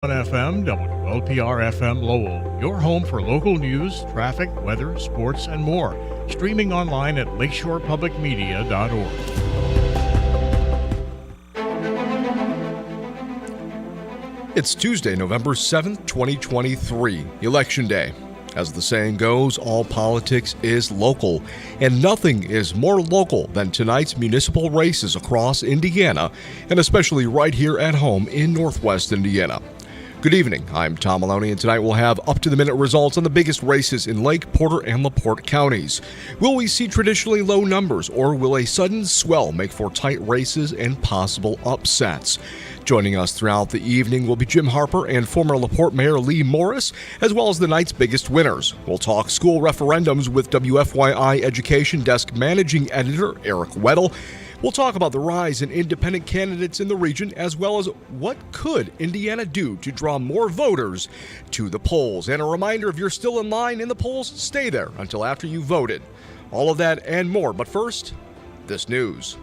On FM, WLPR FM Lowell, your home for local news, traffic, weather, sports, and more. Streaming online at lakeshorepublicmedia.org. It's Tuesday, November 7th, 2023, Election Day. As the saying goes, all politics is local, and nothing is more local than tonight's municipal races across Indiana, and especially right here at home in Northwest Indiana. Good evening, I'm Tom Malony, and tonight we'll have up-to-the-minute results on the biggest races in Lake, Porter, and LaPorte counties. Will we see traditionally low numbers, or will a sudden swell make for tight races and possible upsets? Joining us throughout the evening will be Jim Harper and former LaPorte Mayor Lee Morris, as well as the night's biggest winners. We'll talk school referendums with WFYI Education Desk Managing Editor Eric Weddle. We'll talk about the rise in independent candidates in the region, as well as what could Indiana do to draw more voters to the polls. And a reminder, if you're still in line in the polls, stay there until after you voted. All of that and more. But first, this news.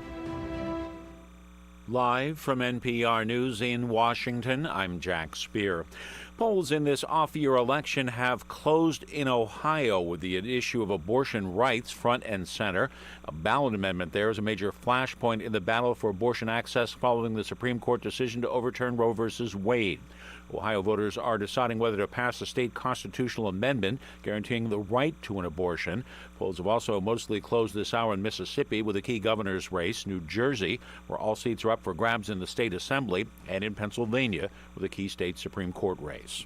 Live from NPR News in Washington, I'm Jack Speer. Polls in this off-year election have closed in Ohio with the issue of abortion rights front and center. A ballot amendment there is a major flashpoint in the battle for abortion access following the Supreme Court decision to overturn Roe v. Wade. Ohio voters are deciding whether to pass a state constitutional amendment guaranteeing the right to an abortion. Polls have also mostly closed this hour in Mississippi with a key governor's race, New Jersey, where all seats are up for grabs in the state assembly, and in Pennsylvania with a key state Supreme Court race.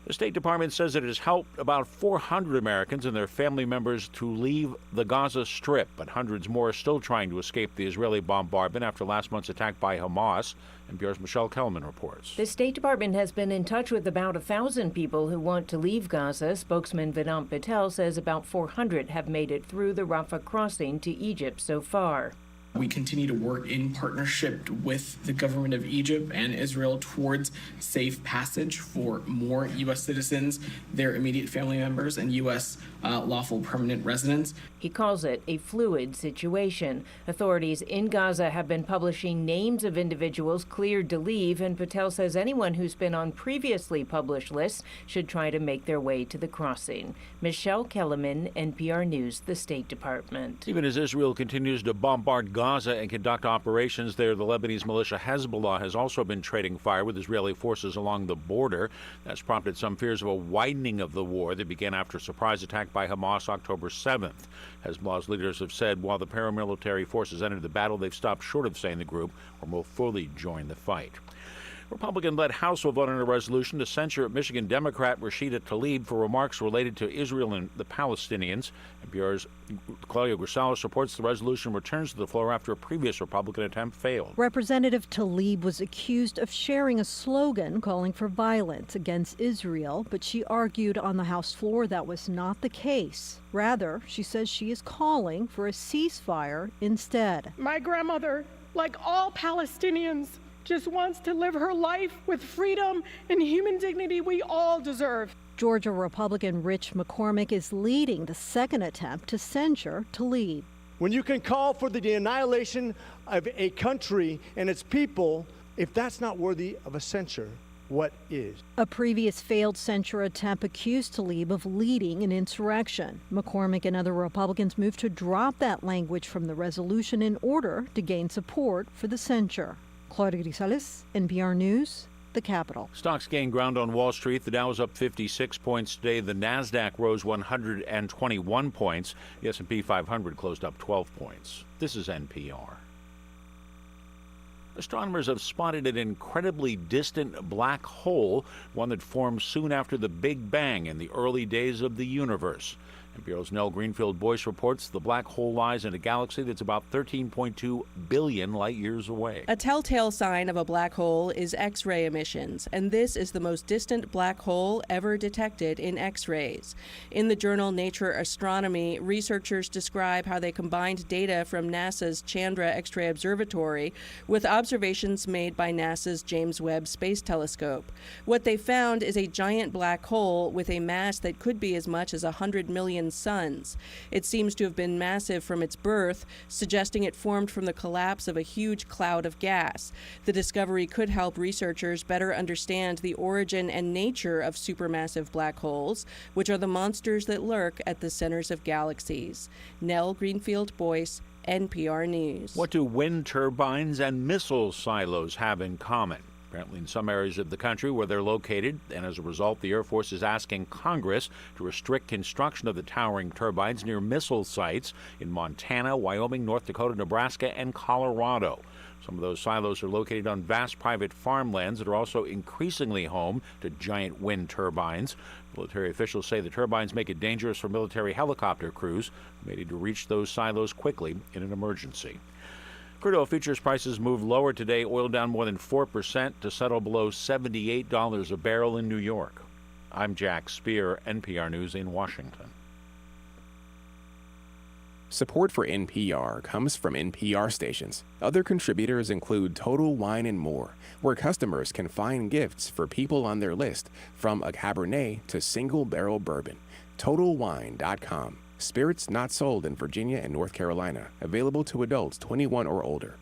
The State Department says it has helped about 400 Americans and their family members to leave the Gaza Strip, but hundreds more are still trying to escape the Israeli bombardment after last month's attack by Hamas. NPR's Michelle Kellerman reports. The State Department has been in touch with about 1,000 people who want to leave Gaza. Spokesman Vedant Patel says about 400 have made it through the Rafah crossing to Egypt so far. We continue to work in partnership with the government of Egypt and Israel towards safe passage for more U.S. citizens, their immediate family members, and U.S. Lawful permanent residents. He calls it a fluid situation. Authorities in Gaza have been publishing names of individuals cleared to leave, and Patel says anyone who's been on previously published lists should try to make their way to the crossing. Michelle Kellerman, NPR News, the State Department. Even as Israel continues to bombard Gaza and conduct operations there, the Lebanese militia Hezbollah has also been trading fire with Israeli forces along the border. That's prompted some fears of a widening of the war that began after a surprise attack by Hamas October 7th. Hezbollah's leaders have said while the paramilitary forces entered the battle, they've stopped short of saying the group will fully join the fight. Republican-led House will vote on a resolution to censure Michigan Democrat Rashida Tlaib for remarks related to Israel and the Palestinians. NPR's Claudia Grisales reports the resolution returns to the floor after a previous Republican attempt failed. Representative Tlaib was accused of sharing a slogan calling for violence against Israel, but she argued on the House floor that was not the case. Rather, she says she is calling for a ceasefire instead. My grandmother, like all Palestinians, just wants to live her life with freedom and human dignity we all deserve. Georgia Republican Rich McCormick is leading the second attempt to censure Tlaib. When you can call for the annihilation of a country and its people, if that's not worthy of a censure, what is? A previous failed censure attempt accused Tlaib of leading an insurrection. McCormick and other Republicans moved to drop that language from the resolution in order to gain support for the censure. Claudia Grisales, NPR News, the Capitol. Stocks gained ground on Wall Street. The Dow was up 56 points today. The Nasdaq rose 121 points. The S&P 500 closed up 12 points. This is NPR. Astronomers have spotted an incredibly distant black hole, one that formed soon after the Big Bang in the early days of the universe. NPR's Nell Greenfield-Boyce reports the black hole lies in a galaxy that's about 13.2 billion light years away. A telltale sign of a black hole is X-ray emissions, and this is the most distant black hole ever detected in X-rays. In the journal Nature Astronomy, researchers describe how they combined data from NASA's Chandra X-ray Observatory with observations made by NASA's James Webb Space Telescope. What they found is a giant black hole with a mass that could be as much as 100 million million suns. It seems to have been massive from its birth, suggesting it formed from the collapse of a huge cloud of gas. The discovery could help researchers better understand the origin and nature of supermassive black holes, which are the monsters that lurk at the centers of galaxies. Nell Greenfield-Boyce, NPR News. What do wind turbines and missile silos have in common? Apparently in some areas of the country where they're located, and as a result, the Air Force is asking Congress to restrict construction of the towering turbines near missile sites in Montana, Wyoming, North Dakota, Nebraska, and Colorado. Some of those silos are located on vast private farmlands that are also increasingly home to giant wind turbines. Military officials say the turbines make it dangerous for military helicopter crews who may need to reach those silos quickly in an emergency. Crude oil futures prices moved lower today, oil down more than 4% to settle below $78 a barrel in New York. I'm Jack Speer, NPR News in Washington. Support for NPR comes from NPR stations. Other contributors include Total Wine & More, where customers can find gifts for people on their list, from a Cabernet to single-barrel bourbon. TotalWine.com. Spirits not sold in Virginia and North Carolina. Available to adults 21 or older.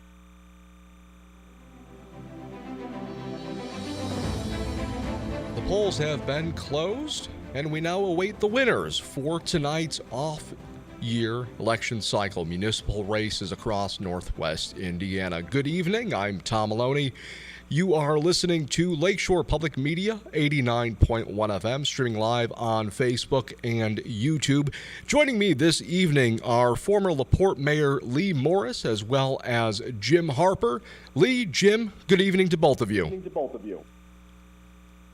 The polls have been closed, and we now await the winners for tonight's off-year election cycle. Municipal races across Northwest Indiana. Good evening. I'm Tom Malony. You are listening to Lakeshore Public Media, 89.1 FM, streaming live on Facebook and YouTube. Joining me this evening are former LaPorte Mayor Lee Morris, as well as Jim Harper. Lee, Jim, good evening to both of you.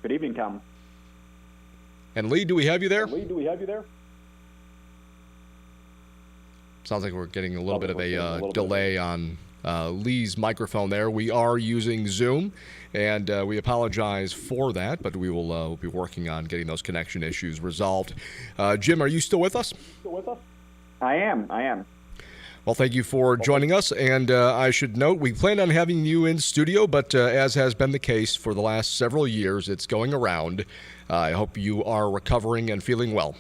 Good evening, Tom. And Lee, do we have you there? Sounds like we're getting a little bit of a delay on Lee's microphone there. We are using Zoom, and we apologize for that, but we will we'll be working on getting those connection issues resolved. Jim, are you still with us? I am. Well, thank you for joining us, and I should note we planned on having you in studio, but as has been the case for the last several years, it's going around. I hope you are recovering and feeling well.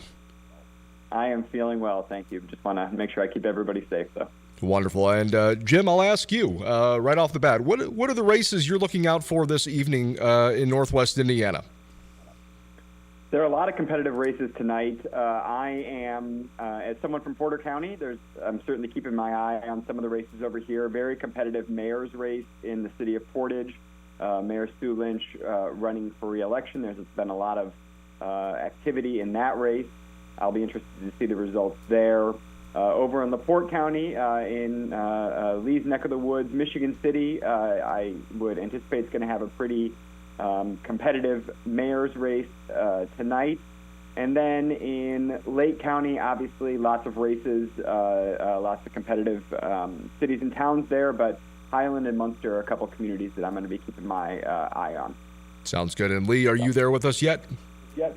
I am feeling well, thank you. Just want to make sure I keep everybody safe, though. Wonderful. And Jim, I'll ask you right off the bat, what are the races you're looking out for this evening in Northwest Indiana? There are a lot of competitive races tonight. I am, as someone from Porter County, I'm certainly keeping my eye on some of the races over here. A very competitive mayor's race in the city of Portage. Mayor Sue Lynch running for re-election. There's been a lot of activity in that race. I'll be interested to see the results there. Over in LaPorte County, in Lee's neck of the woods, Michigan City, I would anticipate it's going to have a pretty competitive mayor's race tonight. And then in Lake County, obviously, lots of races, lots of competitive cities and towns there, but Highland and Munster are a couple communities that I'm going to be keeping my eye on. Sounds good. And Lee, are you there with us yet? Yes.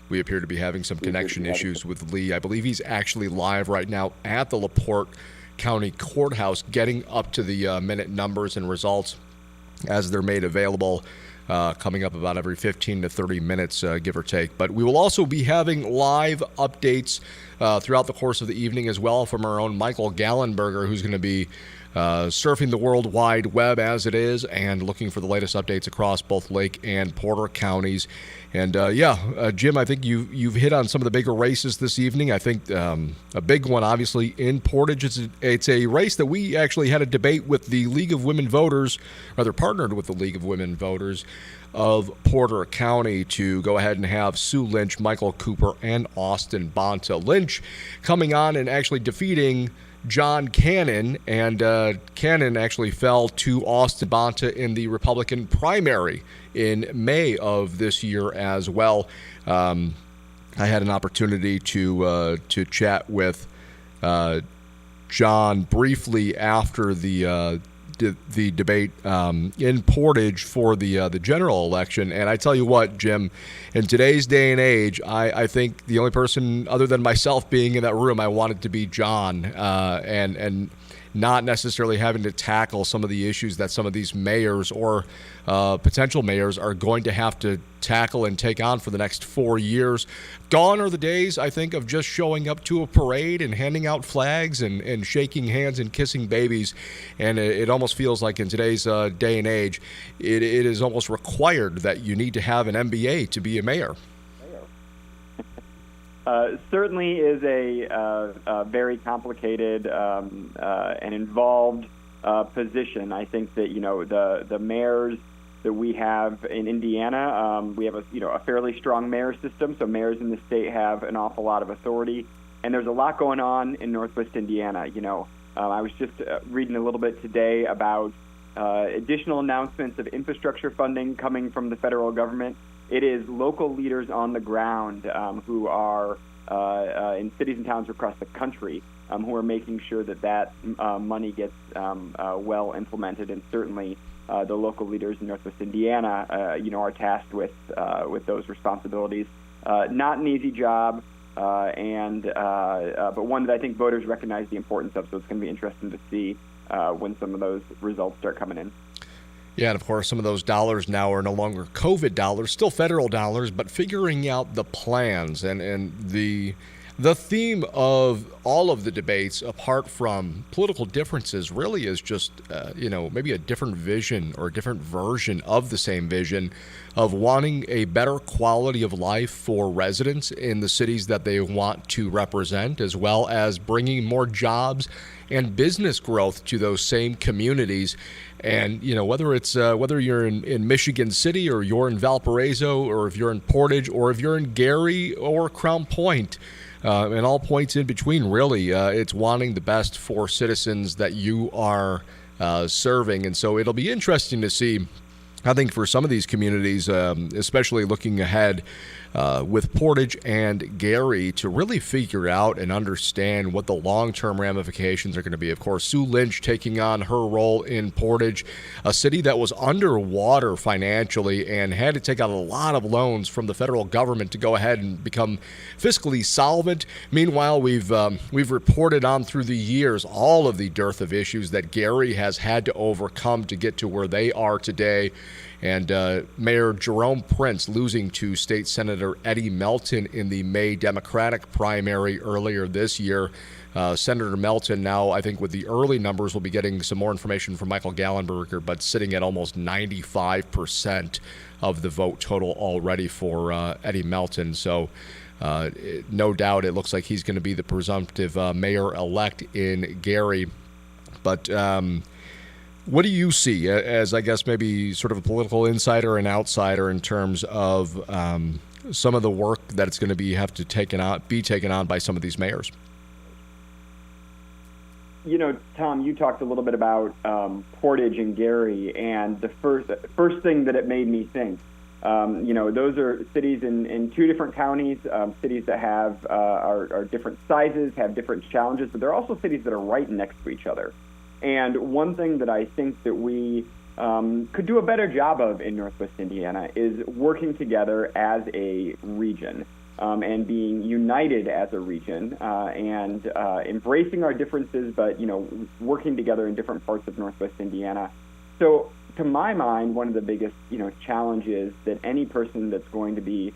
We appear to be having some connection issues with Lee. I believe he's actually live right now at the LaPorte County Courthouse, getting up to the minute numbers and results as they're made available, coming up about every 15 to 30 minutes, give or take. But we will also be having live updates throughout the course of the evening as well from our own Michael Gallenberger, who's going to be surfing the World Wide Web as it is and looking for the latest updates across both Lake and Porter counties. And Jim, I think you've hit on some of the bigger races this evening. I think a big one, obviously, in Portage. It's a race that we actually had a debate with the League of Women Voters, rather partnered with the League of Women Voters of Porter County to go ahead and have Sue Lynch, Michael Cooper, and Austin Bonta. Lynch coming on and actually defeating John Cannon, and Cannon actually fell to Austin Bonta in the Republican primary in May of this year as well. I had an opportunity to chat with John briefly after the debate in Portage for the general election, and I tell you what, Jim, in today's day and age, I think the only person other than myself being in that room I wanted to be John, and not necessarily having to tackle some of the issues that some of these mayors or potential mayors are going to have to tackle and take on for the next 4 years. Gone are the days, I think, of just showing up to a parade and handing out flags and shaking hands and kissing babies. And it almost feels like in today's day and age, it is almost required that you need to have an MBA to be a mayor. Certainly is a very complicated and involved position. I think that the mayors that we have in Indiana, we have a fairly strong mayor system. So mayors in the state have an awful lot of authority, and there's a lot going on in Northwest Indiana. I was just reading a little bit today about additional announcements of infrastructure funding coming from the federal government. It is local leaders on the ground who are in cities and towns across the country who are making sure that money gets well implemented. And certainly the local leaders in Northwest Indiana, are tasked with those responsibilities. Not an easy job, but one that I think voters recognize the importance of. So it's going to be interesting to see when some of those results start coming in. Yeah, and of course, some of those dollars now are no longer COVID dollars, still federal dollars, but figuring out the plans and the theme of all of the debates, apart from political differences, really is just, maybe a different vision or a different version of the same vision of wanting a better quality of life for residents in the cities that they want to represent, as well as bringing more jobs and business growth to those same communities. And, whether you're in Michigan City or you're in Valparaiso or if you're in Portage or if you're in Gary or Crown Point, and all points in between, really, it's wanting the best for citizens that you are serving. And so it'll be interesting to see, I think, for some of these communities, especially looking ahead with Portage and Gary, to really figure out and understand what the long-term ramifications are going to be. Of course, Sue Lynch taking on her role in Portage, a city that was underwater financially and had to take out a lot of loans from the federal government to go ahead and become fiscally solvent. Meanwhile, we've reported on through the years all of the dearth of issues that Gary has had to overcome to get to where they are today. And Mayor Jerome Prince losing to State Senator Eddie Melton in the May Democratic primary earlier this year. Senator Melton now, I think with the early numbers, we'll be getting some more information from Michael Gallenberger, but sitting at almost 95% of the vote total already for Eddie Melton. So no doubt it looks like he's going to be the presumptive mayor-elect in Gary. But what do you see as, I guess, maybe sort of a political insider and outsider in terms of some of the work that it's going to be taken on by some of these mayors? Tom, you talked a little bit about Portage and Gary, and the first thing that it made me think, those are cities in two different counties, cities that have are different sizes, have different challenges, but they're also cities that are right next to each other. And one thing that I think that we could do a better job of in Northwest Indiana is working together as a region and being united as a region and embracing our differences, but, working together in different parts of Northwest Indiana. So to my mind, one of the biggest, challenges that any person that's going to be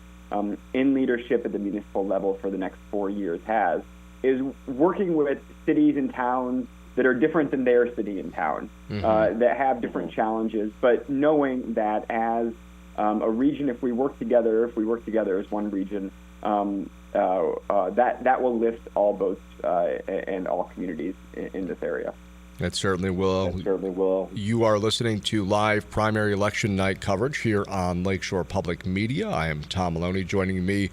in leadership at the municipal level for the next 4 years has is working with cities and towns that are different than their city and town, that have different challenges, but knowing that as a region, if we work together as one region, that will lift all boats and all communities in this area. It certainly will. You are listening to live primary election night coverage here on Lakeshore Public Media. I am Tom Malony. Joining me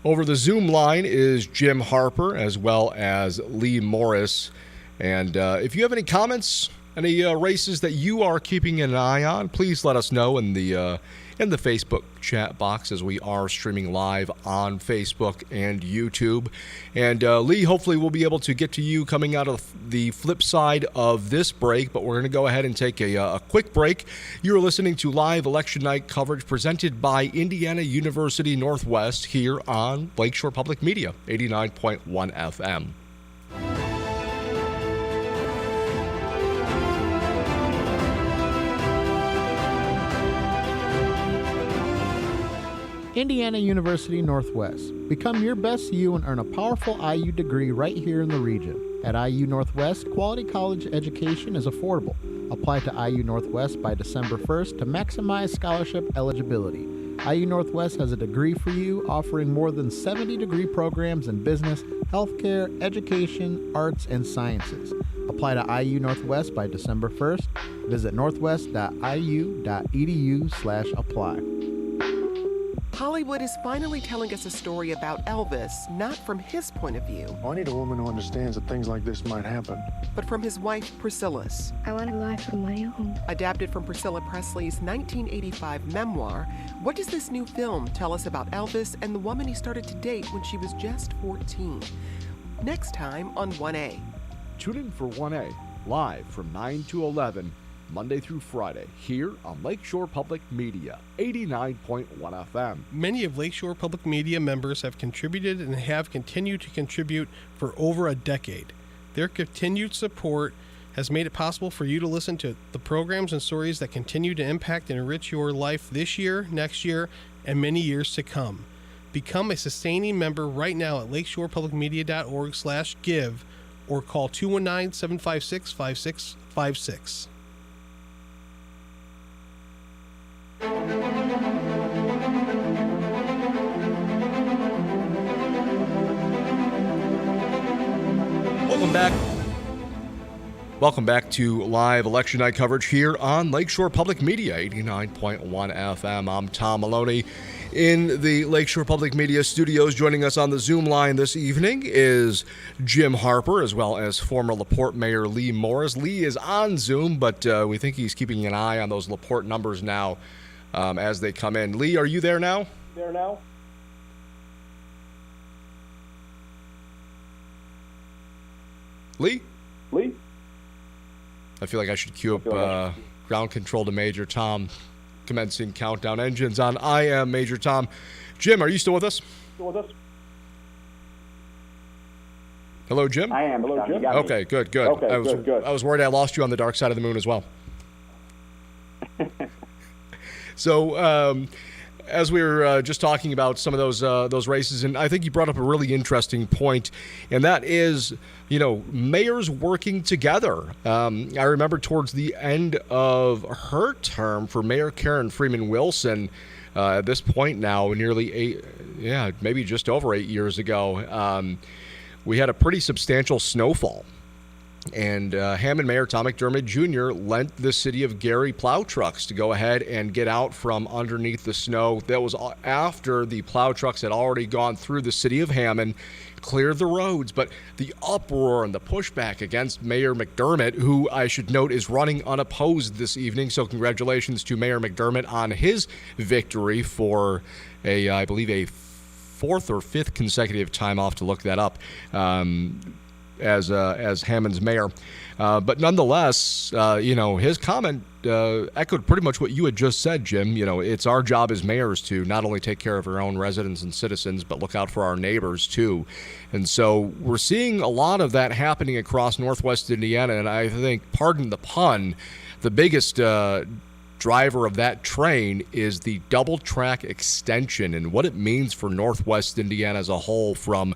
over the Zoom line is Jim Harper, as well as Lee Morris. And if you have any comments, any races that you are keeping an eye on, please let us know in the Facebook chat box, as we are streaming live on Facebook and YouTube. And Lee, hopefully we'll be able to get to you coming out of the flip side of this break, but we're going to go ahead and take a quick break. You're listening to live election night coverage presented by Indiana University Northwest here on Lakeshore Public Media, 89.1 FM. Indiana University Northwest. Become your best you and earn a powerful IU degree right here in the region. At IU Northwest, quality college education is affordable. Apply to IU Northwest by December 1st to maximize scholarship eligibility. IU Northwest has a degree for you, offering more than 70 degree programs in business, healthcare, education, arts, and sciences. Apply to IU Northwest by December 1st. Visit northwest.iu.edu/apply. Hollywood is finally telling us a story about Elvis, not from his point of view. I need a woman who understands that things like this might happen. But from his wife, Priscilla's. I want a life of my own. Adapted from Priscilla Presley's 1985 memoir, what does this new film tell us about Elvis and the woman he started to date when she was just 14? Next time on 1A. Tune in for 1A, live from 9 to 11, Monday through Friday, here on Lakeshore Public Media, 89.1 FM. Many of Lakeshore Public Media members have contributed and have continued to contribute for over a decade. Their continued support has made it possible for you to listen to the programs and stories that continue to impact and enrich your life this year, next year, and many years to come. Become a sustaining member right now at lakeshorepublicmedia.org/give or call 219-756-5656. Welcome back to live election night coverage here on Lakeshore Public Media, 89.1 FM. I'm Tom Malony in the Lakeshore Public Media studios. Joining us on the Zoom line this evening is Jim Harper, as well as former LaPorte Mayor Lee Morris. Lee is on Zoom, but we think he's keeping an eye on those LaPorte numbers now as they come in. Lee, are you there now? Lee? I feel like I should cue up ground control to Major Tom, commencing countdown engines on. I am Major Tom. Jim, are you still with us? Hello, Jim? I am. Hello, Jim. Okay, good. Okay, I was worried I lost you on the dark side of the moon as well. So, as we were just talking about some of those races, and I think you brought up a really interesting point, and that is, mayors working together. I remember towards the end of her term for Mayor Karen Freeman Wilson, at this point now, maybe just over 8 years ago, we had a pretty substantial snowfall. And Hammond Mayor Tom McDermott Jr. lent the city of Gary plow trucks to go ahead and get out from underneath the snow. That was after the plow trucks had already gone through the city of Hammond, cleared the roads. But the uproar and the pushback against Mayor McDermott, who I should note is running unopposed this evening. So congratulations to Mayor McDermott on his victory for I believe a fourth or fifth consecutive time. I'll have to look that up. As Hammond's mayor. But nonetheless, his comment echoed pretty much what you had just said, Jim. It's our job as mayors to not only take care of our own residents and citizens, but look out for our neighbors too. And so we're seeing a lot of that happening across Northwest Indiana. And I think, pardon the pun, the biggest driver of that train is the double track extension and what it means for Northwest Indiana as a whole, from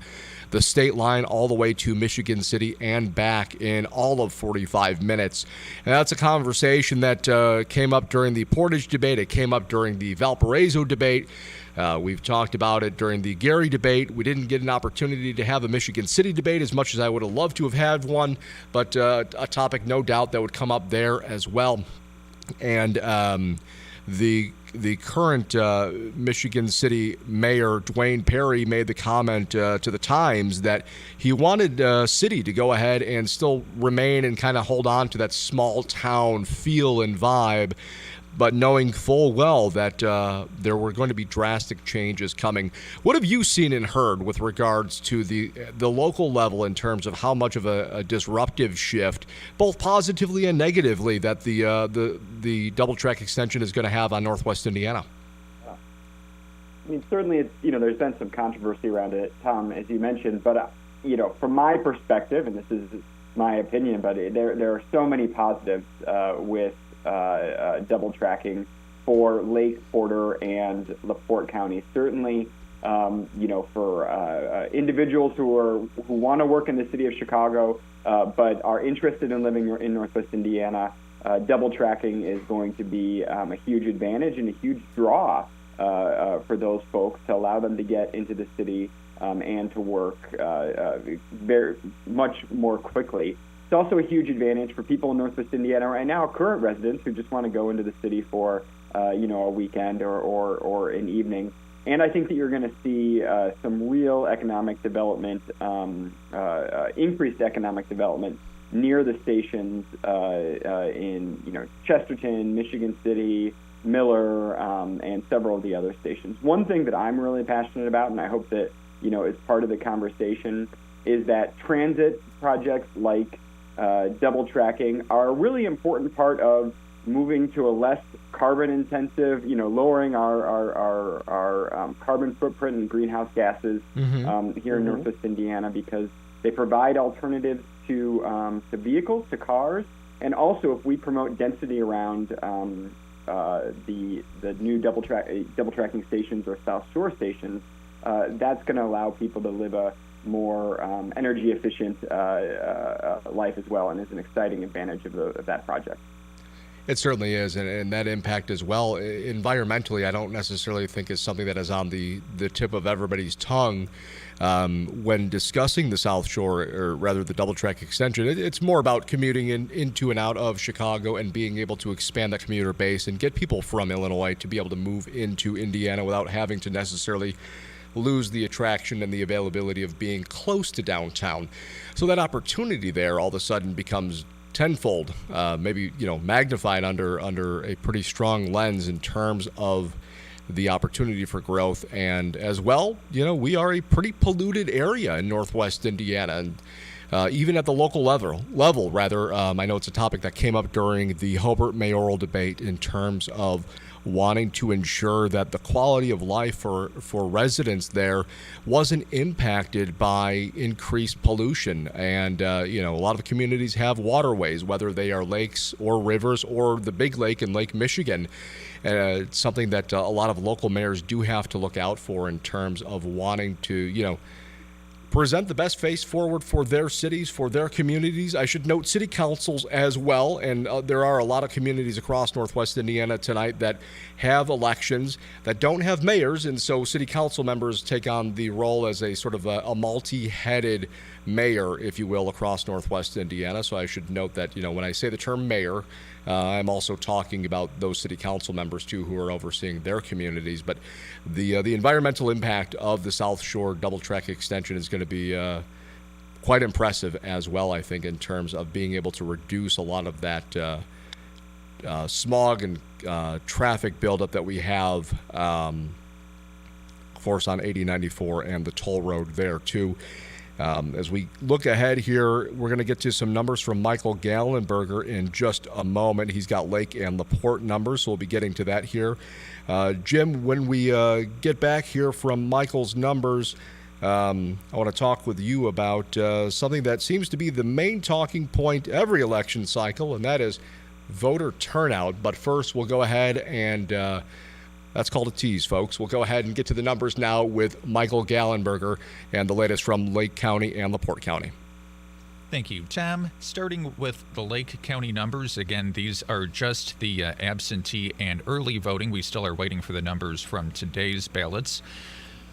the state line all the way to Michigan City and back in all of 45 minutes. And that's a conversation that came up during the Portage debate. It came up during the Valparaiso debate. We've talked about it during the Gary debate. We didn't get an opportunity to have a Michigan City debate as much as I would have loved to have had one, but a topic no doubt that would come up there as well. And the current Michigan City Mayor, Dwayne Perry, made the comment to the Times that he wanted city to go ahead and still remain and kind of hold on to that small town feel and vibe, but knowing full well that there were going to be drastic changes coming. What have you seen and heard with regards to the local level in terms of how much of a disruptive shift, both positively and negatively, that the double track extension is going to have on Northwest Indiana? I mean, certainly it's, there's been some controversy around it, Tom, as you mentioned, but from my perspective, and this is my opinion, but there are so many positives with double tracking for Lake, Porter, and LaPorte County. Certainly, for individuals who want to work in the city of Chicago, but are interested in living in Northwest Indiana, double tracking is going to be a huge advantage and a huge draw for those folks to allow them to get into the city and to work very much more quickly. It's also a huge advantage for people in Northwest Indiana right now, current residents who just want to go into the city for a weekend or an evening. And I think that you're going to see some real economic development, increased economic development near the stations in Chesterton, Michigan City, Miller, and several of the other stations. One thing that I'm really passionate about, and I hope that is part of the conversation, is that transit projects like double tracking are a really important part of moving to a less carbon intensive, lowering our carbon footprint and greenhouse gases here in Northwest Indiana, because they provide alternatives to vehicles, to cars, and also if we promote density around the new double tracking stations or South Shore stations, that's going to allow people to live a more energy efficient life as well, and is an exciting advantage of that project. It certainly is, and that impact as well. Environmentally, I don't necessarily think is something that is on the tip of everybody's tongue when discussing the South Shore, or rather the double track extension. It's more about commuting into and out of Chicago and being able to expand that commuter base and get people from Illinois to be able to move into Indiana without having to necessarily lose the attraction and the availability of being close to downtown. So that opportunity there all of a sudden becomes tenfold, maybe magnified under a pretty strong lens in terms of the opportunity for growth. And as well, we are a pretty polluted area in Northwest Indiana, and even at the local level, I know it's a topic that came up during the Harper mayoral debate in terms of wanting to ensure that the quality of life for residents there wasn't impacted by increased pollution. And, a lot of communities have waterways, whether they are lakes or rivers or the big lake in Lake Michigan. It's something that a lot of local mayors do have to look out for in terms of wanting to, present the best face forward for their cities, for their communities. I should note city councils as well, and there are a lot of communities across Northwest Indiana tonight that have elections that don't have mayors, and so city council members take on the role as a sort of a multi-headed mayor, if you will, across Northwest Indiana. So I should note that, when I say the term mayor, I'm also talking about those city council members, too, who are overseeing their communities. But the environmental impact of the South Shore double track extension is going to be quite impressive as well, I think, in terms of being able to reduce a lot of that smog and traffic buildup that we have, of course, on 8094 and the toll road there, too. As we look ahead here, we're going to get to some numbers from Michael Gallenberger in just a moment. He's got Lake and LaPorte numbers, so we'll be getting to that here. Jim, when we get back here from Michael's numbers, I want to talk with you about something that seems to be the main talking point every election cycle, and that is voter turnout. But first, we'll go ahead and that's called a tease, folks. We'll go ahead and get to the numbers now with Michael Gallenberger and the latest from Lake County and LaPorte County. Thank you, Tom. Starting with the Lake County numbers, again, these are just the absentee and early voting. We still are waiting for the numbers from today's ballots.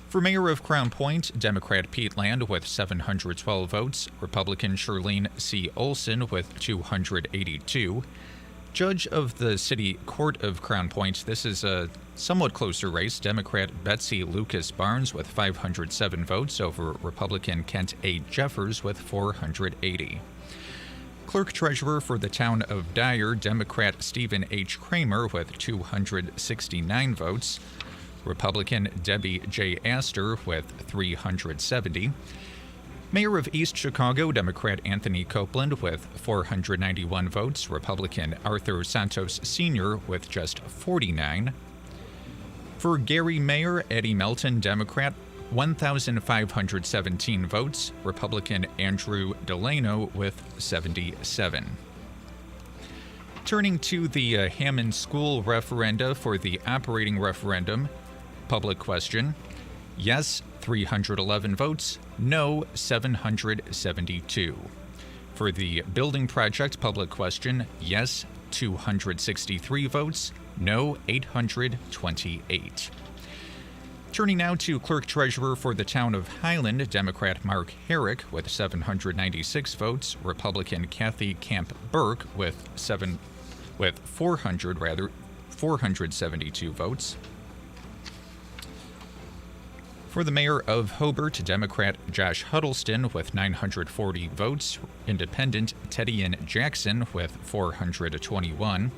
For mayor of Crown Point, Democrat Pete Land with 712 votes, Republican Shirlene C. Olson with 282. Judge of the City Court of Crown Point, this is a somewhat closer race. Democrat Betsy Lucas Barnes with 507 votes over Republican Kent A. Jeffers with 480. Clerk Treasurer for the town of Dyer, Democrat Stephen H. Kramer with 269 votes. Republican Debbie J. Astor with 370. Mayor of East Chicago, Democrat Anthony Copeland with 491 votes. Republican Arthur Santos Sr. with just 49. For Gary Mayor, Eddie Melton, Democrat, 1,517 votes. Republican Andrew Delano with 77. Turning to the Hammond School referenda for the operating referendum, public question, yes, 311 votes, no, 772. For the building project public question, yes, 263 votes, no, 828. Turning now to Clerk Treasurer for the town of Highland, Democrat Mark Herrick with 796 votes, Republican Kathy Camp Burke with 472 votes. For the mayor of Hobart, Democrat Josh Huddleston with 940 votes, Independent Teddy Ann Jackson with 421.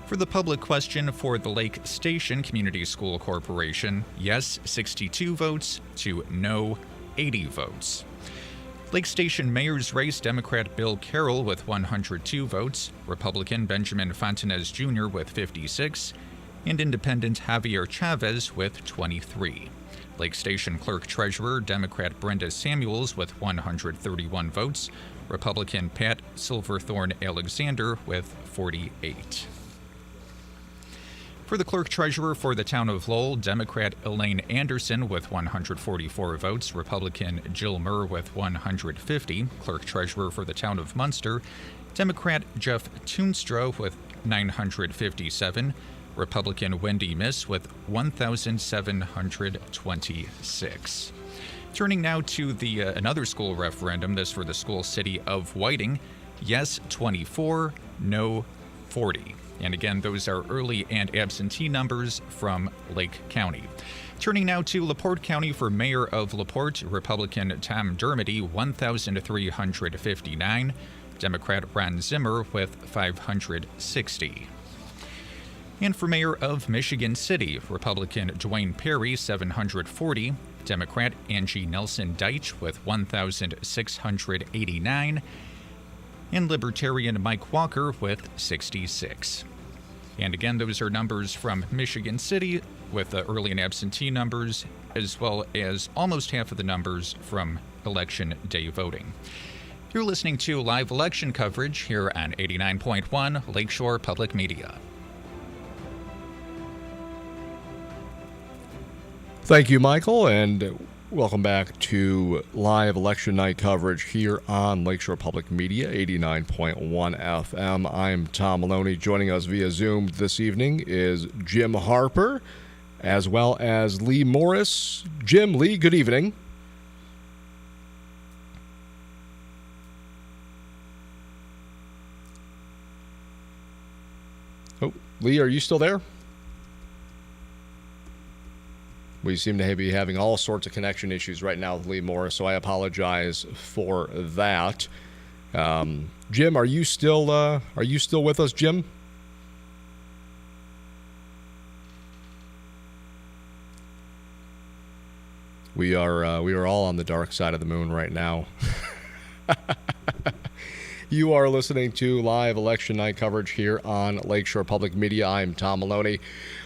For the public question for the Lake Station Community School Corporation, yes, 62 votes to no, 80 votes. Lake Station Mayor's race, Democrat Bill Carroll with 102 votes, Republican Benjamin Fontanez Jr. with 56, and Independent Javier Chavez with 23. Lake Station Clerk Treasurer, Democrat Brenda Samuels with 131 votes, Republican Pat Silverthorne Alexander with 48. For the Clerk Treasurer for the town of Lowell, Democrat Elaine Anderson with 144 votes, Republican Jill Murr with 150. Clerk Treasurer for the town of Munster, Democrat Jeff Toonstra with 957. Republican Wendy Miss with 1,726. Turning now to the another school referendum, this for the school city of Whiting, yes 24, no 40. And again, those are early and absentee numbers from Lake County. Turning now to LaPorte County for Mayor of LaPorte, Republican Tom Dermody, 1,359. Democrat Ron Zimmer with 560. And for Mayor of Michigan City, Republican Dwayne Perry, 740. Democrat Angie Nelson Deitch with 1,689. And Libertarian Mike Walker with 66. And again, those are numbers from Michigan City with the early and absentee numbers, as well as almost half of the numbers from Election Day voting. You're listening to live election coverage here on 89.1 Lakeshore Public Media. Thank you, Michael, and welcome back to live election night coverage here on Lakeshore Public Media, 89.1 FM. I'm Tom Malony. Joining us via Zoom this evening is Jim Harper, as well as Lee Morris. Jim, Lee, good evening. Oh, Lee, are you still there? We seem to be having all sorts of connection issues right now with Lee Morris, so I apologize for that. Jim, are you still with us, Jim? We are all on the dark side of the moon right now. You are listening to live election night coverage here on Lakeshore Public Media. I'm Tom Malony.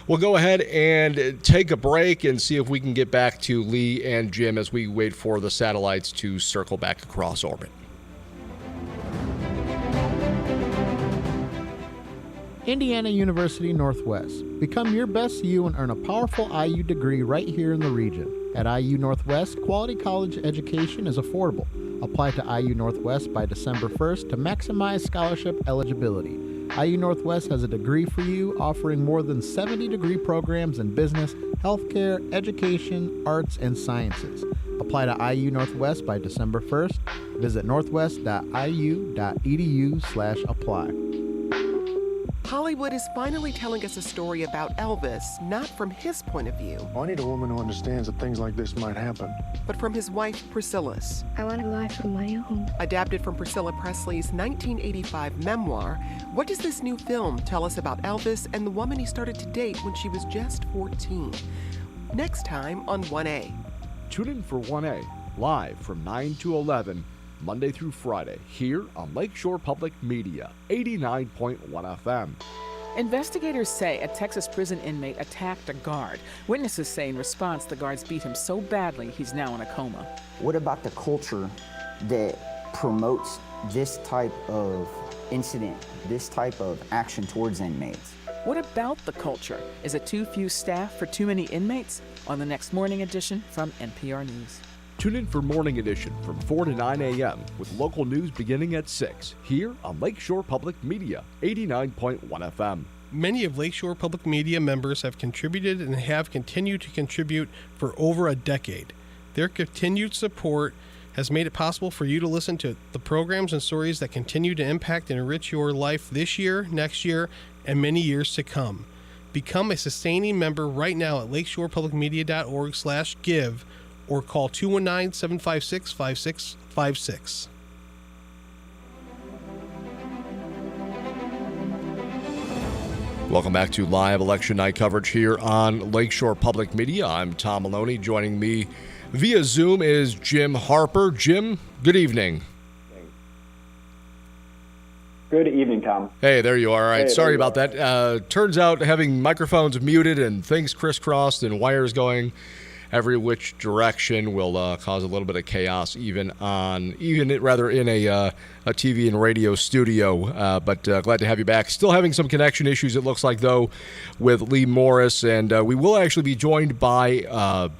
We'll go ahead and take a break and see if we can get back to Lee and Jim as we wait for the satellites to circle back across orbit. Indiana University Northwest. Become your best you and earn a powerful IU degree right here in the region. At IU Northwest, quality college education is affordable. Apply to IU Northwest by December 1st to maximize scholarship eligibility. IU Northwest has a degree for you, offering more than 70 degree programs in business, healthcare, education, arts, and sciences. Apply to IU Northwest by December 1st. Visit northwest.iu.edu/apply. Hollywood is finally telling us a story about Elvis, not from his point of view. I need a woman who understands that things like this might happen. But from his wife, Priscilla's. I want a life of my own. Adapted from Priscilla Presley's 1985 memoir, what does this new film tell us about Elvis and the woman he started to date when she was just 14? Next time on 1A. Tune in for 1A, live from 9 to 11, Monday through Friday, here on Lakeshore Public Media, 89.1 FM. Investigators say a Texas prison inmate attacked a guard. Witnesses say in response the guards beat him so badly he's now in a coma. What about the culture that promotes this type of incident, this type of action towards inmates. What about the culture? Is it too few staff for too many inmates? On the next Morning Edition from NPR News. Tune in for Morning Edition from 4 to 9 a.m. with local news beginning at 6 here on Lakeshore Public Media, 89.1 FM. Many of Lakeshore Public Media members have contributed and have continued to contribute for over a decade. Their continued support has made it possible for you to listen to the programs and stories that continue to impact and enrich your life this year, next year, and many years to come. Become a sustaining member right now at lakeshorepublicmedia.org/give or call 219-756-5656. Welcome back to live election night coverage here on Lakeshore Public Media. I'm Tom Malony. Joining me via Zoom is Jim Harper. Jim, good evening. Good evening, Tom. Hey, there you are. All right, Hey, sorry there you about that. Turns out having microphones muted and things crisscrossed and wires going every which direction will cause a little bit of chaos, even in a TV and radio studio. But glad to have you back. Still having some connection issues, it looks like, though, with Lee Morris, and we will actually be joined by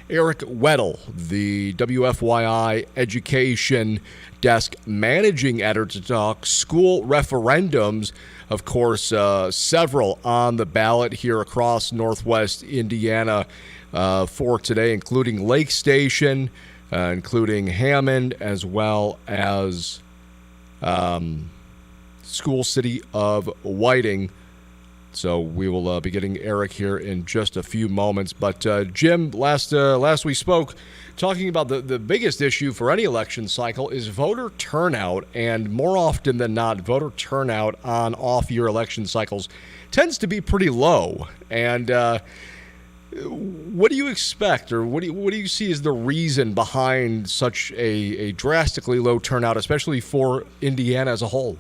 Eric Weddle, the WFYI Education Desk Managing Editor, to talk school referendums. Of course, several on the ballot here across Northwest Indiana for today, including Lake Station, including Hammond, as well as school city of Whiting. So we will be getting Eric here in just a few moments. But Jim, last we spoke, talking about the biggest issue for any election cycle is voter turnout. And more often than not, voter turnout on off-year election cycles tends to be pretty low. And what do you expect, or what do you see as the reason behind such a drastically low turnout, especially for Indiana as a whole?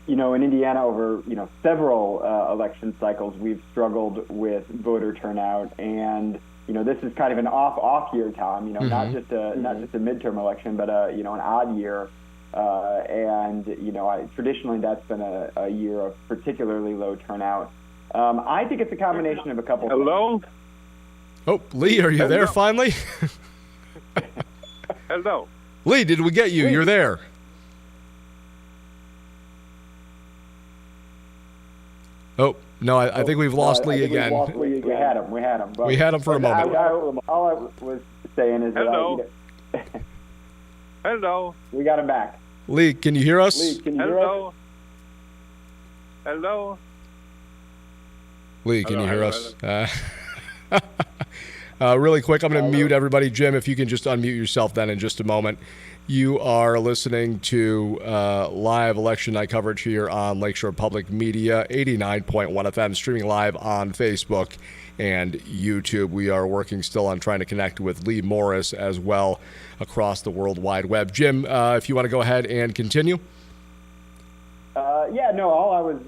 In Indiana, over several election cycles, we've struggled with voter turnout, and this is kind of an off year, Tom. Not just a midterm election, but an odd year, and traditionally that's been a year of particularly low turnout. I think it's a combination of a couple. Hello. Things. Oh, Lee, are you there finally? Hello. Lee, did we get you? You're there. Oh, no, I think we've lost Lee again. We had him. But we had him for a moment. All I was saying is Hello. Hello. We got him back. Lee, can you hear us? Lee, can you hear us? Hello. Lee, can you hear us? Really quick, I'm going to mute everybody. Jim, if you can just unmute yourself then in just a moment. You are listening to live election night coverage here on Lakeshore Public Media, 89.1 FM, streaming live on Facebook and YouTube. We are working still on trying to connect with Lee Morris as well across the World Wide Web. Jim, if you want to go ahead and continue. All I was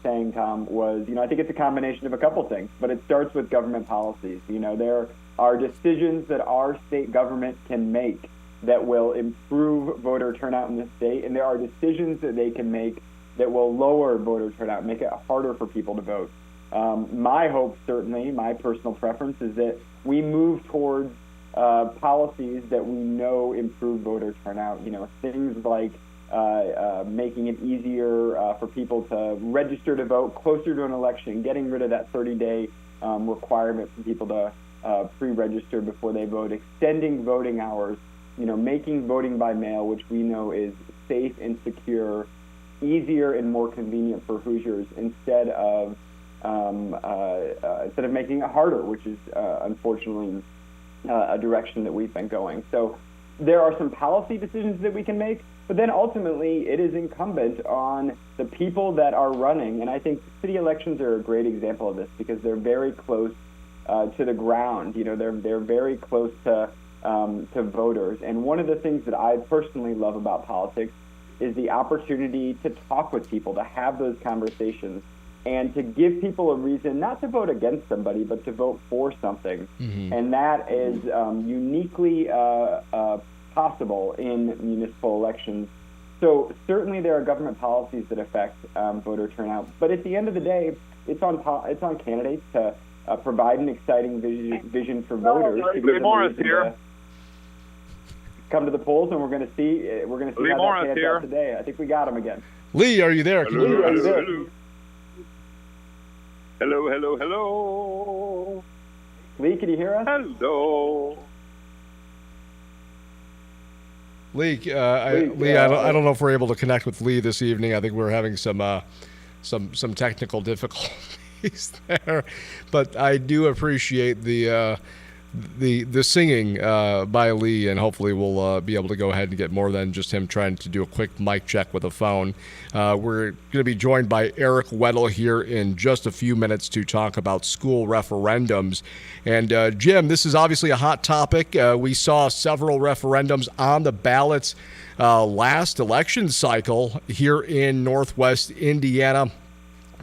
saying, Tom, was, I think it's a combination of a couple things, but it starts with government policies. There are decisions that our state government can make that will improve voter turnout in the state, and there are decisions that they can make that will lower voter turnout, make it harder for people to vote. My hope, certainly, my personal preference, is that we move towards policies that we know improve voter turnout. Things like making it easier for people to register to vote closer to an election, getting rid of that 30-day requirement for people to pre-register before they vote, extending voting hours, making voting by mail, which we know is safe and secure, easier and more convenient for Hoosiers, instead of making it harder, which is unfortunately a direction that we've been going. So there are some policy decisions that we can make, but then ultimately it is incumbent on the people that are running. And I think city elections are a great example of this because they're very close to the ground. They're very close to voters. And one of the things that I personally love about politics is the opportunity to talk with people, to have those conversations, and to give people a reason not to vote against somebody, but to vote for something. Mm-hmm. And that is uniquely possible in municipal elections. So certainly there are government policies that affect voter turnout, but at the end of the day, it's on candidates to provide an exciting vision for voters. Lee Morris here. Come to the polls, and we're going to see Lee how Morris that pans here. out today. I think we got him again. Lee, are you there? Can you hear us? Hello. Lee, can you hear us? Hello. Lee, I don't know if we're able to connect with Lee this evening. I think we're having some technical difficulties there, but I do appreciate the singing by Lee, and hopefully we'll be able to go ahead and get more than just him trying to do a quick mic check with a phone. We're going to be joined by Eric Weddle here in just a few minutes to talk about school referendums. And Jim, this is obviously a hot topic. We saw several referendums on the ballots last election cycle here in Northwest Indiana.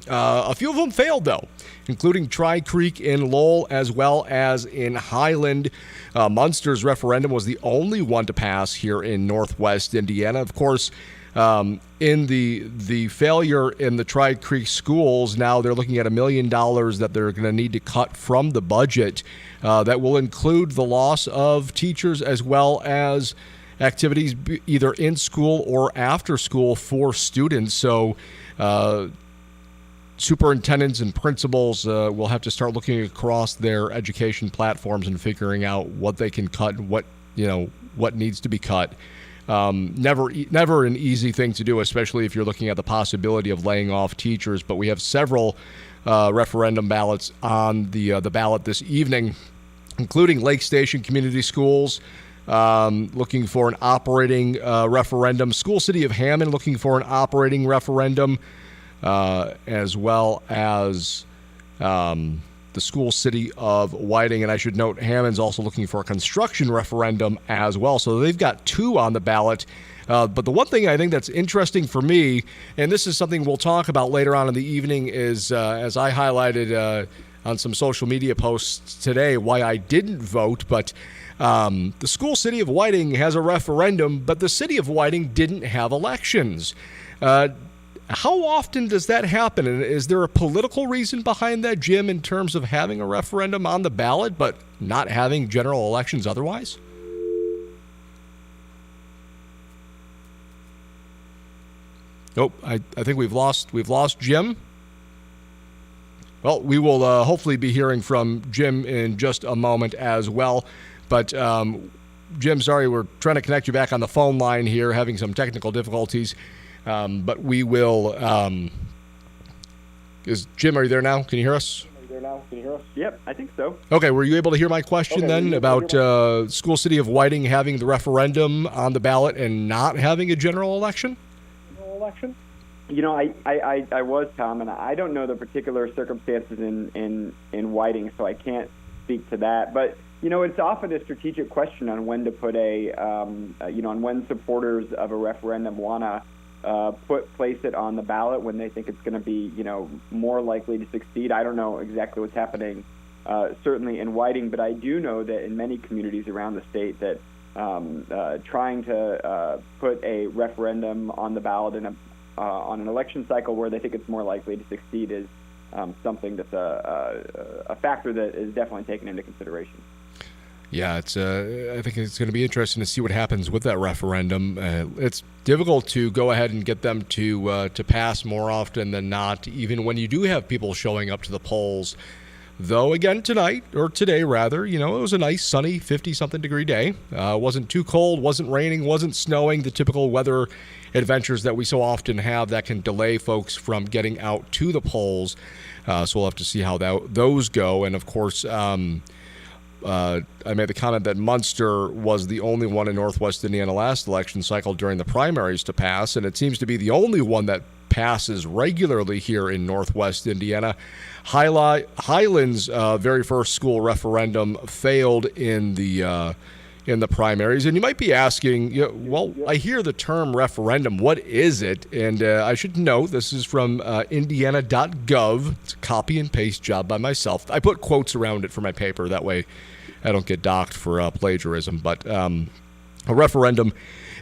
A few of them failed, though, including Tri Creek in Lowell as well as in Highland. Munster's referendum was the only one to pass here in Northwest Indiana. Of course, in the failure in the Tri Creek schools, now they're looking at $1 million that they're going to need to cut from the budget. That will include the loss of teachers as well as activities either in school or after school for students. So superintendents and principals will have to start looking across their education platforms and figuring out what they can cut and what needs to be cut. Never an easy thing to do, especially if you're looking at the possibility of laying off teachers. But we have several referendum ballots on the ballot this evening, including Lake Station Community Schools looking for an operating referendum. School City of Hammond looking for an operating referendum. As well as the school city of Whiting. And I should note, Hammond's also looking for a construction referendum as well. So they've got two on the ballot. But the one thing I think that's interesting for me, and this is something we'll talk about later on in the evening, is as I highlighted on some social media posts today, why I didn't vote. But the school city of Whiting has a referendum, but the city of Whiting didn't have elections. How often does that happen? And is there a political reason behind that, Jim, in terms of having a referendum on the ballot but not having general elections otherwise? Nope, I think we've lost Jim. Well, we will hopefully be hearing from Jim in just a moment as well. But Jim, sorry, we're trying to connect you back on the phone line here, having some technical difficulties. But we will. Jim, are you there now? Can you hear us? Yep, I think so. Okay, were you able to hear my question then about School City of Whiting having the referendum on the ballot and not having a general election? You know, I was, Tom, and I don't know the particular circumstances in Whiting, so I can't speak to that. But you know, it's often a strategic question on when to put on when supporters of a referendum want to place it on the ballot, when they think it's going to be, more likely to succeed. I don't know exactly what's happening, certainly in Whiting, but I do know that in many communities around the state that trying to put a referendum on the ballot on an election cycle where they think it's more likely to succeed is something that's a factor that is definitely taken into consideration. Yeah, I think it's going to be interesting to see what happens with that referendum. It's difficult to go ahead and get them to pass more often than not, even when you do have people showing up to the polls. Though, again, today, it was a nice, sunny, 50-something degree day. Wasn't too cold, wasn't raining, wasn't snowing, the typical weather adventures that we so often have that can delay folks from getting out to the polls. So we'll have to see how those go. And, of course, I made the comment that Munster was the only one in Northwest Indiana last election cycle during the primaries to pass, and it seems to be the only one that passes regularly here in Northwest Indiana. Highland's very first school referendum failed in the primaries, and you might be asking, I hear the term referendum. What is it? And I should note this is from Indiana.gov. It's a copy and paste job by myself. I put quotes around it for my paper. That way I don't get docked for plagiarism. But A referendum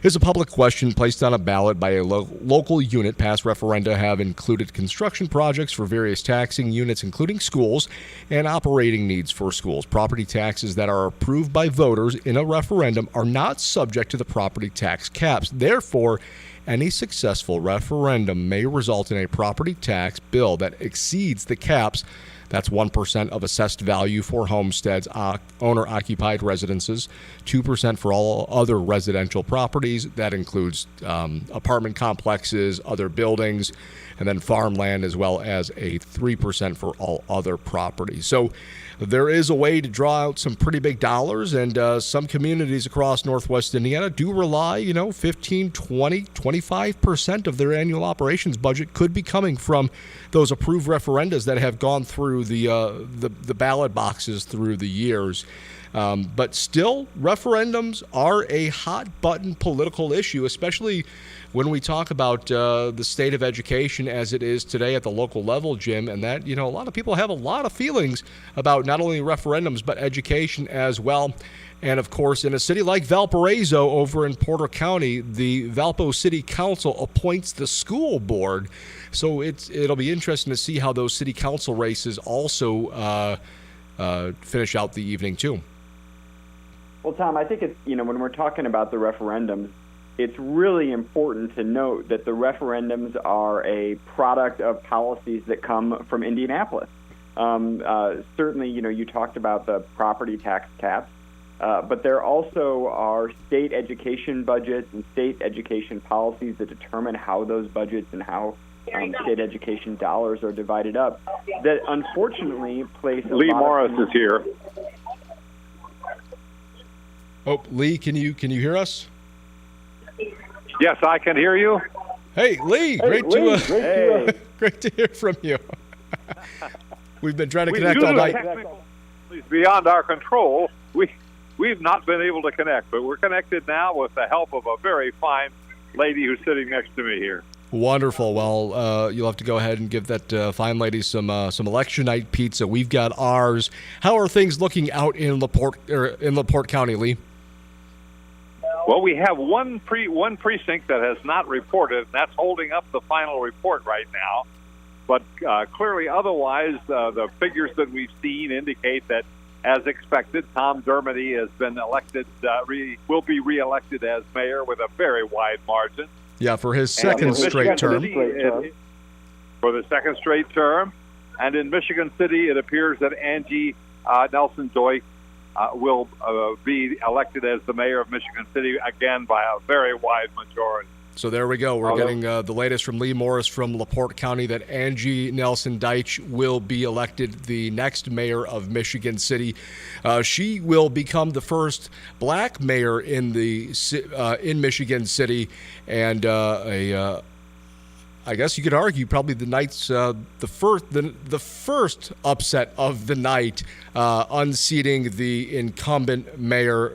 is a public question placed on a ballot by a local unit. Past referenda have included construction projects for various taxing units, including schools, and operating needs for schools. Property taxes that are approved by voters in a referendum are not subject to the property tax caps. Therefore, any successful referendum may result in a property tax bill that exceeds the caps. That's 1% of assessed value for homesteads, owner-occupied residences, 2% for all other residential properties. That includes apartment complexes, other buildings, and then farmland, as well as a 3% for all other properties. So there is a way to draw out some pretty big dollars, and some communities across Northwest Indiana do rely, 15, 20, 25% of their annual operations budget could be coming from those approved referendas that have gone through the ballot boxes through the years. But still, referendums are a hot-button political issue, especially when we talk about the state of education as it is today at the local level, Jim, and that, a lot of people have a lot of feelings about not only referendums, but education as well. And, of course, in a city like Valparaiso over in Porter County, the Valpo City Council appoints the school board. So it'll be interesting to see how those city council races also finish out the evening, too. Well, Tom, I think it's, when we're talking about the referendums, it's really important to note that the referendums are a product of policies that come from Indianapolis. Certainly, you talked about the property tax caps, but there also are state education budgets and state education policies that determine how those budgets and how state education dollars are divided up that unfortunately place Lee Morris is here. Oh, Lee, can you hear us? Yes, I can hear you. Hey, Lee, great to hear from you. We've been trying to connect all night. It's beyond our control. We've not been able to connect, but we're connected now with the help of a very fine lady who's sitting next to me here. Wonderful. Well, you'll have to go ahead and give that fine lady some election night pizza. We've got ours. How are things looking out in LaPorte County, Lee? Well, we have one precinct that has not reported, and that's holding up the final report right now. But clearly, otherwise, the figures that we've seen indicate that, as expected, Tom Dermody has been elected, will be reelected as mayor with a very wide margin. Yeah, for his second straight term. For the second straight term. And in Michigan City, it appears that Angie Nelson Deutsch will be elected as the mayor of Michigan City, again, by a very wide majority. So there we go. We're getting the latest from Lee Morris from LaPorte County that Angie Nelson Deutsch will be elected the next mayor of Michigan City. She will become the first black mayor in Michigan City, and I guess you could argue probably the night's the first upset of the night, unseating the incumbent mayor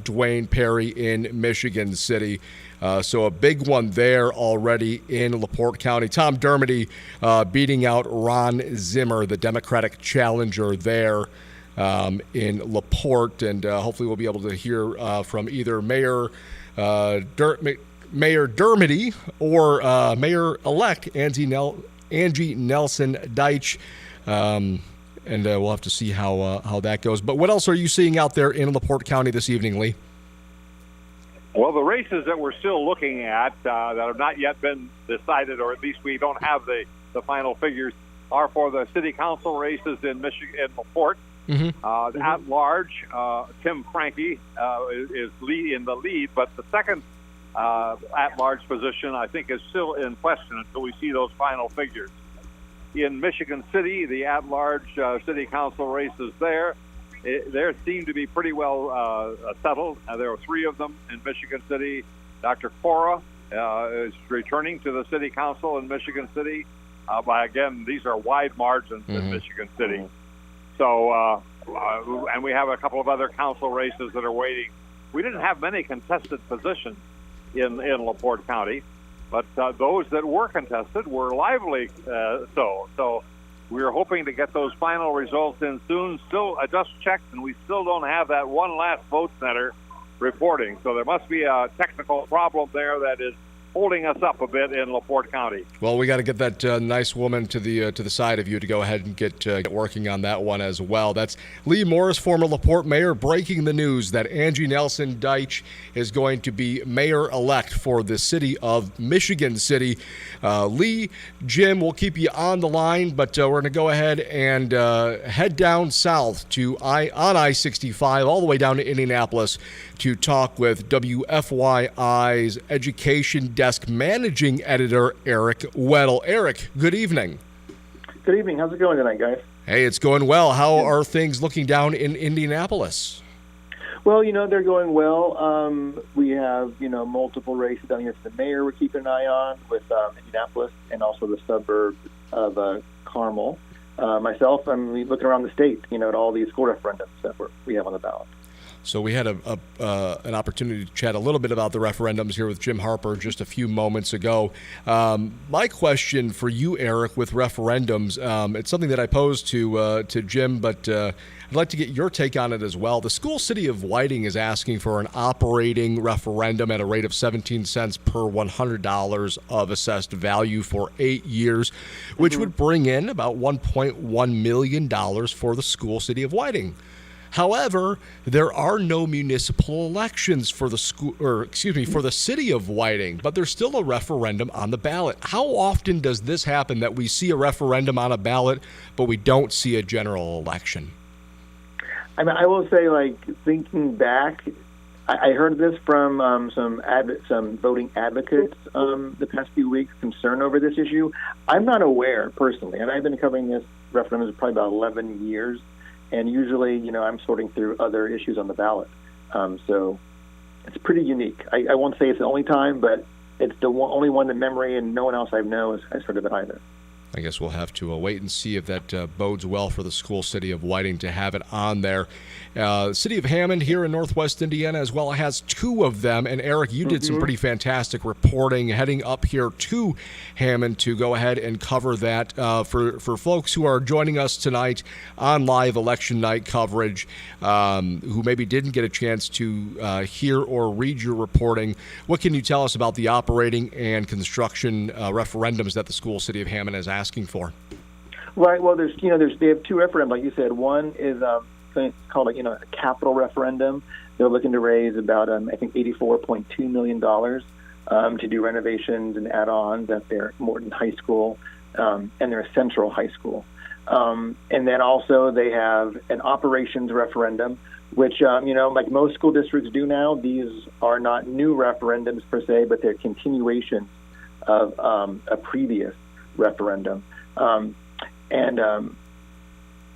Dwayne Perry in Michigan City. So a big one there already in LaPorte County. Tom Dermody beating out Ron Zimmer, the Democratic challenger there in LaPorte, and hopefully we'll be able to hear from either Mayor Dermody or Mayor-elect Angie Nelson Deutsch, and we'll have to see how that goes. But what else are you seeing out there in LaPorte County this evening, Lee? Well, the races that we're still looking at that have not yet been decided, or at least we don't have the final figures, are for the city council races in Michigan, in LaPorte. Mm-hmm. At large, Tim Franke is in the lead, but the second at-large position, I think, is still in question until we see those final figures. In Michigan City, the at-large city council races there seem to be pretty well settled. There are three of them in Michigan City. Dr. Cora is returning to the city council in Michigan City. By, again, these are wide margins in Michigan City. So, and we have a couple of other council races that are waiting. We didn't have many contested positions in LaPorte County, but those that were contested were lively. So we're hoping to get those final results in soon. Still, I just checked, and we still don't have that one last vote center reporting. So there must be a technical problem there that is holding us up a bit in LaPorte County. Well, we got to get that nice woman to the side of you to go ahead and get working on that one as well. That's Lee Morris, former LaPorte mayor, breaking the news that Angie Nelson Deitch is going to be mayor-elect for the city of Michigan City. Lee, Jim, we'll keep you on the line, but we're going to go ahead and head down south on I-65 all the way down to Indianapolis to talk with WFYI's education desk managing editor, Eric Weddle. Eric, good evening. Good evening. How's it going tonight, guys? Hey, it's going well. How are things looking down in Indianapolis? Well, they're going well. We have, multiple races down here for the mayor we're keeping an eye on with Indianapolis and also the suburb of Carmel. Myself, I'm looking around the state, at all these school referendums that we have on the ballot. So we had an opportunity to chat a little bit about the referendums here with Jim Harper just a few moments ago. My question for you, Eric, with referendums, it's something that I posed to Jim, but I'd like to get your take on it as well. The school city of Whiting is asking for an operating referendum at a rate of 17 cents per $100 of assessed value for 8 years, which would bring in about $1.1 million for the school city of Whiting. However, there are no municipal elections for the for the city of Whiting, but there's still a referendum on the ballot. How often does this happen that we see a referendum on a ballot, but we don't see a general election? I mean, I will say, thinking back, I heard this from some voting advocates the past few weeks, concern over this issue. I'm not aware personally, and I've been covering this referendum for probably about 11 years. And usually, I'm sorting through other issues on the ballot. So it's pretty unique. I won't say it's the only time, but it's the only one in memory, and no one else I know has heard of it either. I guess we'll have to wait and see if that bodes well for the school city of Whiting to have it on there. The city of Hammond here in northwest Indiana as well has two of them. And Eric, you did some pretty fantastic reporting heading up here to Hammond to go ahead and cover that. For folks who are joining us tonight on live election night coverage, who maybe didn't get a chance to hear or read your reporting, what can you tell us about the operating and construction referendums that the school city of Hammond is asking for? Right. Well, they have two referendums, like you said. One is called a capital referendum. They're looking to raise about I think $84.2 million to do renovations and add-ons at their Morton High School and their Central High School. And then also they have an operations referendum, which like most school districts do now. These are not new referendums per se, but they're continuations of a previous referendum.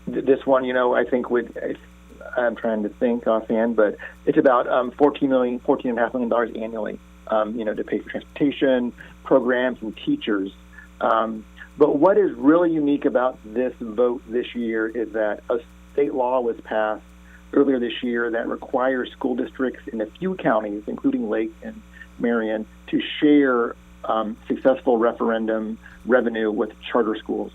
This one, I think I'm trying to think offhand, but it's about $14.5 million annually, to pay for transportation, programs, and teachers. But what is really unique about this vote this year is that a state law was passed earlier this year that requires school districts in a few counties, including Lake and Marion, to share successful referendum revenue with charter schools.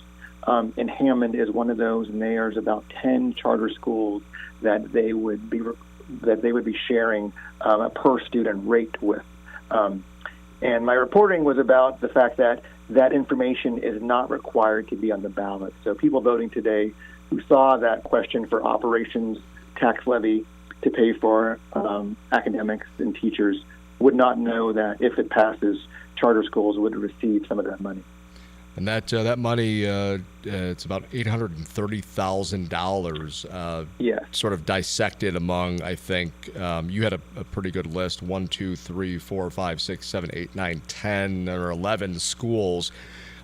And Hammond is one of those, and there's about 10 charter schools that they would be sharing a per student rate with. And my reporting was about the fact that information is not required to be on the ballot. So people voting today who saw that question for operations tax levy to pay for academics and teachers would not know that if it passes, charter schools would receive some of that money. And that money, it's about $830,000. Sort of dissected among, I think, you had a pretty good list: 1, 2, 3, 4, 5, 6, 7, 8, 9, 10, or 11 schools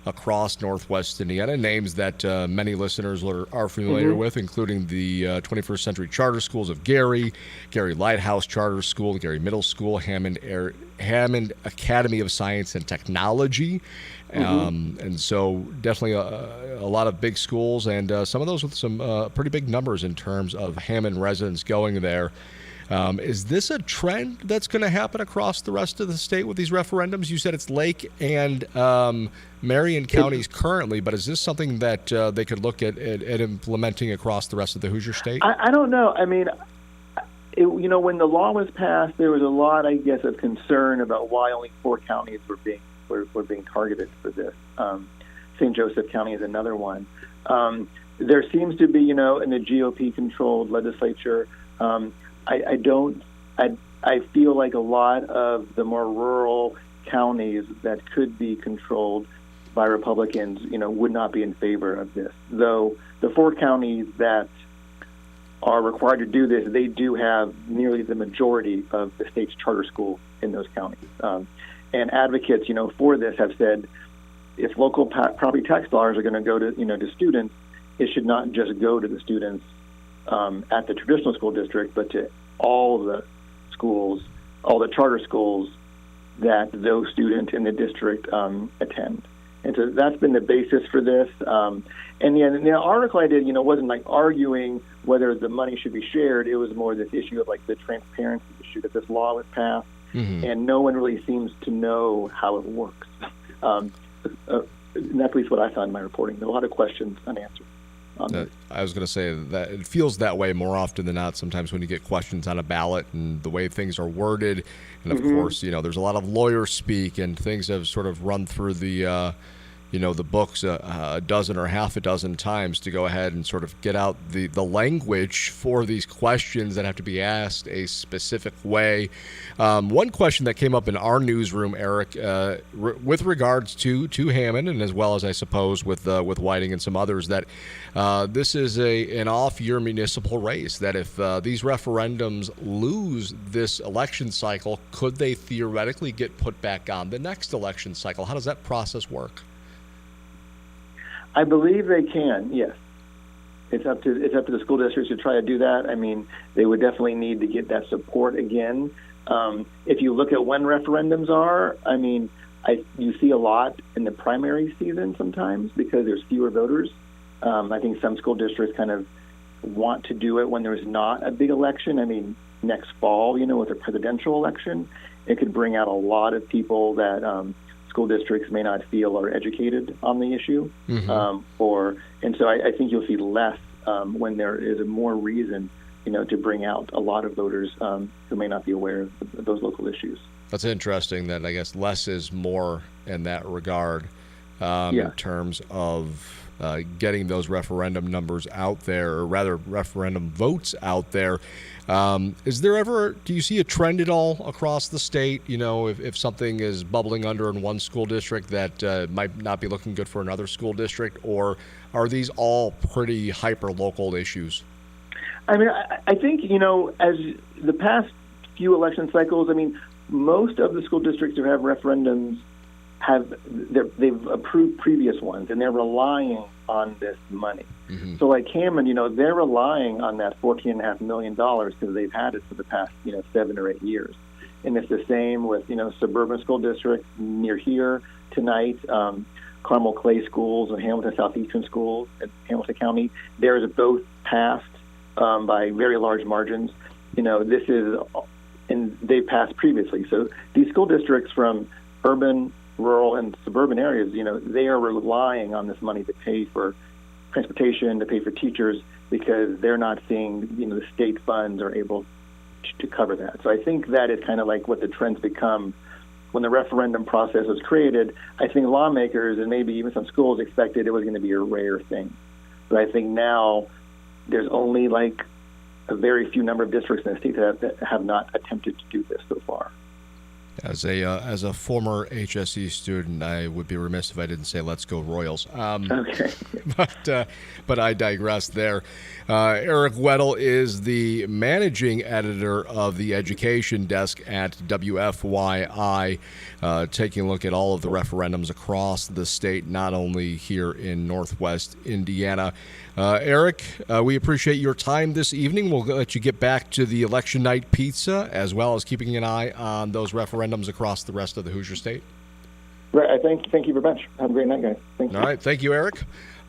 across northwest Indiana. Names that many listeners are familiar with, including the 21st Century Charter Schools of Gary Lighthouse Charter School, Gary Middle School, Hammond Academy of Science and Technology. And so definitely a lot of big schools, and some of those with some pretty big numbers in terms of Hammond residents going there. Is this a trend that's going to happen across the rest of the state with these referendums? You said it's Lake and Marion counties currently, but is this something that they could look at implementing across the rest of the Hoosier state? I don't know. I mean, when the law was passed, there was a lot, I guess, of concern about why only 4 counties were being targeted for this. St. Joseph County is another one. There seems to be, in the GOP-controlled legislature, I feel like a lot of the more rural counties that could be controlled by Republicans, would not be in favor of this. Though the 4 counties that are required to do this, they do have nearly the majority of the state's charter schools in those counties. And advocates, for this have said, if local property tax dollars are going to go to, to students, it should not just go to the students at the traditional school district, but to all the schools, all the charter schools that those students in the district attend. And so that's been the basis for this. And the article I did, wasn't like arguing whether the money should be shared. It was more this issue of like the transparency issue that this law was passed, and no one really seems to know how it works. And that's at least what I found in my reporting. There are a lot of questions unanswered. I was going to say that it feels that way more often than not sometimes when you get questions on a ballot and the way things are worded. And, of course, there's a lot of lawyer speak and things have sort of run through the books a dozen or half a dozen times to go ahead and sort of get out the language for these questions that have to be asked a specific way. One question that came up in our newsroom, Eric, with regards to Hammond, and as well as I suppose with Whiting and some others, that this is an off-year municipal race, that if these referendums lose this election cycle, could they theoretically get put back on the next election cycle? How does that process work? I believe they can. Yes, it's up to the school districts to try to do that. I mean, they would definitely need to get that support again. If you look at when referendums are, I mean, you see a lot in the primary season sometimes because there's fewer voters. I think some school districts kind of want to do it when there's not a big election. I mean, next fall, with a presidential election, it could bring out a lot of people that school districts may not feel are educated on the issue, and so I think you'll see less when there is a more reason, to bring out a lot of voters who may not be aware of those local issues. That's interesting. That I guess less is more in that regard, in terms of getting those referendum numbers out there, or rather referendum votes out there. Is there ever, do you see a trend at all across the state, if something is bubbling under in one school district that might not be looking good for another school district, or are these all pretty hyper-local issues? I mean, I think, as the past few election cycles, I mean, most of the school districts who have referendums they've approved previous ones, and they're relying on this money. So like Hammond, they're relying on that $14.5 million because they've had it for the past, 7 or 8 years. And it's the same with, suburban school districts near here tonight, Carmel Clay schools and Hamilton Southeastern schools in Hamilton County. Theirs are both passed by very large margins. This is, and they passed previously. So these school districts from urban, rural, and suburban areas, they are relying on this money to pay for transportation, to pay for teachers, because they're not seeing, the state funds are able to cover that. So I think that is kind of like what the trends become. When the referendum process was created, I think lawmakers and maybe even some schools expected it was going to be a rare thing. But I think now there's only like a very few number of districts in the state that have not attempted to do this so far. As a former HSE student, I would be remiss if I didn't say "Let's go Royals." Okay, but I digress there. Eric Weddle is the managing editor of the education desk at WFYI, taking a look at all of the referendums across the state, not only here in Northwest Indiana. Eric, we appreciate your time this evening. We'll let you get back to the election night pizza, as well as keeping an eye on those referendums across the rest of the Hoosier State. Right. Thank you very much. Have a great night, guys. Thank you. All right. Thank you, Eric.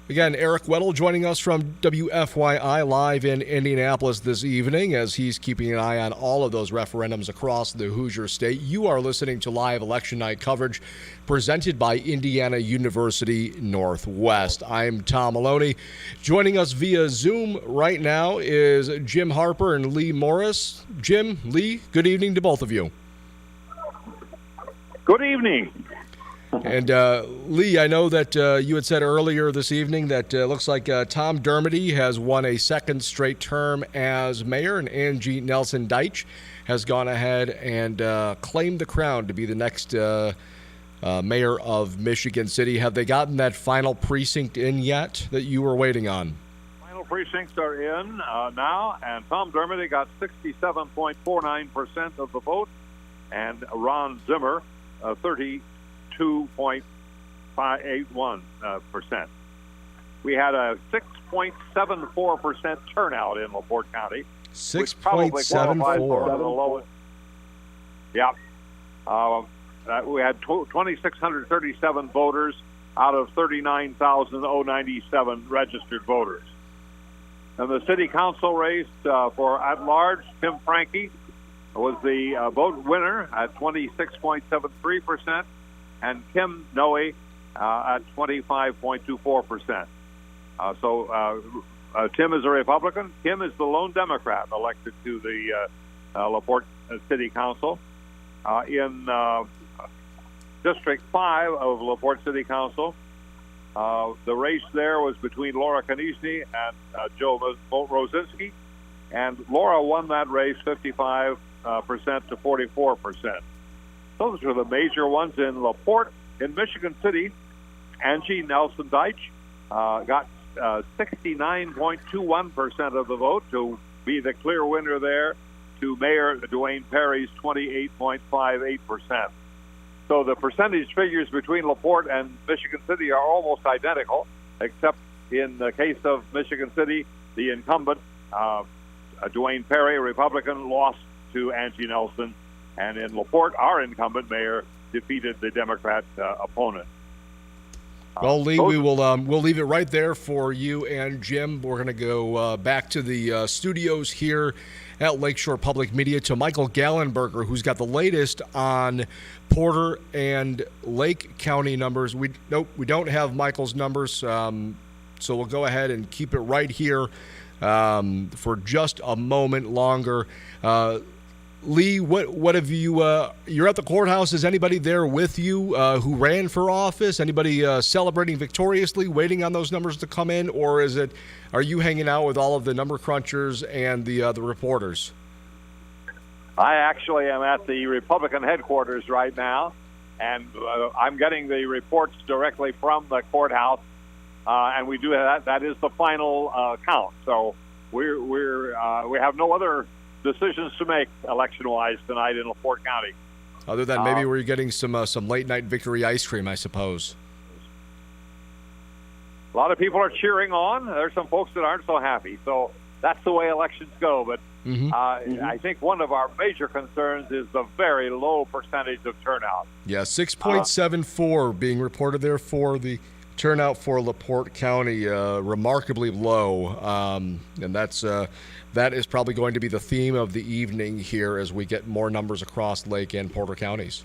Again, Eric Weddle joining us from WFYI live in Indianapolis this evening as he's keeping an eye on all of those referendums across the Hoosier State. You are listening to live election night coverage presented by Indiana University Northwest. I'm Tom Malony. Joining us via Zoom right now is Jim Harper and Lee Morris. Jim, Lee, good evening to both of you. Good evening. And Lee, I know that you had said earlier this evening that looks like Tom Dermody has won a second straight term as mayor, and Angie Nelson Deitch has gone ahead and claimed the crown to be the next mayor of Michigan City. Have they gotten that final precinct in yet that you were waiting on? Final precincts are in now, and Tom Dermody got 67.49% of the vote, and Ron Zimmer 32.581%. We had a 6.74% turnout in LaPorte County. 6.74. Yeah. We had 2,637 voters out of 39,097 registered voters. And the city council race for at-large, Tim Franke was the vote winner at 26.73%, and Kim Noe at 25.24%. Tim is a Republican. Kim is the lone Democrat elected to the LaPorte City Council. In District 5 of LaPorte City Council, the race there was between Laura Konieczny and Joe Rosinski, and Laura won that race 55% to 44%. Those are the major ones in LaPorte. In Michigan City, Angie Nelson Deitch got 69.21% of the vote to be the clear winner there to Mayor Duane Perry's 28.58%. So the percentage figures between LaPorte and Michigan City are almost identical, except in the case of Michigan City, the incumbent, Duane Perry, a Republican, lost to Angie Nelson, and in LaPorte, our incumbent mayor defeated the Democrat opponent. Well, Lee, we'll leave it right there for you and Jim. We're going to go back to the studios here at Lakeshore Public Media to Michael Gallenberger, who's got the latest on Porter and Lake County numbers. We don't have Michael's numbers, so we'll go ahead and keep it right here for just a moment longer. Lee, what have you? You're at the courthouse. Is anybody there with you who ran for office? Anybody celebrating victoriously, waiting on those numbers to come in, or are you hanging out with all of the number crunchers and the reporters? I actually am at the Republican headquarters right now, and I'm getting the reports directly from the courthouse, and we do that. That is the final count. So we have no other decisions to make election-wise tonight in LaPorte County. Other than maybe we're getting some late-night victory ice cream, I suppose. A lot of people are cheering on. There's some folks that aren't so happy. So that's the way elections go. But I think one of our major concerns is the very low percentage of turnout. Yeah, 6.74 being reported there for the turnout for LaPorte County, remarkably low. And that is probably going to be the theme of the evening here as we get more numbers across Lake and Porter counties.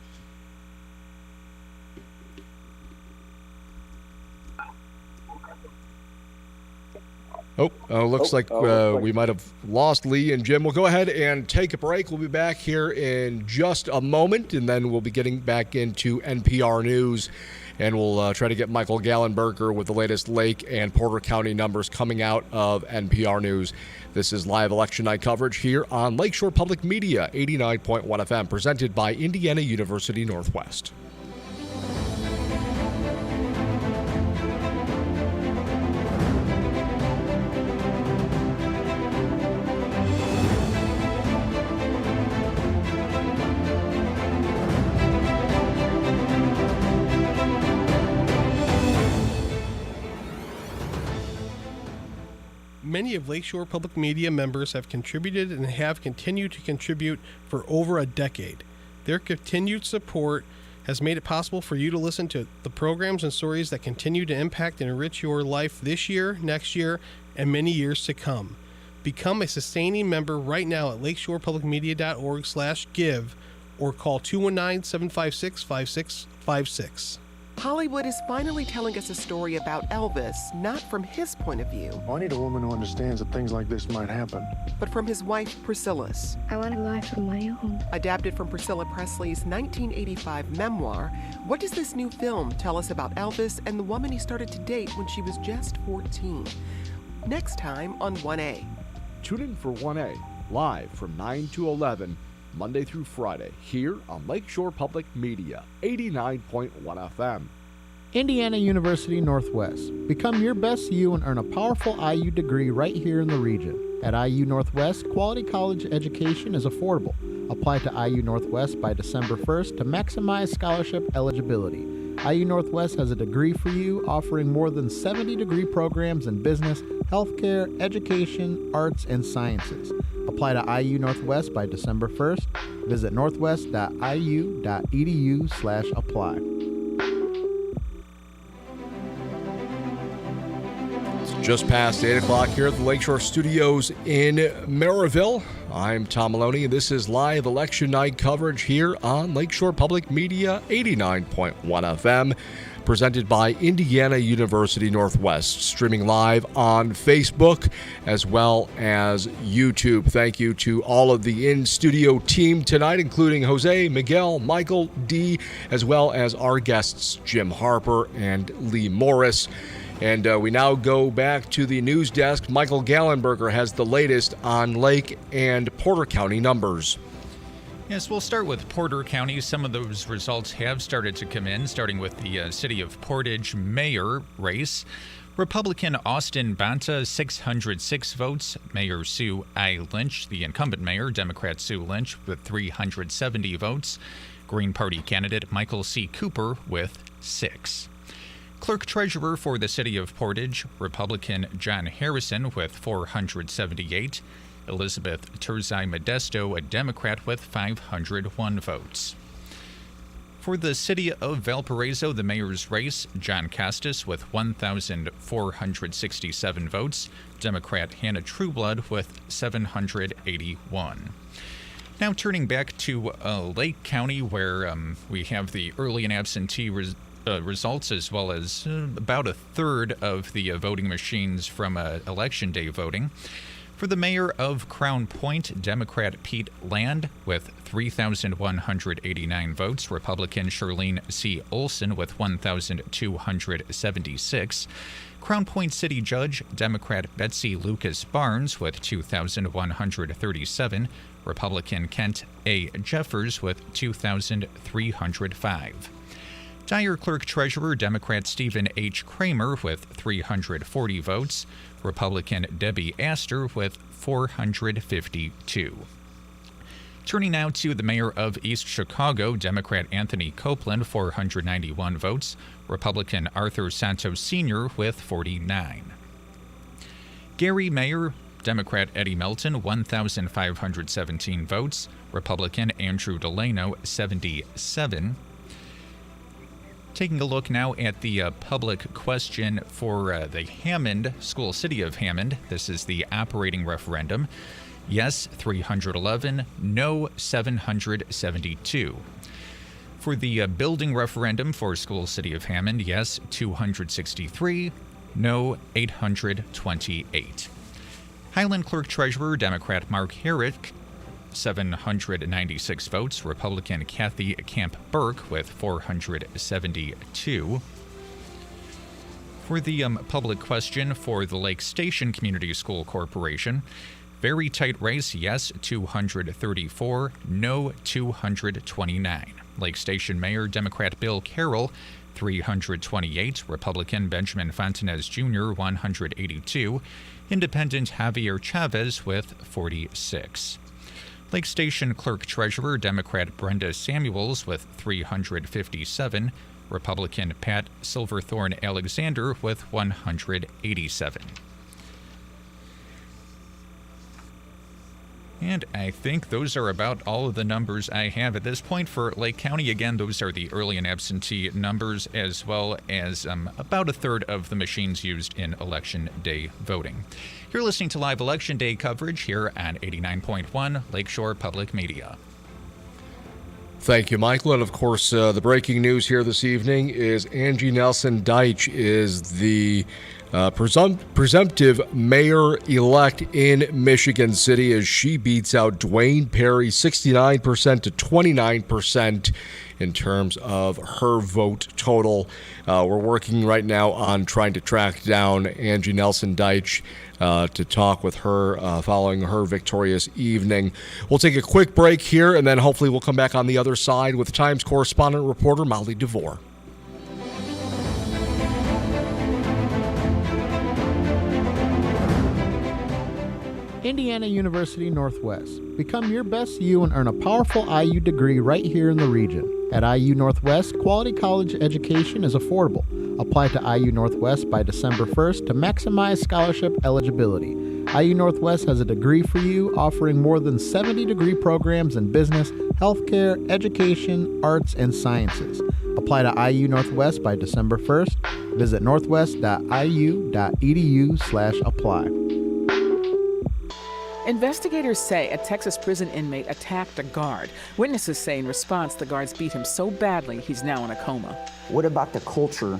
Looks like we might have lost Lee and Jim. We'll go ahead and take a break. We'll be back here in just a moment, and then we'll be getting back into NPR News, and we'll try to get Michael Gallenberger with the latest Lake and Porter County numbers coming out of NPR News. This is live election night coverage here on Lakeshore Public Media, 89.1 FM, presented by Indiana University Northwest. Many of Lakeshore Public Media members have contributed and have continued to contribute for over a decade. Their continued support has made it possible for you to listen to the programs and stories that continue to impact and enrich your life this year, next year, and many years to come. Become a sustaining member right now at lakeshorepublicmedia.org/give or call 219-756-5656. Hollywood is finally telling us a story about Elvis, not from his point of view, I need a woman who understands that things like this might happen. but from his wife Priscilla's. I want a life of my own. Adapted from Priscilla Presley's 1985 memoir, what does this new film tell us about Elvis and the woman he started to date when she was just 14? Next time on 1A. Tune in for 1A, live from 9 to 11, Monday through Friday, here on Lakeshore Public Media, 89.1 FM. Indiana University Northwest. Become your best you and earn a powerful IU degree right here in the region. At IU Northwest, quality college education is affordable. Apply to IU Northwest by December 1st to maximize scholarship eligibility. IU Northwest has a degree for you, offering more than 70 degree programs in business, healthcare, education, arts, and sciences. Apply to IU Northwest by December 1st. Visit northwest.iu.edu/apply. It's just past 8 o'clock here at the Lakeshore Studios in Maryville. I'm Tom Malony, and this is live election night coverage here on Lakeshore Public Media, 89.1 FM. Presented by Indiana University Northwest, streaming live on Facebook as well as YouTube. Thank you to all of the in-studio team tonight, including Jose, Miguel, Michael, D, as well as our guests, Jim Harper and Lee Morris. And we now go back to the news desk. Michael Gallenberger has the latest on Lake and Porter County numbers. Yes, we'll start with Porter County. Some of those results have started to come in, starting with the City of Portage mayor race. Republican Austin Banta, 606 votes. Mayor Sue I. Lynch, the incumbent mayor, Democrat Sue Lynch, with 370 votes. Green Party candidate Michael C. Cooper with 6. Clerk Treasurer for the City of Portage, Republican John Harrison with 478. Elizabeth Terzai Modesto, a Democrat, with 501 votes. For the City of Valparaiso, the mayor's race, John Costas with 1,467 votes. Democrat Hannah Trueblood with 781. Now turning back to Lake County, where we have the early and absentee results, as well as about a third of the voting machines from Election Day voting. For the mayor of Crown Point, Democrat Pete Land with 3,189 votes. Republican Charlene C. Olson with 1,276. Crown Point City Judge, Democrat Betsy Lucas Barnes with 2,137. Republican Kent A. Jeffers with 2,305. Dyer Clerk Treasurer, Democrat Stephen H. Kramer with 340 votes. Republican Debbie Astor with 452. Turning now to the mayor of East Chicago, Democrat Anthony Copeland, 491 votes. Republican Arthur Santos Sr. with 49. Gary Mayor, Democrat Eddie Melton, 1,517 votes. Republican Andrew Delano, 77. Taking a look now at the public question for the Hammond School City of Hammond. This is the operating referendum. Yes, 311. No, 772. For the building referendum for School City of Hammond, yes, 263. No, 828. Highland Clerk Treasurer, Democrat Mark Herrick, 796 votes. Republican Kathy Camp Burke with 472. For the public question for the Lake Station Community School Corporation, very tight race, yes, 234, no, 229. Lake Station Mayor, Democrat Bill Carroll, 328. Republican Benjamin Fontanez Jr., 182. Independent Javier Chavez with 46. Lake Station Clerk Treasurer, Democrat Brenda Samuels with 357. Republican Pat Silverthorne Alexander with 187. And I think those are about all of the numbers I have at this point for Lake County. Again, those are the early and absentee numbers, as well as about a third of the machines used in Election Day voting. You're listening to live Election Day coverage here on 89.1 Lakeshore Public Media. Thank you, Michael. And of course, the breaking news here this evening is Angie Nelson Deitch is the presumptive mayor-elect in Michigan City as she beats out Dwayne Perry 69% to 29% in terms of her vote total. We're working right now on trying to track down Angie Nelson Deitch to talk with her following her victorious evening. We'll take a quick break here, and then hopefully we'll come back on the other side with Times correspondent reporter Molly DeVore. Indiana University Northwest. Become your best you and earn a powerful IU degree right here in the region. At IU Northwest, quality college education is affordable. Apply to IU Northwest by December 1st to maximize scholarship eligibility. IU Northwest has a degree for you, offering more than 70 degree programs in business, healthcare, education, arts, and sciences. Apply to IU Northwest by December 1st. Visit northwest.iu.edu/apply. Investigators say a Texas prison inmate attacked a guard. Witnesses say in response, the guards beat him so badly he's now in a coma. What about the culture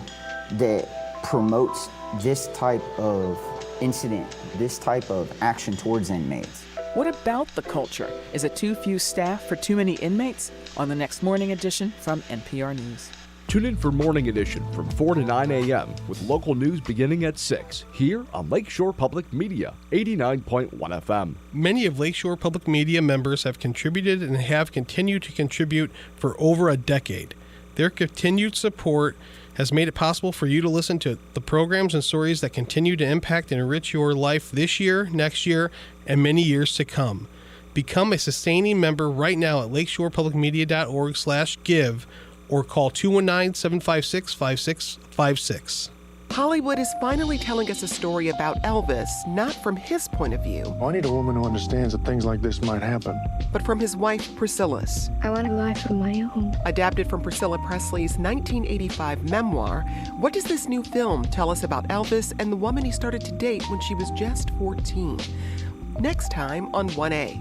that promotes this type of incident, this type of action towards inmates? What about the culture? Is it too few staff for too many inmates? On the next Morning Edition from NPR News. Tune in for Morning Edition from 4 to 9 a.m. with local news beginning at 6 here on Lakeshore Public Media, 89.1 FM. Many of Lakeshore Public Media members have contributed and have continued to contribute for over a decade. Their continued support has made it possible for you to listen to the programs and stories that continue to impact and enrich your life this year, next year, and many years to come. Become a sustaining member right now at lakeshorepublicmedia.org/give or call 219-756-5656. Hollywood is finally telling us a story about Elvis, not from his point of view. I need a woman who understands that things like this might happen. But from his wife, Priscilla's. I want a life of my own. Adapted from Priscilla Presley's 1985 memoir, what does this new film tell us about Elvis and the woman he started to date when she was just 14? Next time on 1A.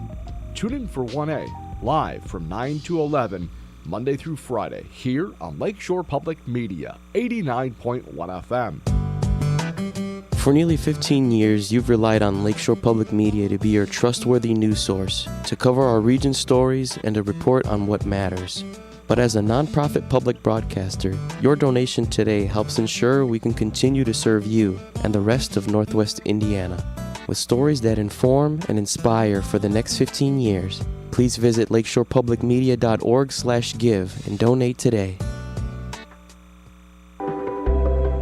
Tune in for 1A, live from 9 to 11, Monday through Friday, here on Lakeshore Public Media, 89.1 FM. For nearly 15 years, you've relied on Lakeshore Public Media to be your trustworthy news source, to cover our region's stories, and to report on what matters. But as a nonprofit public broadcaster, your donation today helps ensure we can continue to serve you and the rest of Northwest Indiana with stories that inform and inspire for the next 15 years. Please visit lakeshorepublicmedia.org/give and donate today.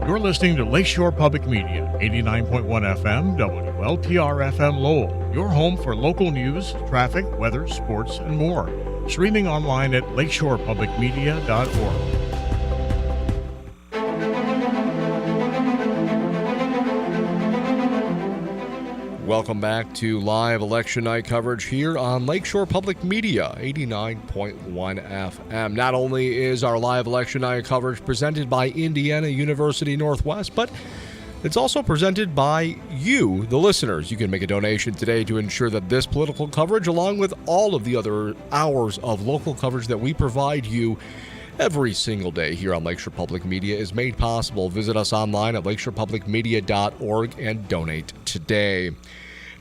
You're listening to Lakeshore Public Media, 89.1 FM, WLPR FM Lowell, your home for local news, traffic, weather, sports, and more. Streaming online at lakeshorepublicmedia.org. Welcome back to live election night coverage here on Lakeshore Public Media, 89.1 FM. Not only is our live election night coverage presented by Indiana University Northwest, but it's also presented by you, the listeners. You can make a donation today to ensure that this political coverage, along with all of the other hours of local coverage that we provide you every single day here on Lakeshore Public Media, is made possible. Visit us online at lakeshorepublicmedia.org and donate today.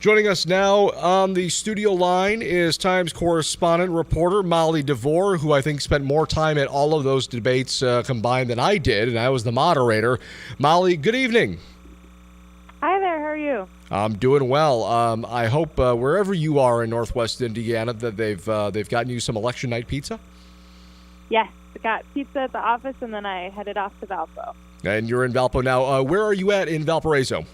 Joining us now on the studio line is Times correspondent reporter Molly DeVore, who I think spent more time at all of those debates combined than I did, and I was the moderator. Molly, good evening. Hi there, how are you? I'm doing well. I hope wherever you are in Northwest Indiana that they've gotten you some election night pizza? Yes, I got pizza at the office, and then I headed off to Valpo. And you're in Valpo now. Where are you at in Valparaiso?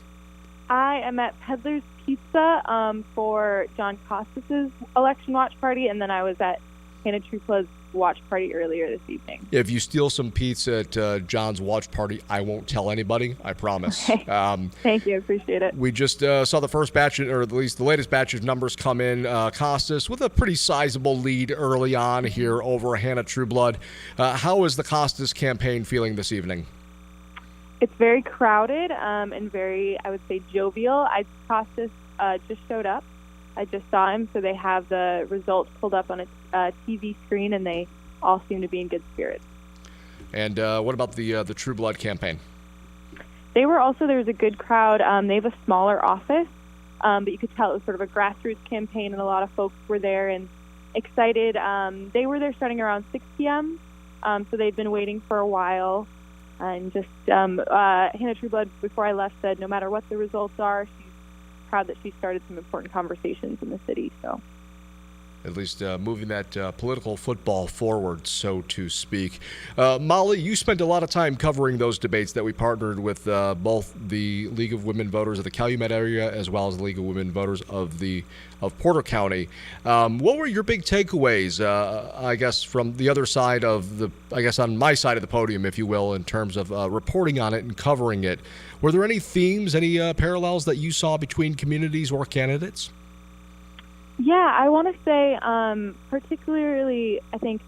I am at Peddler's Pizza for John Costas's election watch party, and then I was at Hannah Trupla's watch party earlier this evening. If you steal some pizza at John's watch party, I won't tell anybody. I promise. Thank you. I appreciate it. We just saw the first batch, or at least the latest batch of numbers come in. Costas with a pretty sizable lead early on here over Hannah Trueblood. How is the Costas campaign feeling this evening? It's very crowded and very, I would say, jovial. Costas just showed up. I just saw him, so they have the results pulled up on a TV screen, and they all seem to be in good spirits. And what about the Trueblood campaign? There was a good crowd. They have a smaller office, but you could tell it was sort of a grassroots campaign, and a lot of folks were there and excited. They were there starting around 6 p.m., so they'd been waiting for a while. And just Hannah Trueblood, before I left, said no matter what the results are, she's proud that she started some important conversations in the city. So, at least moving that political football forward, so to speak. Molly, you spent a lot of time covering those debates that we partnered with both the League of Women Voters of the Calumet area as well as the League of Women Voters of Porter County. What were your big takeaways, I guess, from the other side of on my side of the podium, if you will, in terms of reporting on it and covering it? Were there any themes, any parallels that you saw between communities or candidates? Yeah, I want to say particularly, I think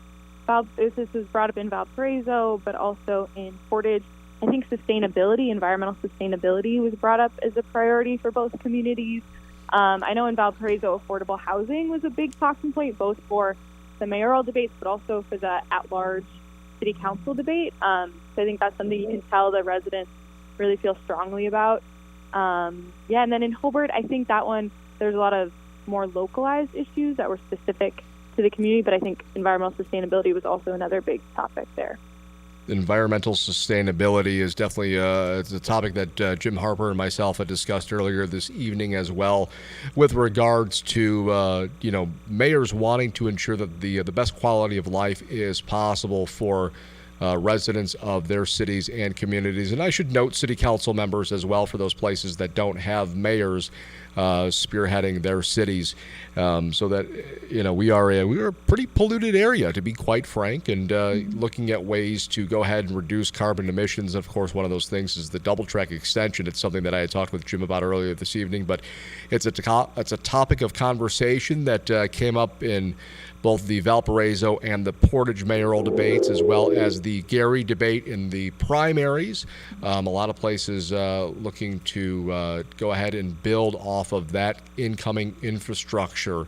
this was brought up in Valparaiso, but also in Portage. I think environmental sustainability was brought up as a priority for both communities. I know in Valparaiso, affordable housing was a big talking point, both for the mayoral debates, but also for the at-large city council debate. So I think that's something you can tell the residents really feel strongly about. And then in Hobart, I think that one, there's a lot of more localized issues that were specific to the community, but I think environmental sustainability was also another big topic there. Environmental sustainability is definitely it's a topic that Jim Harper and myself had discussed earlier this evening as well, with regards to mayors wanting to ensure that the best quality of life is possible for residents of their cities and communities. And I should note city council members as well for those places that don't have mayors spearheading their cities, so that we are a pretty polluted area, to be quite frank, and looking at ways to go ahead and reduce carbon emissions. Of course, one of those things is the double track extension. It's something that I had talked with Jim about earlier this evening, but it's a topic of conversation that came up in both the Valparaiso and the Portage mayoral debates, as well as the Gary debate in the primaries. A lot of places looking to go ahead and build off of that incoming infrastructure.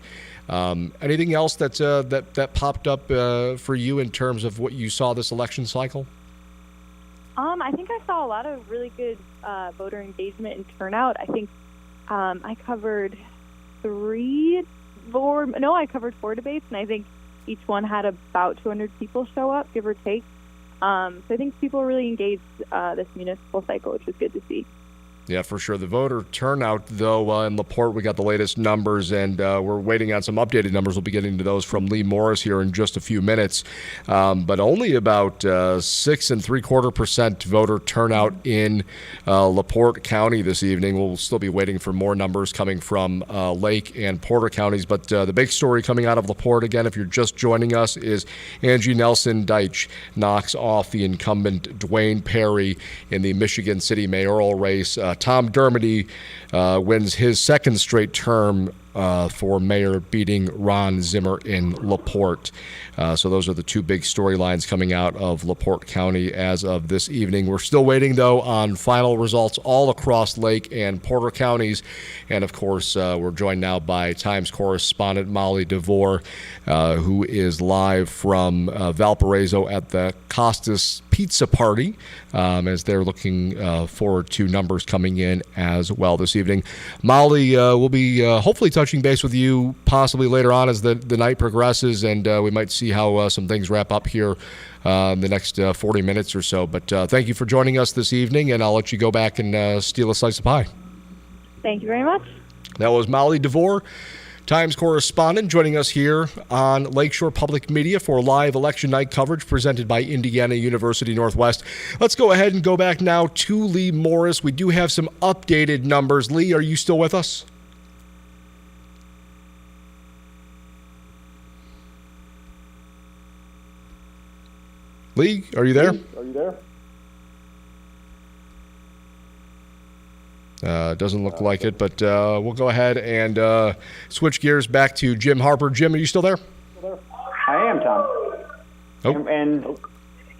Anything else that popped up for you in terms of what you saw this election cycle? I think I saw a lot of really good voter engagement and turnout. I think I covered 4 debates, and I think each one had about 200 people show up, give or take. So I think people really engaged this municipal cycle, which was good to see. Yeah, for sure. The voter turnout, though, in LaPorte, we got the latest numbers, and we're waiting on some updated numbers. We'll be getting to those from Lee Morris here in just a few minutes. But only about 6 3/4% voter turnout in LaPorte County this evening. We'll still be waiting for more numbers coming from Lake and Porter counties. But the big story coming out of LaPorte, again, if you're just joining us, is Angie Nelson Deitch knocks off the incumbent Dwayne Perry in the Michigan City mayoral race. Tom Dermody wins his second straight term for mayor, beating Ron Zimmer in LaPorte. So those are the two big storylines coming out of LaPorte County as of this evening. We're still waiting, though, on final results all across Lake and Porter counties. And, of course, we're joined now by Times correspondent Molly DeVore, who is live from Valparaiso at the Costas Pizza Party, as they're looking forward to numbers coming in as well this evening. Molly, will be hopefully touching base with you possibly later on as the night progresses, and we might see how some things wrap up here in the next 40 minutes or so. But thank you for joining us this evening, and I'll let you go back and steal a slice of pie. Thank you very much. That was Molly DeVore, Times correspondent, joining us here on Lakeshore Public Media for live election night coverage presented by Indiana University Northwest. Let's go ahead and go back now to Lee Morris. We do have some updated numbers. Lee, are you still with us? Lee, are you there? Doesn't look like it, but we'll go ahead and switch gears back to Jim Harper. Jim, are you still there? I am, Tom. Oh. And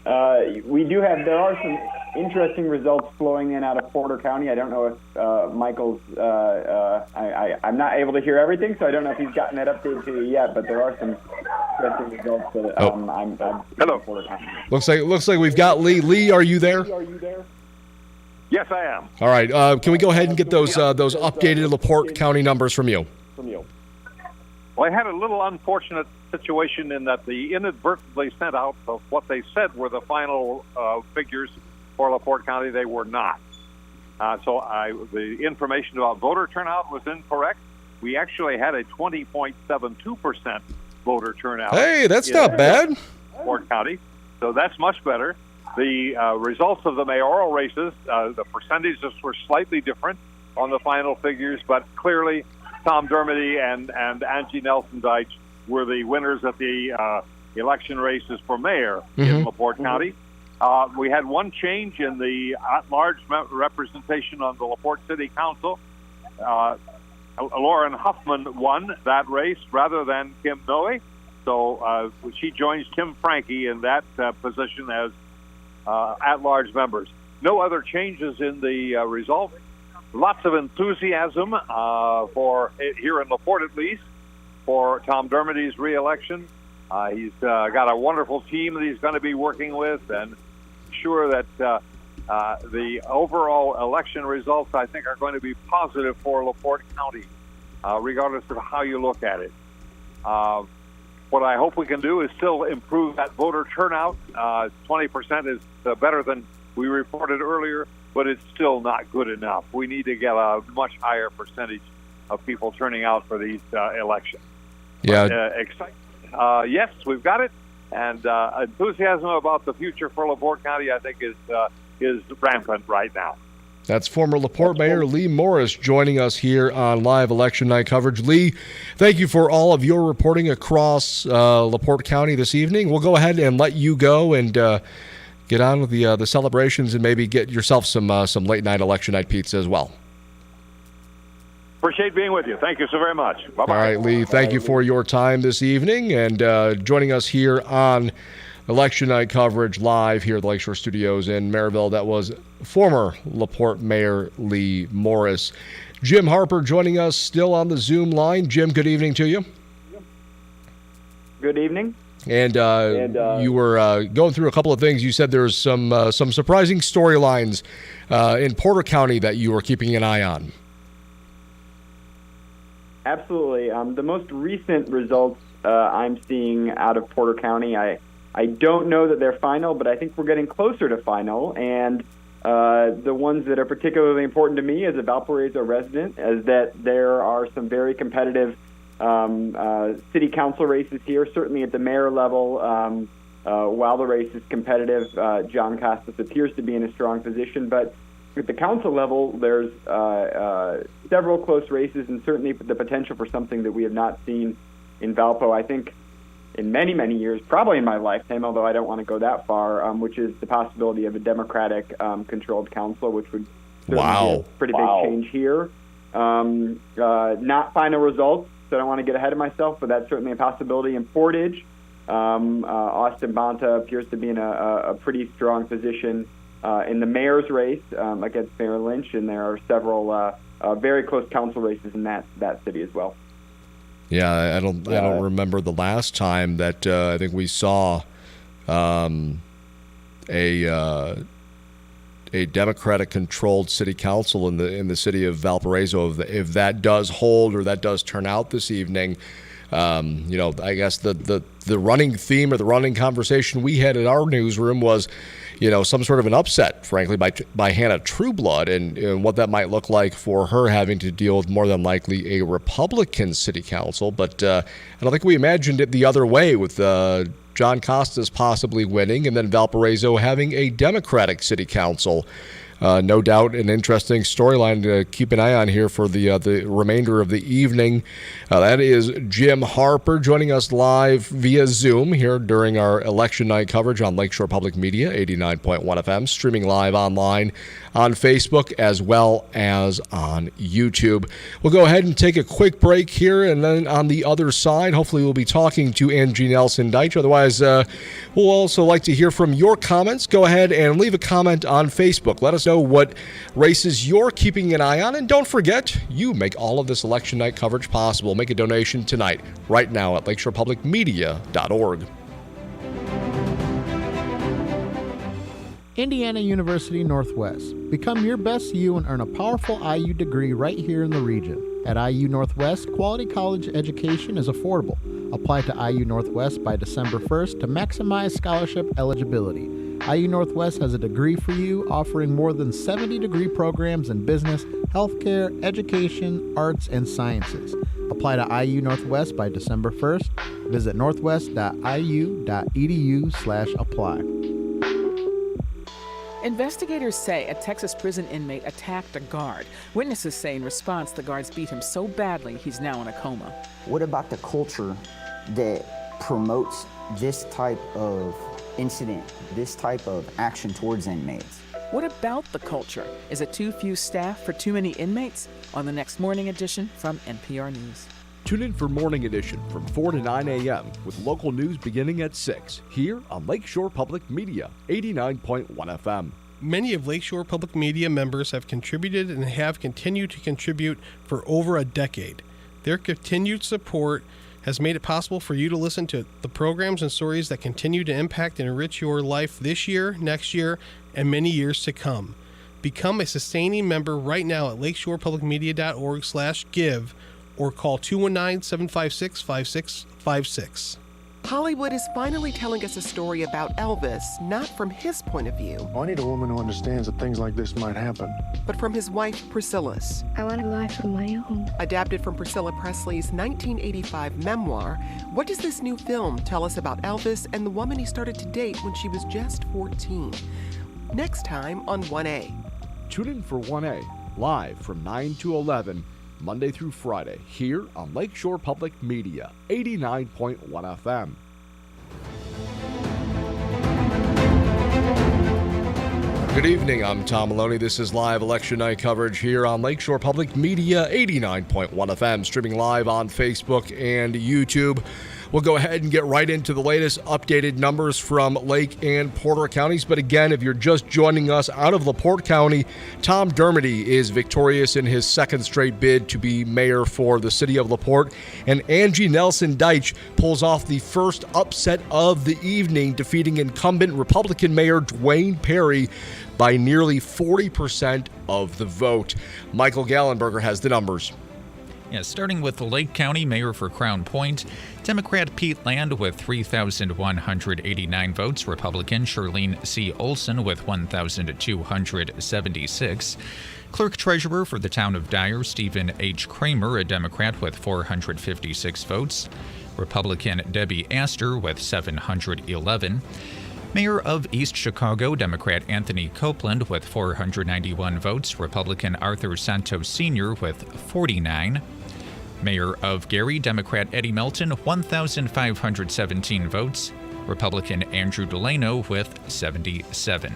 there are some interesting results flowing in out of Porter County. I don't know if Michael's, I'm not able to hear everything, so I don't know if he's gotten that update to you yet, but there are some interesting results that I'm Hello. Porter County. Looks like we've got Lee. Lee, are you there? Yes, I am. All right. Can we go ahead and get those updated LaPorte County numbers from you? Well, I had a little unfortunate situation in that they inadvertently sent out what they said were the final figures for LaPorte County. They were not. The information about voter turnout was incorrect. We actually had a 20.72% voter turnout. Hey, that's not bad. LaPorte County, so that's much better. The results of the mayoral races, the percentages were slightly different on the final figures, but clearly Tom Dermody and Angie Nelson-Deitch were the winners at the election races for mayor in LaPorte County. We had one change in the at-large representation on the LaPorte City Council. Lauren Huffman won that race rather than Kim Noe, so she joins Tim Frankie in that position as at-large members. No other changes in the result. Lots of enthusiasm for here in LaPorte, at least, for Tom Dermody's re-election. He's got a wonderful team that he's going to be working with, and sure that the overall election results, I think, are going to be positive for LaPorte County, regardless of how you look at it. What I hope we can do is still improve that voter turnout. 20% is better than we reported earlier, but it's still not good enough. We need to get a much higher percentage of people turning out for these elections. Yeah. Yes, we've got it, and enthusiasm about the future for LaPorte County, I think, is rampant right now. That's former LaPorte Mayor Lee Morris joining us here on live election night coverage. Lee, thank you for all of your reporting across LaPorte County this evening. We'll go ahead and let you go and get on with the celebrations and maybe get yourself some late night election night pizza as well. Appreciate being with you. Thank you so very much. Bye-bye. All right, Lee, thank you for your time this evening and joining us here on election night coverage live here at the Lakeshore Studios in Maryville. That was former LaPorte Mayor Lee Morris. Jim Harper joining us still on the Zoom line. Jim, good evening to you. Good evening. And you were going through a couple of things. You said there's some surprising storylines in Porter County that you were keeping an eye on. Absolutely. The most recent results I'm seeing out of Porter County, I don't know that they're final, but I think we're getting closer to final. And the ones that are particularly important to me as a Valparaiso resident is that there are some very competitive city council races here, certainly at the mayor level. While the race is competitive, John Costas appears to be in a strong position. But at the council level, there's several close races and certainly the potential for something that we have not seen in Valpo, I think, in many, many years, probably in my lifetime, although I don't want to go that far, which is the possibility of a Democratic-controlled council, which would certainly be a pretty big change here. Not final results, so I don't want to get ahead of myself, but that's certainly a possibility. In Portage, Austin Bonta appears to be in a pretty strong position in the mayor's race against Mayor Lynch, and there are several very close council races in that city as well. Yeah, I don't remember the last time that I think we saw a Democratic-controlled city council in the city of Valparaiso. If that does hold or that does turn out this evening, I guess the running theme or the running conversation we had at our newsroom was, some sort of an upset, frankly, by Hannah Trueblood and what that might look like for her having to deal with more than likely a Republican city council. But I don't think we imagined it the other way with John Costas possibly winning and then Valparaiso having a Democratic city council No doubt an interesting storyline to keep an eye on here for the remainder of the evening. That is Jim Harper joining us live via Zoom here during our election night coverage on Lakeshore Public Media, 89.1 FM, streaming live online on Facebook as well as on YouTube. We'll go ahead and take a quick break here, and then on the other side, hopefully we'll be talking to Angie Nelson-Deitch. Otherwise, we'll also like to hear from your comments. Go ahead and leave a comment on Facebook. Let us know what races you're keeping an eye on, and don't forget, you make all of this election night coverage possible. Make a donation tonight, right now at lakeshorepublicmedia.org. Indiana University Northwest. Become your best you and earn a powerful IU degree right here in the region. At IU Northwest, quality college education is affordable. Apply to IU Northwest by December 1st to maximize scholarship eligibility. IU Northwest has a degree for you, offering more than 70 degree programs in business, healthcare, education, arts, and sciences. Apply to IU Northwest by December 1st. Visit northwest.iu.edu/apply. Investigators say a Texas prison inmate attacked a guard. Witnesses say in response, the guards beat him so badly he's now in a coma. What about the culture that promotes this type of incident, this type of action towards inmates? What about the culture? Is it too few staff for too many inmates? On the next Morning Edition from NPR News. Tune in for Morning Edition from 4 to 9 a.m. with local news beginning at 6 here on Lakeshore Public Media, 89.1 FM. Many of Lakeshore Public Media members have contributed and have continued to contribute for over a decade. Their continued support has made it possible for you to listen to the programs and stories that continue to impact and enrich your life this year, next year, and many years to come. Become a sustaining member right now at lakeshorepublicmedia.org/give or call 219-756-5656. Hollywood is finally telling us a story about Elvis, not from his point of view. I need a woman who understands that things like this might happen. But from his wife, Priscilla's. I want a life of my own. Adapted from Priscilla Presley's 1985 memoir, what does this new film tell us about Elvis and the woman he started to date when she was just 14? Next time on 1A. Tune in for 1A, live from 9 to 11, Monday through Friday, here on Lakeshore Public Media, 89.1 FM. Good evening, I'm Tom Malony. This is live election night coverage here on Lakeshore Public Media, 89.1 FM, streaming live on Facebook and YouTube. We'll go ahead and get right into the latest updated numbers from Lake and Porter counties. But again, if you're just joining us out of LaPorte County, Tom Dermody is victorious in his second straight bid to be mayor for the city of LaPorte. And Angie Nelson-Deitch pulls off the first upset of the evening, defeating incumbent Republican Mayor Dwayne Perry by nearly 40% of the vote. Michael Gallenberger has the numbers. Yeah, starting with the Lake County Mayor for Crown Point, Democrat Pete Land with 3,189 votes, Republican Shirlene C. Olson with 1,276. Clerk Treasurer for the town of Dyer, Stephen H. Kramer, a Democrat with 456 votes, Republican Debbie Astor with 711. Mayor of East Chicago, Democrat Anthony Copeland with 491 votes, Republican Arthur Santos Sr. with 49. Mayor of Gary, Democrat Eddie Melton, 1,517 votes, Republican Andrew Delano with 77.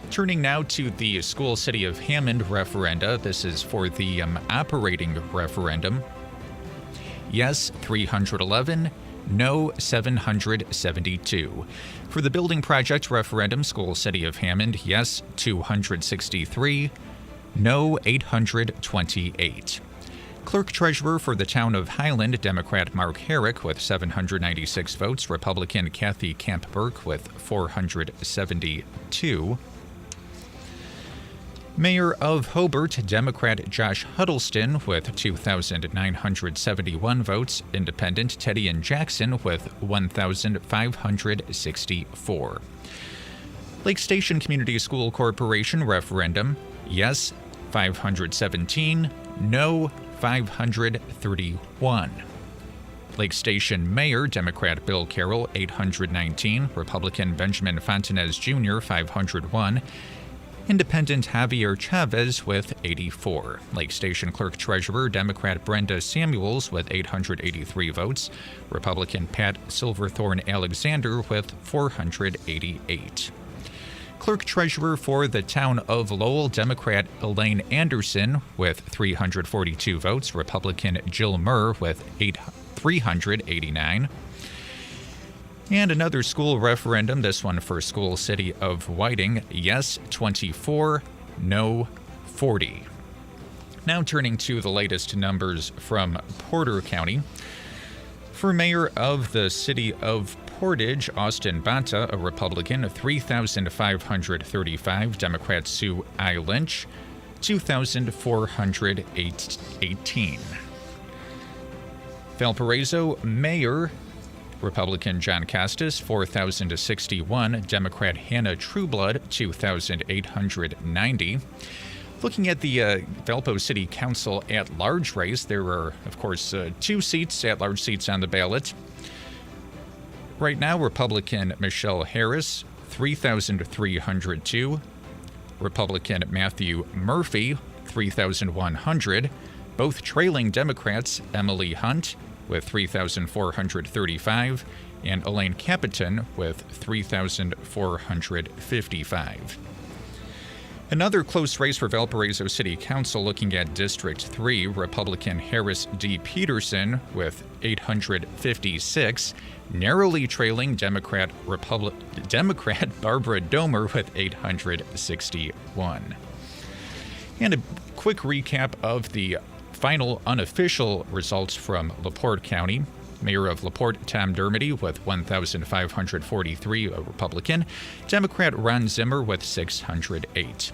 Turning now to the School City of Hammond referenda. This is for the operating referendum. Yes, 311. No, 772. For the building project referendum, School City of Hammond, yes, 263. No, 828. Clerk Treasurer for the town of Highland, Democrat Mark Herrick with 796 votes, Republican Kathy Camp-Burke with 472. Mayor of Hobart, Democrat Josh Huddleston with 2,971 votes, Independent Teddy and Jackson with 1,564. Lake Station Community School Corporation referendum, yes, 517, no, 531. Lake Station Mayor, Democrat Bill Carroll, 819, Republican Benjamin Fontanez Jr., 501, Independent Javier Chavez with 84. Lake Station Clerk Treasurer Democrat Brenda Samuels with 883 votes. Republican Pat Silverthorne Alexander with 488. Clerk Treasurer for the town of Lowell, Democrat Elaine Anderson with 342 votes. Republican Jill Murr with 389. And another school referendum, this one for School City of Whiting. Yes, 24, no, 40. Now turning to the latest numbers from Porter County. For mayor of the city of Portage, Austin Banta, a Republican, 3,535. Democrat Sue I. Lynch, 2,418. Valparaiso, mayor, Republican John Castis, 4,061. Democrat Hannah Trueblood, 2,890. Looking at the Valpo City Council at-large race, there are, of course, 2 seats, at-large seats on the ballot. Right now, Republican Michelle Harris, 3,302. Republican Matthew Murphy, 3,100. Both trailing Democrats, Emily Hunt, with 3,435, and Elaine Capitan with 3,455. Another close race for Valparaiso City Council, looking at District 3, Republican Harris D. Peterson with 856, narrowly trailing Democrat Barbara Domer with 861. And a quick recap of the final unofficial results from LaPorte County. Mayor of LaPorte, Tom Dermody, with 1,543, a Republican. Democrat Ron Zimmer with 608.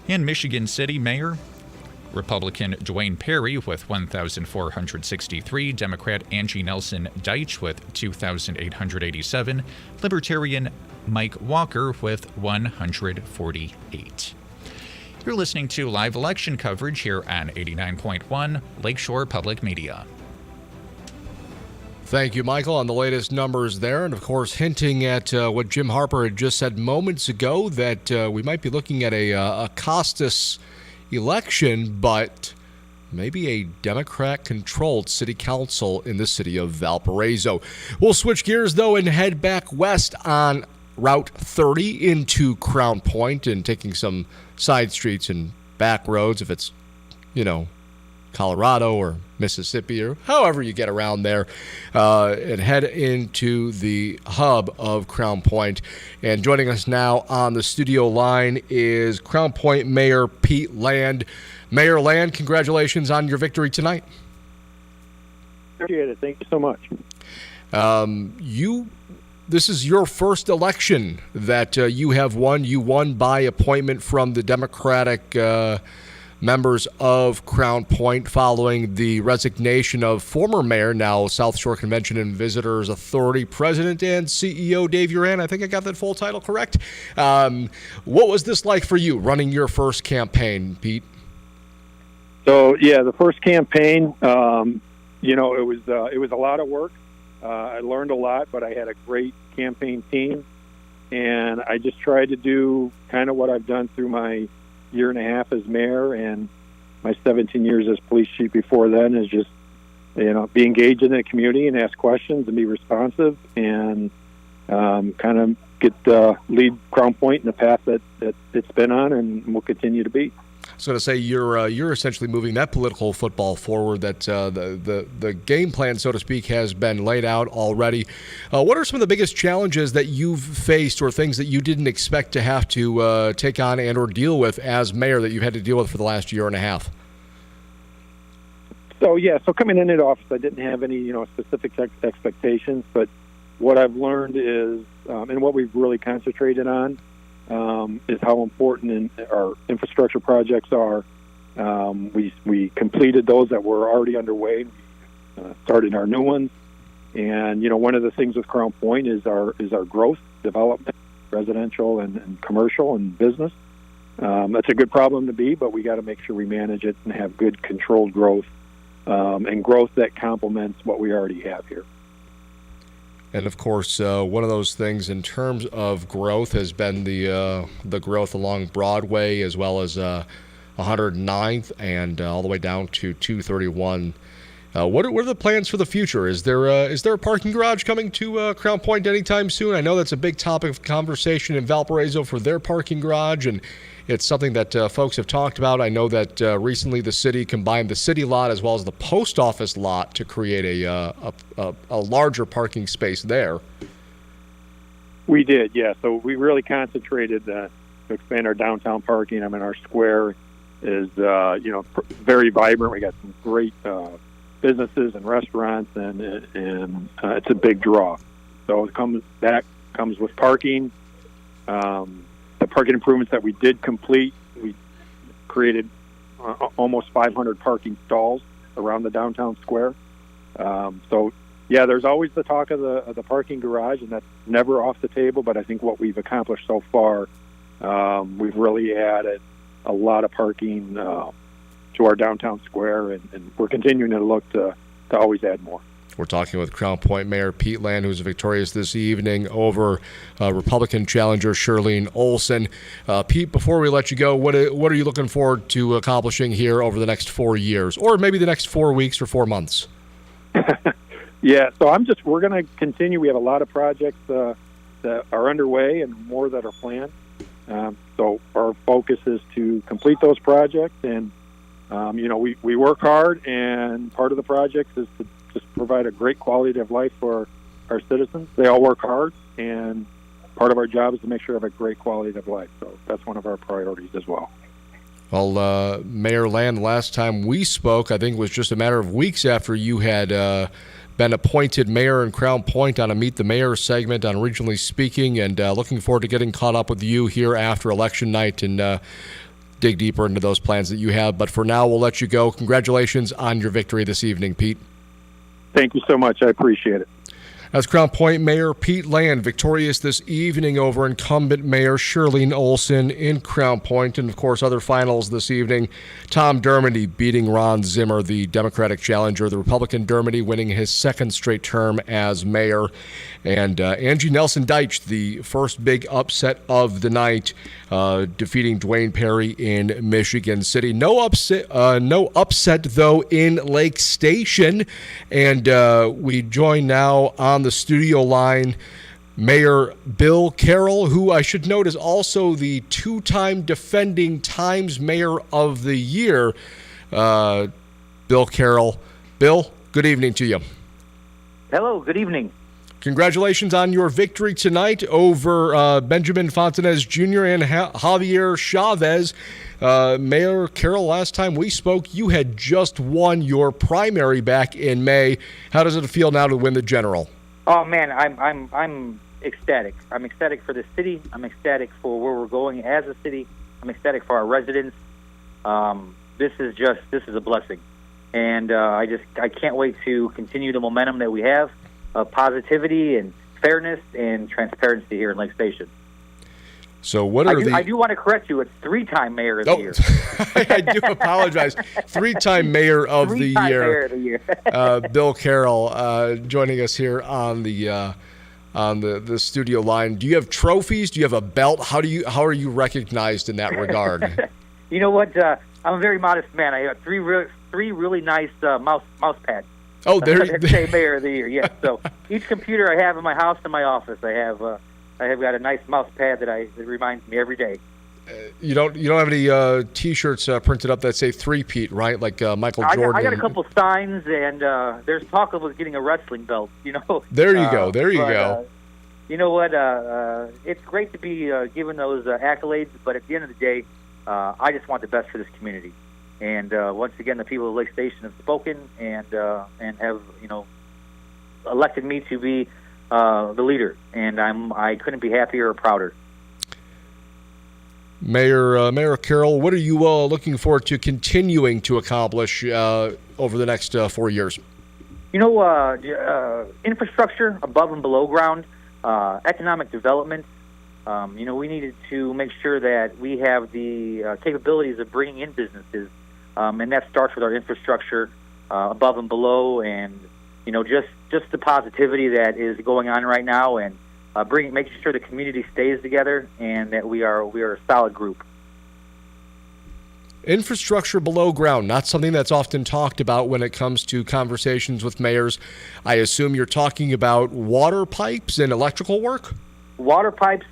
In Michigan City, Mayor, Republican Dwayne Perry with 1,463. Democrat Angie Nelson Deitch with 2,887. Libertarian Mike Walker with 148. You're listening to live election coverage here on 89.1 Lakeshore Public Media. Thank you, Michael, on the latest numbers there. And, of course, hinting at what Jim Harper had just said moments ago, that we might be looking at a Costas election, but maybe a Democrat-controlled city council in the city of Valparaiso. We'll switch gears, though, and head back west on Route 30 into Crown Point and taking some side streets and back roads, if it's, Colorado or Mississippi or however you get around there, and head into the hub of Crown Point. And joining us now on the studio line is Crown Point Mayor Pete Land. Mayor Land, congratulations on your victory tonight. Appreciate it. Thank you so much. This is your first election that you have won. You won by appointment from the Democratic members of Crown Point following the resignation of former mayor, now South Shore Convention and Visitors Authority President and CEO Dave Uran. I think I got that full title correct. What was this like for you, running your first campaign, Pete? So, the first campaign, it was a lot of work. I learned a lot, but I had a great campaign team, and I just tried to do kind of what I've done through my year and a half as mayor and my 17 years as police chief before then, is just, be engaged in the community and ask questions and be responsive and kind of lead Crown Point in the path that it's been on and will continue to be. So to say you're essentially moving that political football forward, that the game plan, so to speak, has been laid out already. What are some of the biggest challenges that you've faced or things that you didn't expect to have to take on and or deal with as mayor that you've had to deal with for the last year and a half? So coming into office, I didn't have any specific expectations, but what I've learned is, and what we've really concentrated on, is how important our infrastructure projects are. We completed those that were already underway, started our new ones, and one of the things with Crown Point is our growth, development, residential and commercial and business. That's a good problem to be, but we got to make sure we manage it and have good controlled growth, and growth that complements what we already have here. And of course, one of those things in terms of growth has been the growth along Broadway, as well as 109th and all the way down to 231. What are the plans for the future? Is there a parking garage coming to Crown Point anytime soon? I know that's a big topic of conversation in Valparaiso for their parking garage, and it's something that folks have talked about. I know that recently the city combined the city lot as well as the post office lot to create a larger parking space there. We did, yeah. So we really concentrated to expand our downtown parking. I mean, our square is very vibrant. We got some great businesses and restaurants, and it's a big draw. So that comes with parking. The parking improvements that we did complete, we created almost 500 parking stalls around the downtown square. So, yeah, there's always the talk of the parking garage, and that's never off the table. But I think what we've accomplished so far, we've really added a lot of parking to our downtown square, and we're continuing to look to always add more. We're talking with Crown Point Mayor Pete Land, who's victorious this evening over Republican challenger Shirlene Olson. Pete, before we let you go, what are you looking forward to accomplishing here over the next 4 years, or maybe the next 4 weeks or 4 months? Yeah, so we're going to continue. We have a lot of projects that are underway and more that are planned. So our focus is to complete those projects, and we work hard, and part of the projects is to just provide a great quality of life for our citizens. They all work hard, and part of our job is to make sure we have a great quality of life. So that's one of our priorities as well. Well, Mayor Land, last time we spoke, I think it was just a matter of weeks after you had been appointed mayor in Crown Point on a Meet the Mayor segment on Regionally Speaking, and looking forward to getting caught up with you here after election night and dig deeper into those plans that you have. But for now, we'll let you go. Congratulations on your victory this evening, Pete. Thank you so much. I appreciate it. As Crown Point Mayor Pete Land victorious this evening over incumbent Mayor Shirlene Olson in Crown Point. And, of course, other finals this evening. Tom Dermody beating Ron Zimmer, the Democratic challenger. The Republican Dermody winning his second straight term as mayor. And Angie Nelson Deitch, the first big upset of the night, defeating Dwayne Perry in Michigan City. No upset, though, in Lake Station. And we join now on the studio line Mayor Bill Carroll, who I should note is also the two-time defending Times Mayor of the Year. Bill Carroll. Bill, good evening to you. Hello, good evening. Congratulations on your victory tonight over Benjamin Fontanez Jr. and Javier Chavez. Mayor Carroll, last time we spoke, you had just won your primary back in May. How does it feel now to win the general? Oh man, I'm ecstatic. I'm ecstatic for the city. I'm ecstatic for where we're going as a city. I'm ecstatic for our residents. This is a blessing, and I can't wait to continue the momentum that we have of positivity and fairness and transparency here in Lake Station. So what are I do want to correct you. It's three-time mayor of the year. I do apologize. Three-time mayor of the year. Mayor of the year. Bill Carroll joining us here on the studio line. Do you have trophies? Do you have a belt? How are you recognized in that regard? You know what? I'm a very modest man. I have three really nice mouse pads. Oh, there you go. Mayor of the year. Yes. So each computer I have in my house and my office, I have got a nice mouse pad that reminds me every day. You don't have any T-shirts printed up that say three-peat, right? Like Michael Jordan. I got a couple signs, and there's talk of getting a wrestling belt. There you go. There you go. You know what? It's great to be given those accolades, but at the end of the day, I just want the best for this community. And once again, the people of Lake Station have spoken and have elected me to be the leader, and I couldn't be happier or prouder. Mayor Carroll, what are you looking forward to continuing to accomplish over the next 4 years? Infrastructure above and below ground, economic development. We needed to make sure that we have the capabilities of bringing in businesses, and that starts with our infrastructure above and below. And just the positivity that is going on right now, and making sure the community stays together and that we are a solid group. Infrastructure below ground, not something that's often talked about when it comes to conversations with mayors. I assume you're talking about water pipes and electrical work? Water pipes,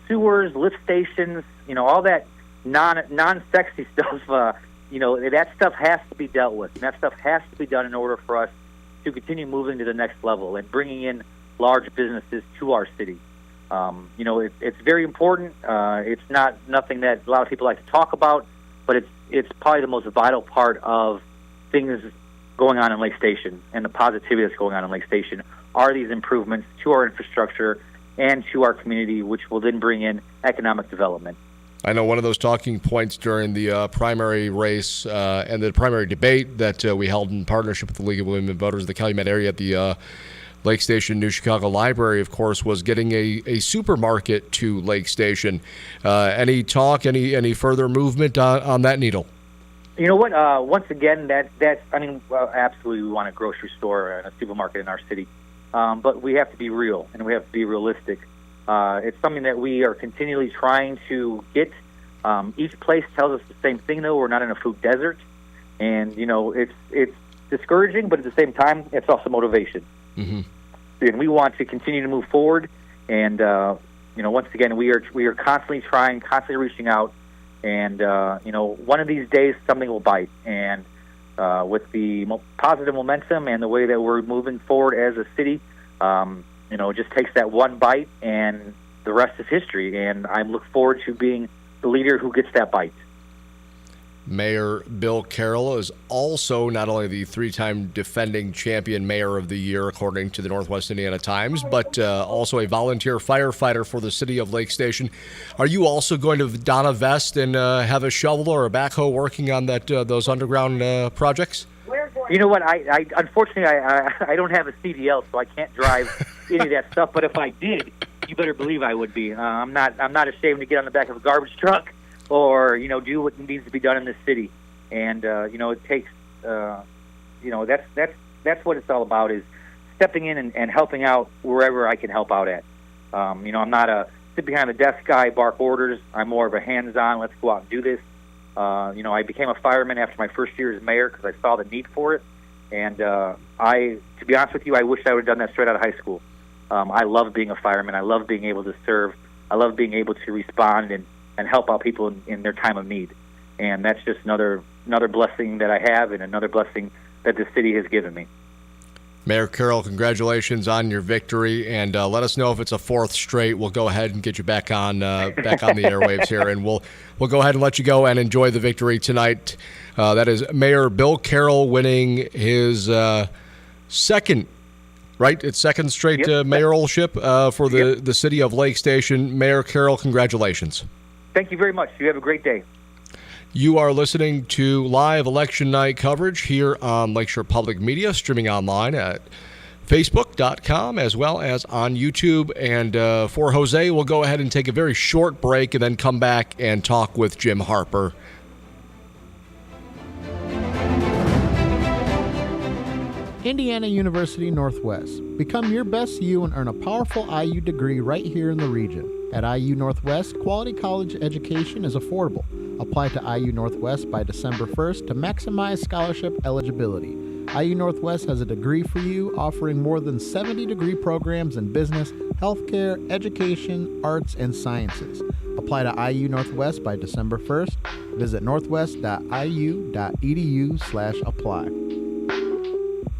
sewers, lift stations, all that non-sexy stuff, that stuff has to be dealt with. And that stuff has to be done in order for us to continue moving to the next level and bringing in large businesses to our city. It's very important. It's not nothing that a lot of people like to talk about, but it's probably the most vital part of things going on in Lake Station, and the positivity that's going on in Lake Station are these improvements to our infrastructure and to our community, which will then bring in economic development. I know one of those talking points during the primary race and the primary debate that we held in partnership with the League of Women Voters of the Calumet area at the Lake Station New Chicago Library, of course, was getting a supermarket to Lake Station. Any talk, any further movement on that needle? You know what? Once again, absolutely, we want a grocery store and a supermarket in our city, but we have to be real and we have to be realistic. It's something that we are continually trying to get. Each place tells us the same thing, though. We're not in a food desert, and it's discouraging, but at the same time, it's also motivation. Mm-hmm. And we want to continue to move forward. And once again, we are constantly trying, constantly reaching out. And one of these days, something will bite. And with the positive momentum and the way that we're moving forward as a city, it just takes that one bite, and the rest is history. And I look forward to being the leader who gets that bite. Mayor Bill Carroll is also not only the three-time defending champion mayor of the year, according to the Northwest Indiana Times, but also a volunteer firefighter for the city of Lake Station. Are you also going to don a vest and have a shovel or a backhoe working on those underground projects? You know what? I unfortunately I don't have a CDL, so I can't drive any of that stuff. But if I did, you better believe I would be. I'm not ashamed to get on the back of a garbage truck or do what needs to be done in this city. And it takes that's what it's all about, is stepping in and helping out wherever I can help out at. I'm not a sit behind the desk guy, bark orders. I'm more of a hands-on, let's go out and do this. I became a fireman after my first year as mayor because I saw the need for it. And to be honest with you, I wish I would have done that straight out of high school. I love being a fireman. I love being able to serve. I love being able to respond and help out people in their time of need. And that's just another blessing that I have, and another blessing that the city has given me. Mayor Carroll, congratulations on your victory, and let us know if it's a fourth straight. We'll go ahead and get you back on the airwaves here, and we'll go ahead and let you go and enjoy the victory tonight. That is Mayor Bill Carroll winning his second straight mayoralship for the city of Lake Station. Mayor Carroll, congratulations. Thank you very much. You have a great day. You are listening to live election night coverage here on Lakeshore Public Media, streaming online at Facebook.com as well as on YouTube. And for Jose, we'll go ahead and take a very short break and then come back and talk with Jim Harper. Indiana University Northwest. Become your best you and earn a powerful IU degree right here in the region. At IU Northwest, quality college education is affordable. Apply to IU Northwest by December 1st to maximize scholarship eligibility. IU Northwest has a degree for you, offering more than 70 degree programs in business, healthcare, education, arts, and sciences. Apply to IU Northwest by December 1st. Visit northwest.iu.edu/apply.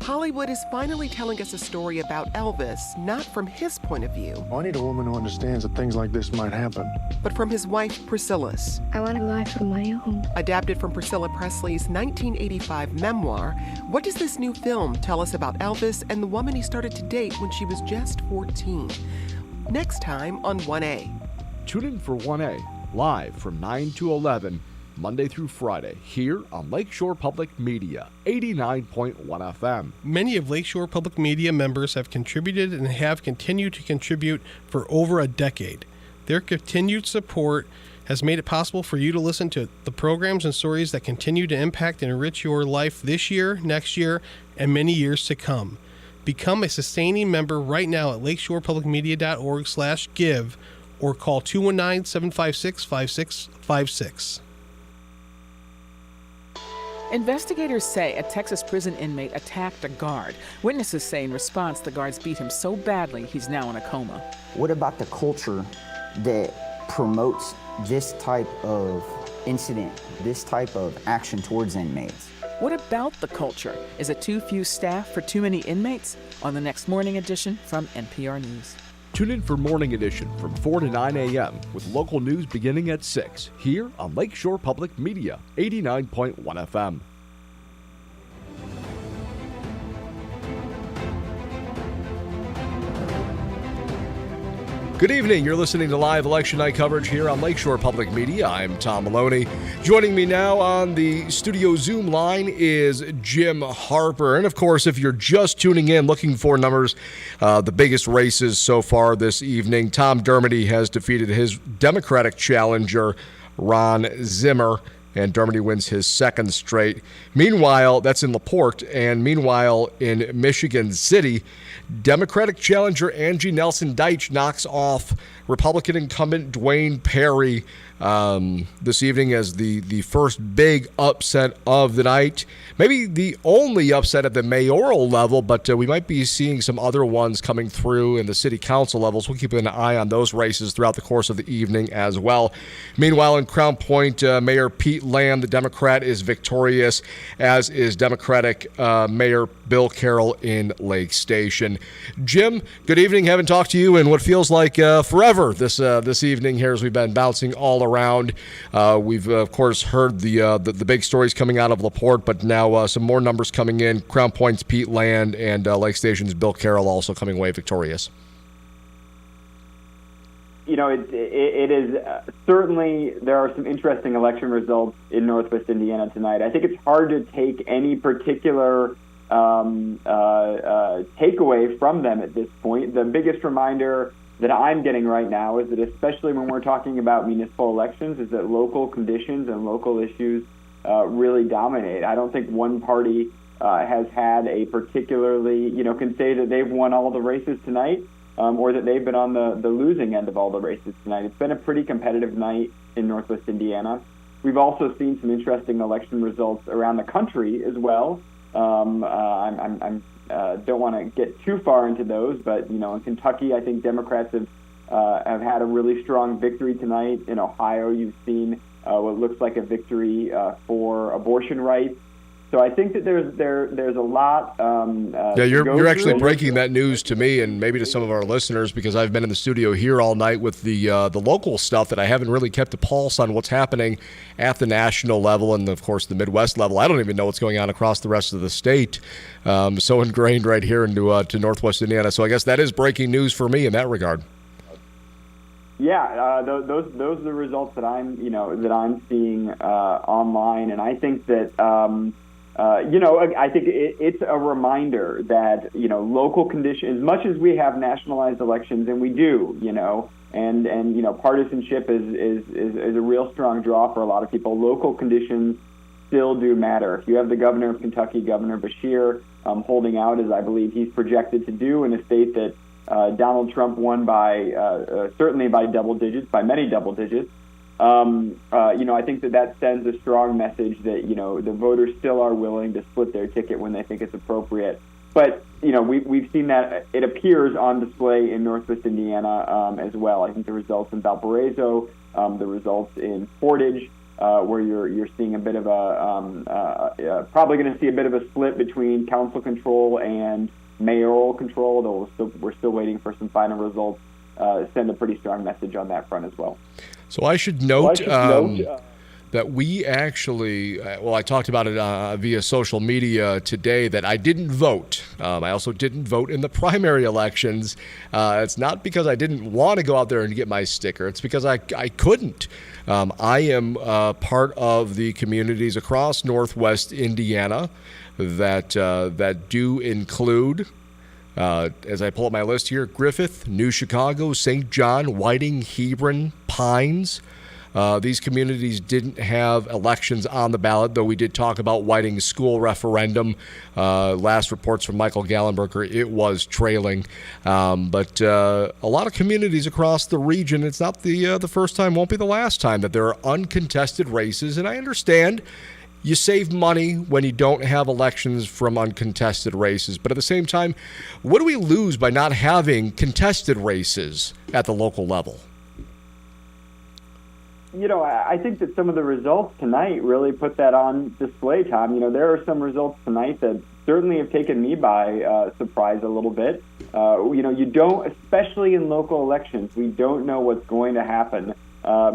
Hollywood is finally telling us a story about Elvis, not from his point of view. I need a woman who understands that things like this might happen, but from his wife, Priscilla's. I want a life of my own. Adapted from Priscilla Presley's 1985 memoir, what does this new film tell us about Elvis and the woman he started to date when she was just 14? Next time on 1A. Tune in for 1A, live from 9 to 11, Monday through Friday, here on Lakeshore Public Media, 89.1 FM. Many of Lakeshore Public Media members have contributed and have continued to contribute for over a decade. Their continued support has made it possible for you to listen to the programs and stories that continue to impact and enrich your life this year, next year, and many years to come. Become a sustaining member right now at lakeshorepublicmedia.org/give or call 219-756-5656. Investigators say a Texas prison inmate attacked a guard. Witnesses say in response the guards beat him so badly he's now in a coma. What about the culture that promotes this type of incident, this type of action towards inmates? What about the culture? Is it too few staff for too many inmates? On the next Morning Edition from NPR News. Tune in for Morning Edition from 4 to 9 a.m. with local news beginning at 6 here on Lakeshore Public Media, 89.1 FM. Good evening. You're listening to live election night coverage here on Lakeshore Public Media. I'm Tom Malony. Joining me now on the studio Zoom line is Jim Harper. And of course, if you're just tuning in looking for numbers, the biggest races so far this evening, Tom Dermody has defeated his Democratic challenger, Ron Zimmer, and Dermody wins his second straight. Meanwhile, that's in LaPorte, and meanwhile in Michigan City, Democratic challenger Angie Nelson Deitch knocks off Republican incumbent Dwayne Perry this evening as the first big upset of the night. Maybe the only upset at the mayoral level, but we might be seeing some other ones coming through in the city council levels. We'll keep an eye on those races throughout the course of the evening as well. Meanwhile, in Crown Point, Mayor Pete Lamb, the Democrat, is victorious, as is Democratic Mayor Bill Carroll in Lake Station. Jim, good evening. Haven't talked to you in what feels like forever this evening here as we've been bouncing all around. We've, of course, heard the big stories coming out of LaPorte, but now some more numbers coming in. Crown Point's Pete Land and Lake Station's Bill Carroll also coming away victorious. You know, it is certainly, there are some interesting election results in Northwest Indiana tonight. I think it's hard to take any particular takeaway from them at this point. The biggest reminder that I'm getting right now is that, especially when we're talking about municipal elections, is that local conditions and local issues really dominate. I don't think one party has had a particularly, can say that they've won all the races tonight, or that they've been on the losing end of all the races tonight. It's been a pretty competitive night in Northwest Indiana. We've also seen some interesting election results around the country as well. I don't want to get too far into those, but in Kentucky, I think Democrats have had a really strong victory tonight. In Ohio, you've seen what looks like a victory for abortion rights. So I think that there's a lot. You're actually breaking that news to me and maybe to some of our listeners, because I've been in the studio here all night with the local stuff that I haven't really kept a pulse on what's happening at the national level and, of course, the Midwest level. I don't even know what's going on across the rest of the state. So ingrained right here into to Northwest Indiana. So I guess that is breaking news for me in that regard. Yeah, those are the results that I'm seeing online, and I think that. I think it's a reminder that, local conditions, as much as we have nationalized elections, and we do, and partisanship is a real strong draw for a lot of people, local conditions still do matter. If you have the governor of Kentucky, Governor Beshear, holding out, as I believe he's projected to do, in a state that Donald Trump won by, certainly by double digits, by many double digits, I think that sends a strong message that, the voters still are willing to split their ticket when they think it's appropriate. But, we've seen that it appears on display in Northwest Indiana as well. I think the results in Valparaiso, the results in Portage, where you're seeing a bit of probably going to see a bit of a split between council control and mayoral control, though we're still waiting for some final results, send a pretty strong message on that front as well. So I should note that we actually, I talked about it via social media today, that I didn't vote. I also didn't vote in the primary elections. It's not because I didn't want to go out there and get my sticker. It's because I couldn't. I am part of the communities across Northwest Indiana that do include, as I pull up my list here, Griffith, New Chicago, St. John, Whiting, Hebron, Pines, These communities didn't have elections on the ballot, though we did talk about Whiting's school referendum. Last reports from Michael Gallenberger, it was trailing. But a lot of communities across the region, it's not the first time, won't be the last time, that there are uncontested races. And I understand you save money when you don't have elections from uncontested races. But at the same time, what do we lose by not having contested races at the local level? I think that some of the results tonight really put that on display, Tom. There are some results tonight that certainly have taken me by surprise a little bit. You don't, especially in local elections, we don't know what's going to happen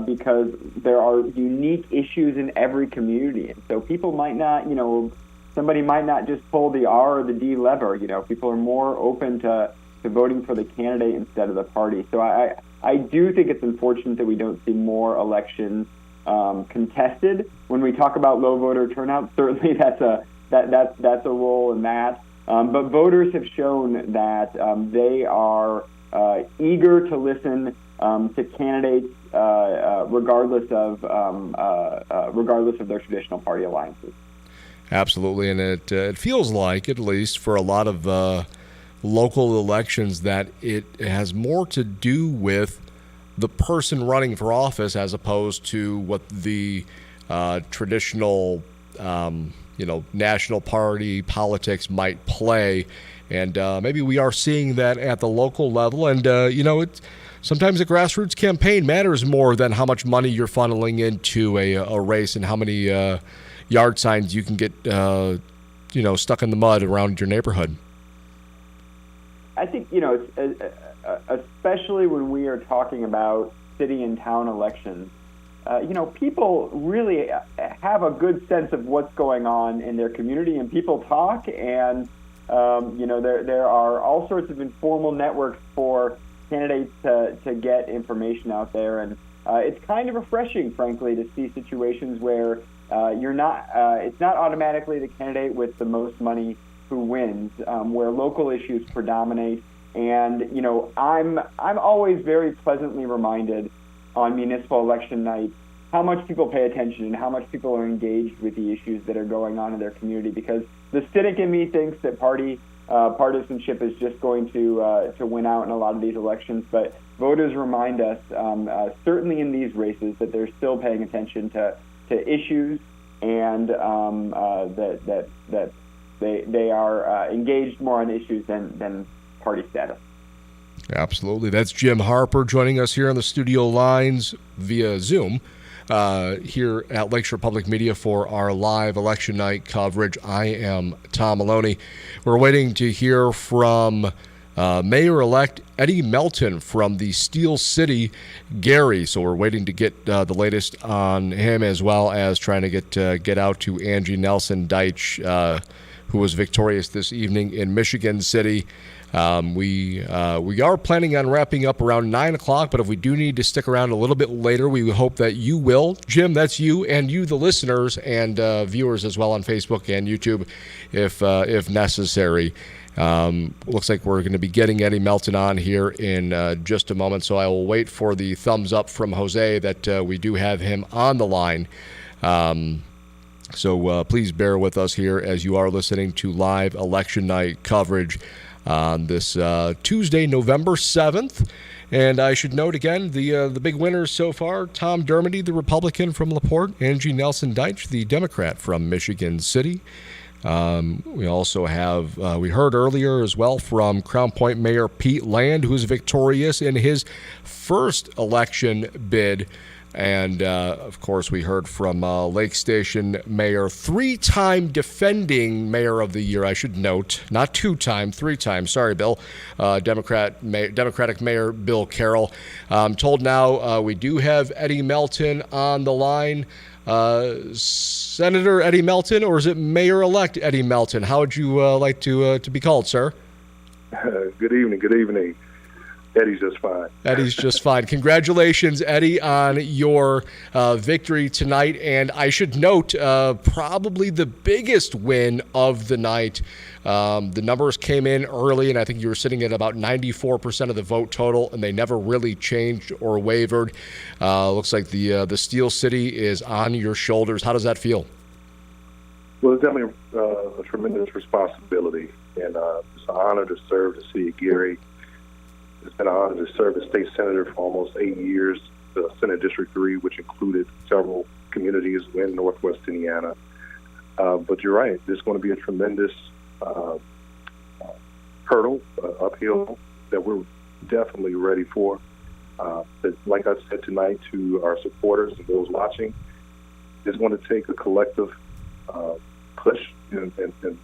because there are unique issues in every community. And so people might not, somebody might not just pull the R or the D lever. People are more open to voting for the candidate instead of the party. So I do think it's unfortunate that we don't see more elections contested. When we talk about low voter turnout, certainly that's a role in that. But voters have shown that they are eager to listen to candidates regardless of their traditional party alliances. Absolutely, and it feels like, at least for a lot of local elections, that it has more to do with the person running for office as opposed to what the traditional national party politics might play. And maybe we are seeing that at the local level. And it's sometimes a grassroots campaign matters more than how much money you're funneling into a race and how many yard signs you can get stuck in the mud around your neighborhood. I think, especially when we are talking about city and town elections, people really have a good sense of what's going on in their community, and people talk, and, there are all sorts of informal networks for candidates to get information out there. And it's kind of refreshing, frankly, to see situations where it's not automatically the candidate with the most money who wins, where local issues predominate. And I'm always very pleasantly reminded on municipal election night how much people pay attention and how much people are engaged with the issues that are going on in their community. Because the cynic in me thinks that partisanship is just going to win out in a lot of these elections, but voters remind us, certainly in these races, that they're still paying attention to issues, and that they are engaged more on issues than party status. Absolutely. That's Jim Harper joining us here on the studio lines via Zoom here at Lakeshore Public Media for our live election night coverage. I am Tom Malony. We're waiting to hear from Mayor-elect Eddie Melton from the Steel City, Gary. So we're waiting to get the latest on him, as well as trying to get out to Angie Nelson Deitch, who was victorious this evening in Michigan City. We are planning on wrapping up around 9 o'clock, but if we do need to stick around a little bit later, we hope that you will. Jim, that's you, and you, the listeners and viewers as well on Facebook and YouTube, if necessary. Looks like we're going to be getting Eddie Melton on here in just a moment, so I will wait for the thumbs up from Jose that we do have him on the line. So please bear with us here as you are listening to live election night coverage on this Tuesday, November 7th. And I should note again, the big winners so far: Tom Dermody, the Republican from LaPorte; Angie Nelson Deitch, the Democrat from Michigan City. We also have, we heard earlier as well from Crown Point Mayor Pete Land, who was victorious in his first election bid. And, of course, we heard from Lake Station Mayor, three-time defending Mayor of the Year, I should note. Not two-time, three-time. Sorry, Bill. Democratic Mayor Bill Carroll. I'm told now we do have Eddie Melton on the line. Senator Eddie Melton, or is it Mayor-elect Eddie Melton? How would you like to be called, sir? Good evening. Eddie's just fine. Eddie's just fine. Congratulations, Eddie, on your victory tonight. And I should note, probably the biggest win of the night. The numbers came in early, and I think you were sitting at about 94% of the vote total, and they never really changed or wavered. Looks like the Steel City is on your shoulders. How does that feel? Well, it's definitely a tremendous responsibility, and it's an honor to serve the city of Gary. It's been an honor to serve as state senator for almost 8 years, the Senate District 3, which included several communities in Northwest Indiana. But you're right, this is going to be a tremendous hurdle, uphill, that we're definitely ready for. But like I said tonight to our supporters and those watching, it's going to take a collective push and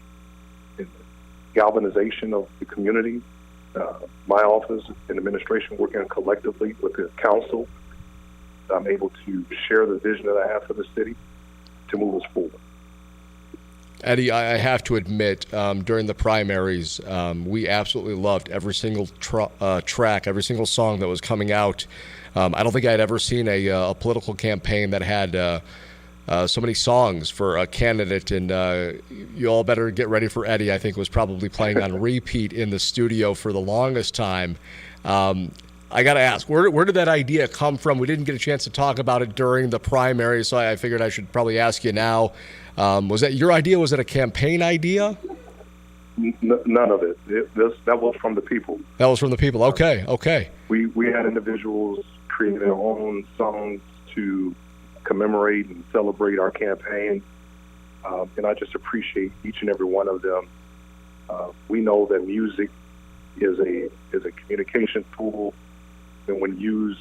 galvanization of the community. My office and administration working collectively with the council, I'm able to share the vision that I have for the city to move us forward. Eddie, I have to admit, during the primaries, we absolutely loved every single track, every single song that was coming out. I don't think I had ever seen a political campaign that had so many songs for a candidate, and you all better get ready for Eddie. I think was probably playing on repeat in the studio for the longest time. I got to ask, where did that idea come from? We didn't get a chance to talk about it during the primary, so I figured I should probably ask you now. Was that your idea? Was it a campaign idea? None of it. That was from the people. That was from the people. Okay. We had individuals create their own songs to commemorate and celebrate our campaign, and I just appreciate each and every one of them. We know that music is a communication tool, and when used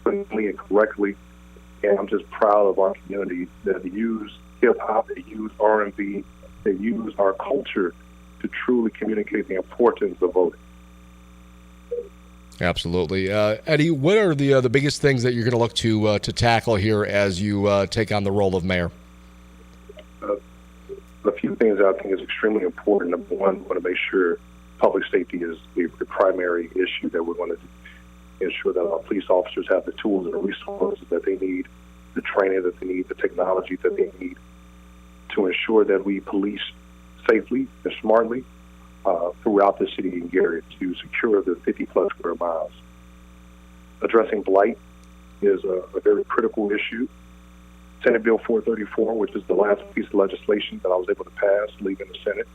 quickly and correctly, and I'm just proud of our community that use hip-hop, they use R&B, they use our culture to truly communicate the importance of voting. Absolutely. Eddie, what are the biggest things that you're going to look to tackle here as you take on the role of mayor? A few things I think is extremely important. Number one, we want to make sure public safety is the primary issue that we're going to ensure that our police officers have the tools and the resources that they need, the training that they need, the technology that they need to ensure that we police safely and smartly throughout the city and Gary to secure the 50-plus square miles. Addressing blight is a very critical issue. Senate Bill 434, which is the last piece of legislation that I was able to pass leaving the Senate,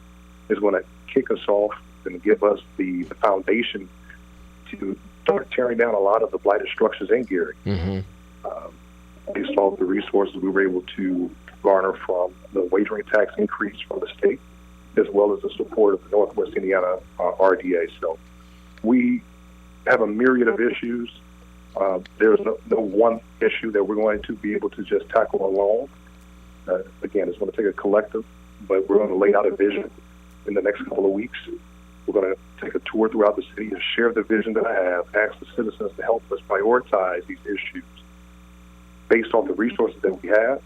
is going to kick us off and give us the foundation to start tearing down a lot of the blighted structures in Gary. Mm-hmm. Based off the resources we were able to garner from the wagering tax increase from the state, as well as the support of the Northwest Indiana RDA. So we have a myriad of issues. There's no one issue that we're going to be able to just tackle alone. Again, it's going to take a collective, but we're going to lay out a vision in the next couple of weeks. We're going to take a tour throughout the city and share the vision that I have, ask the citizens to help us prioritize these issues based on the resources that we have,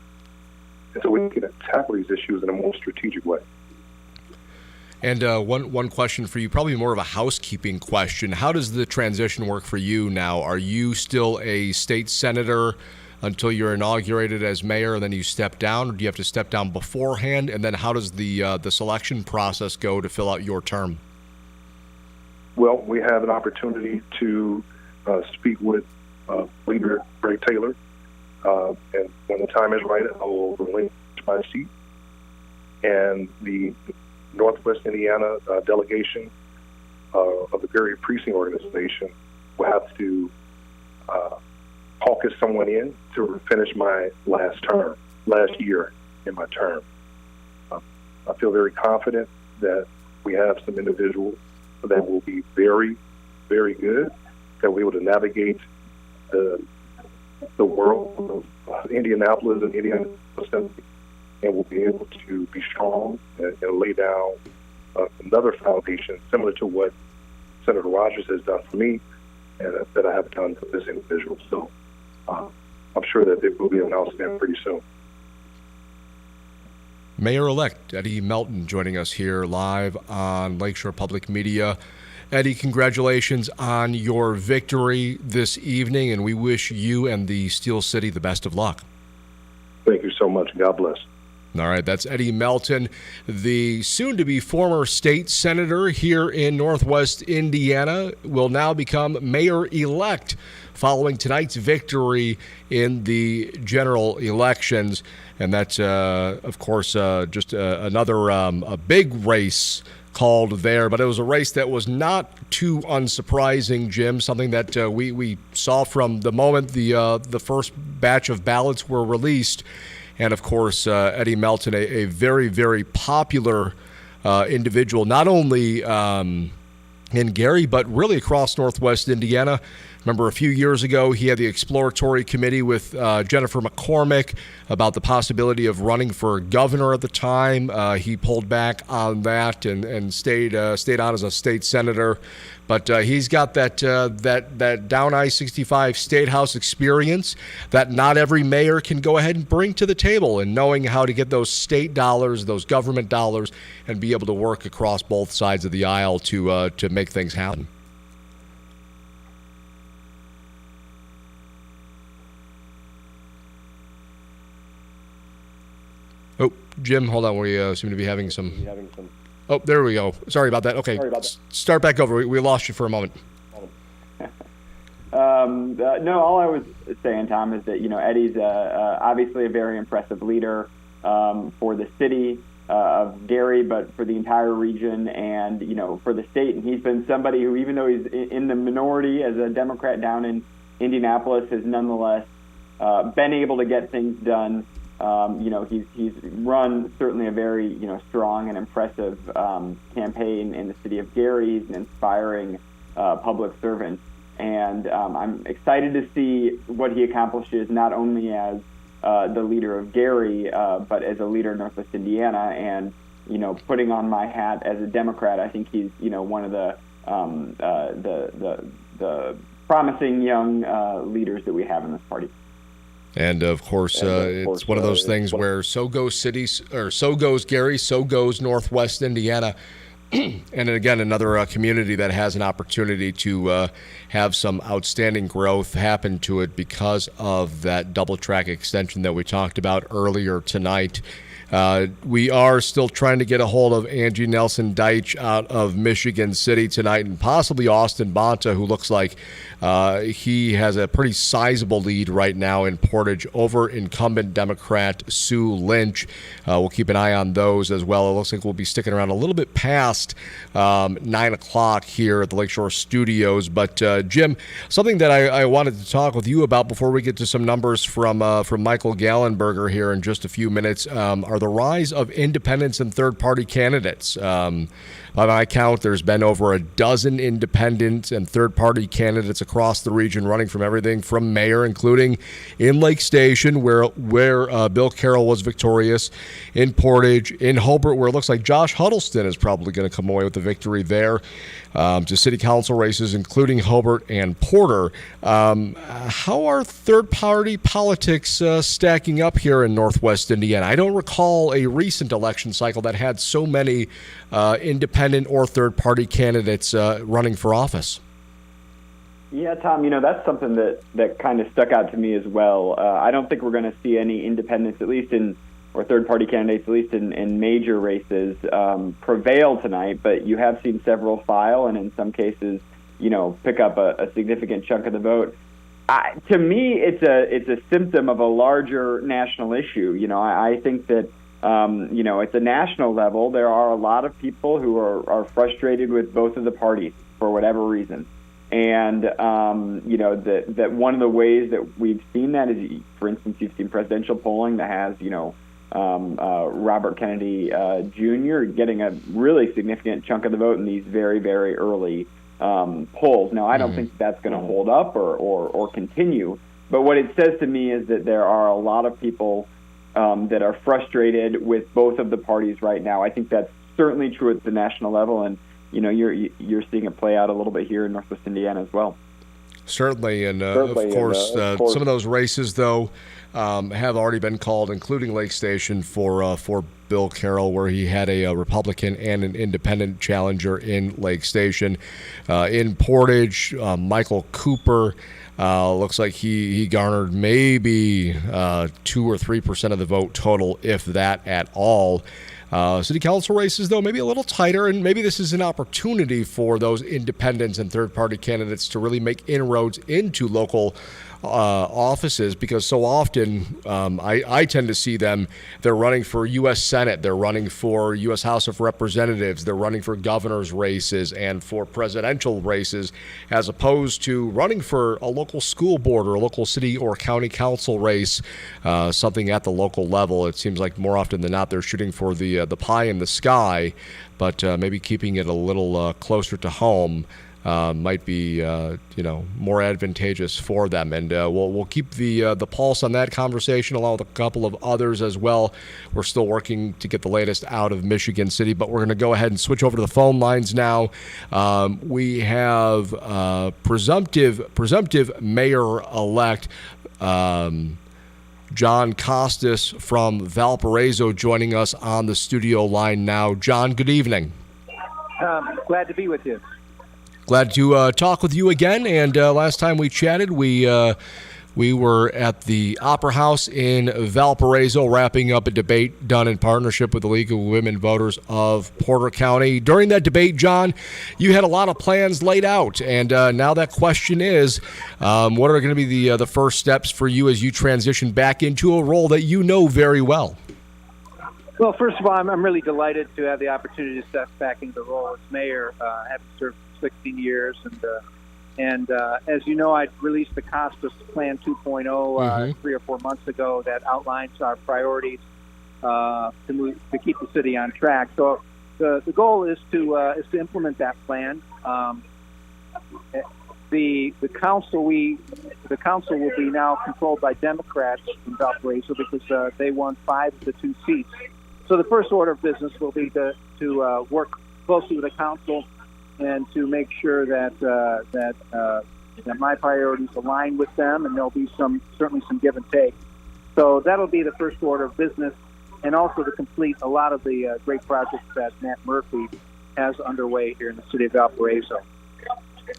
and so we can tackle these issues in a more strategic way. And one question for you, probably more of a housekeeping question. How does the transition work for you now? Are you still a state senator until you're inaugurated as mayor, and then you step down, or do you have to step down beforehand? And then how does the selection process go to fill out your term? Well, we have an opportunity to speak with Leader Greg Taylor, and when the time is right, I will relinquish my seat. And the Northwest Indiana delegation of the Gary Precinct Organization will have to caucus someone in to finish my last year in my term. I feel very confident that we have some individuals that will be very, very good, that we're able to navigate the world of Indianapolis and Indiana Assembly, and we'll be able to be strong and lay down another foundation similar to what Senator Rogers has done for me and that I have done for this individual. So I'm sure that it will be announced pretty soon. Mayor-elect Eddie Melton joining us here live on Lakeshore Public Media. Eddie, congratulations on your victory this evening, and we wish you and the Steel City the best of luck. Thank you so much. God bless. All right, that's Eddie Melton, the soon-to-be former state senator here in Northwest Indiana, will now become mayor-elect following tonight's victory in the general elections. And that's, of course, just another a big race called there. But it was a race that was not too unsurprising, Jim, something that we saw from the moment the first batch of ballots were released. And, of course, Eddie Melton, a very, very popular individual, not only in Gary, but really across Northwest Indiana. Remember, a few years ago, he had the exploratory committee with Jennifer McCormick about the possibility of running for governor at the time. He pulled back on that and stayed on as a state senator. But he's got that down I-65 State House experience that not every mayor can go ahead and bring to the table, and knowing how to get those state dollars, those government dollars, and be able to work across both sides of the aisle to make things happen. Oh, Jim, hold on. We seem to be having some... Oh, there we go. Sorry about that. Okay, start back over. We lost you for a moment. No, all I was saying, Tom, is that, Eddie's obviously a very impressive leader for the city of Gary, but for the entire region and, for the state. And he's been somebody who, even though he's in the minority as a Democrat down in Indianapolis, has nonetheless been able to get things done. He's run certainly a very, strong and impressive campaign in the city of Gary. He's an inspiring public servant. And I'm excited to see what he accomplishes, not only as the leader of Gary, but as a leader in Northwest Indiana. And, putting on my hat as a Democrat, I think he's, one of the promising young leaders that we have in this party. And of course, it's one of those things where so goes cities, or so goes Gary, so goes Northwest Indiana. And again, another community that has an opportunity to have some outstanding growth happen to it because of that double track extension that we talked about earlier tonight. We are still trying to get a hold of Angie Nelson Deitch out of Michigan City tonight, and possibly Austin Bonta, who looks like he has a pretty sizable lead right now in Portage over incumbent Democrat Sue Lynch. We'll keep an eye on those as well. It looks like we'll be sticking around a little bit past 9 o'clock here at the Lakeshore Studios. But Jim, something that I wanted to talk with you about before we get to some numbers from Michael Gallenberger here in just a few minutes are the rise of independents and third-party candidates. By my count, there's been over a dozen independent and third-party candidates across the region running from everything from mayor, including in Lake Station, where Bill Carroll was victorious, in Portage, in Harper, where it looks like Josh Huddleston is probably going to come away with the victory there, to city council races, including Hobart and Porter. How are third-party politics stacking up here in Northwest Indiana? I don't recall a recent election cycle that had so many independent or third-party candidates running for office. Yeah, Tom, that's something that kind of stuck out to me as well. I don't think we're going to see any independents, or third-party candidates, at least in major races, prevail tonight, but you have seen several file and in some cases, pick up a significant chunk of the vote. To me, it's a symptom of a larger national issue. I think that at the national level, there are a lot of people who are frustrated with both of the parties for whatever reason. And, that one of the ways that we've seen that is, for instance, you've seen presidential polling that has, Robert Kennedy Jr. getting a really significant chunk of the vote in these very, very early polls. Now, I don't think that's going to hold up or continue. But what it says to me is that there are a lot of people that are frustrated with both of the parties right now. I think that's certainly true at the national level, and you're seeing it play out a little bit here in Northwest Indiana as well. Certainly, and of course, some of those races, though, have already been called, including Lake Station, for Bill Carroll, where he had a Republican and an independent challenger in Lake Station. In Portage, Michael Cooper looks like he garnered maybe 2 or 3% of the vote total, if that at all. City council races, though, maybe a little tighter, and maybe this is an opportunity for those independents and third-party candidates to really make inroads into local offices, because so often I tend to see them, they're running for U.S. Senate, they're running for U.S. House of Representatives, they're running for governor's races and for presidential races, as opposed to running for a local school board or a local city or county council race, something at the local level. It seems like more often than not they're shooting for the pie in the sky, but maybe keeping it a little closer to home might be more advantageous for them, and we'll keep the pulse on that conversation along with a couple of others as well. We're still working to get the latest out of Michigan City, but we're going to go ahead and switch over to the phone lines now. We have presumptive mayor-elect John Costas from Valparaiso joining us on the studio line now. John, good evening. Glad to be with you. Glad to talk with you again. And last time we chatted, we were at the Opera House in Valparaiso wrapping up a debate done in partnership with the League of Women Voters of Porter County. During that debate, John, you had a lot of plans laid out. And now that question is, what are going to be the first steps for you as you transition back into a role that you know very well? Well, first of all, I'm really delighted to have the opportunity to step back into the role as mayor, having served 16 years, and as you know, I released the Costas Plan 2.0 3 or 4 months ago that outlines our priorities to keep the city on track. So the goal is to implement that plan. The council will be now controlled by Democrats in Valparaiso because they won 5 of the 2 seats. So the first order of business will be to work closely with the council and to make sure that my priorities align with them, and there'll be certainly some give and take. So that'll be the first order of business, and also to complete a lot of the great projects that Matt Murphy has underway here in the city of Valparaiso.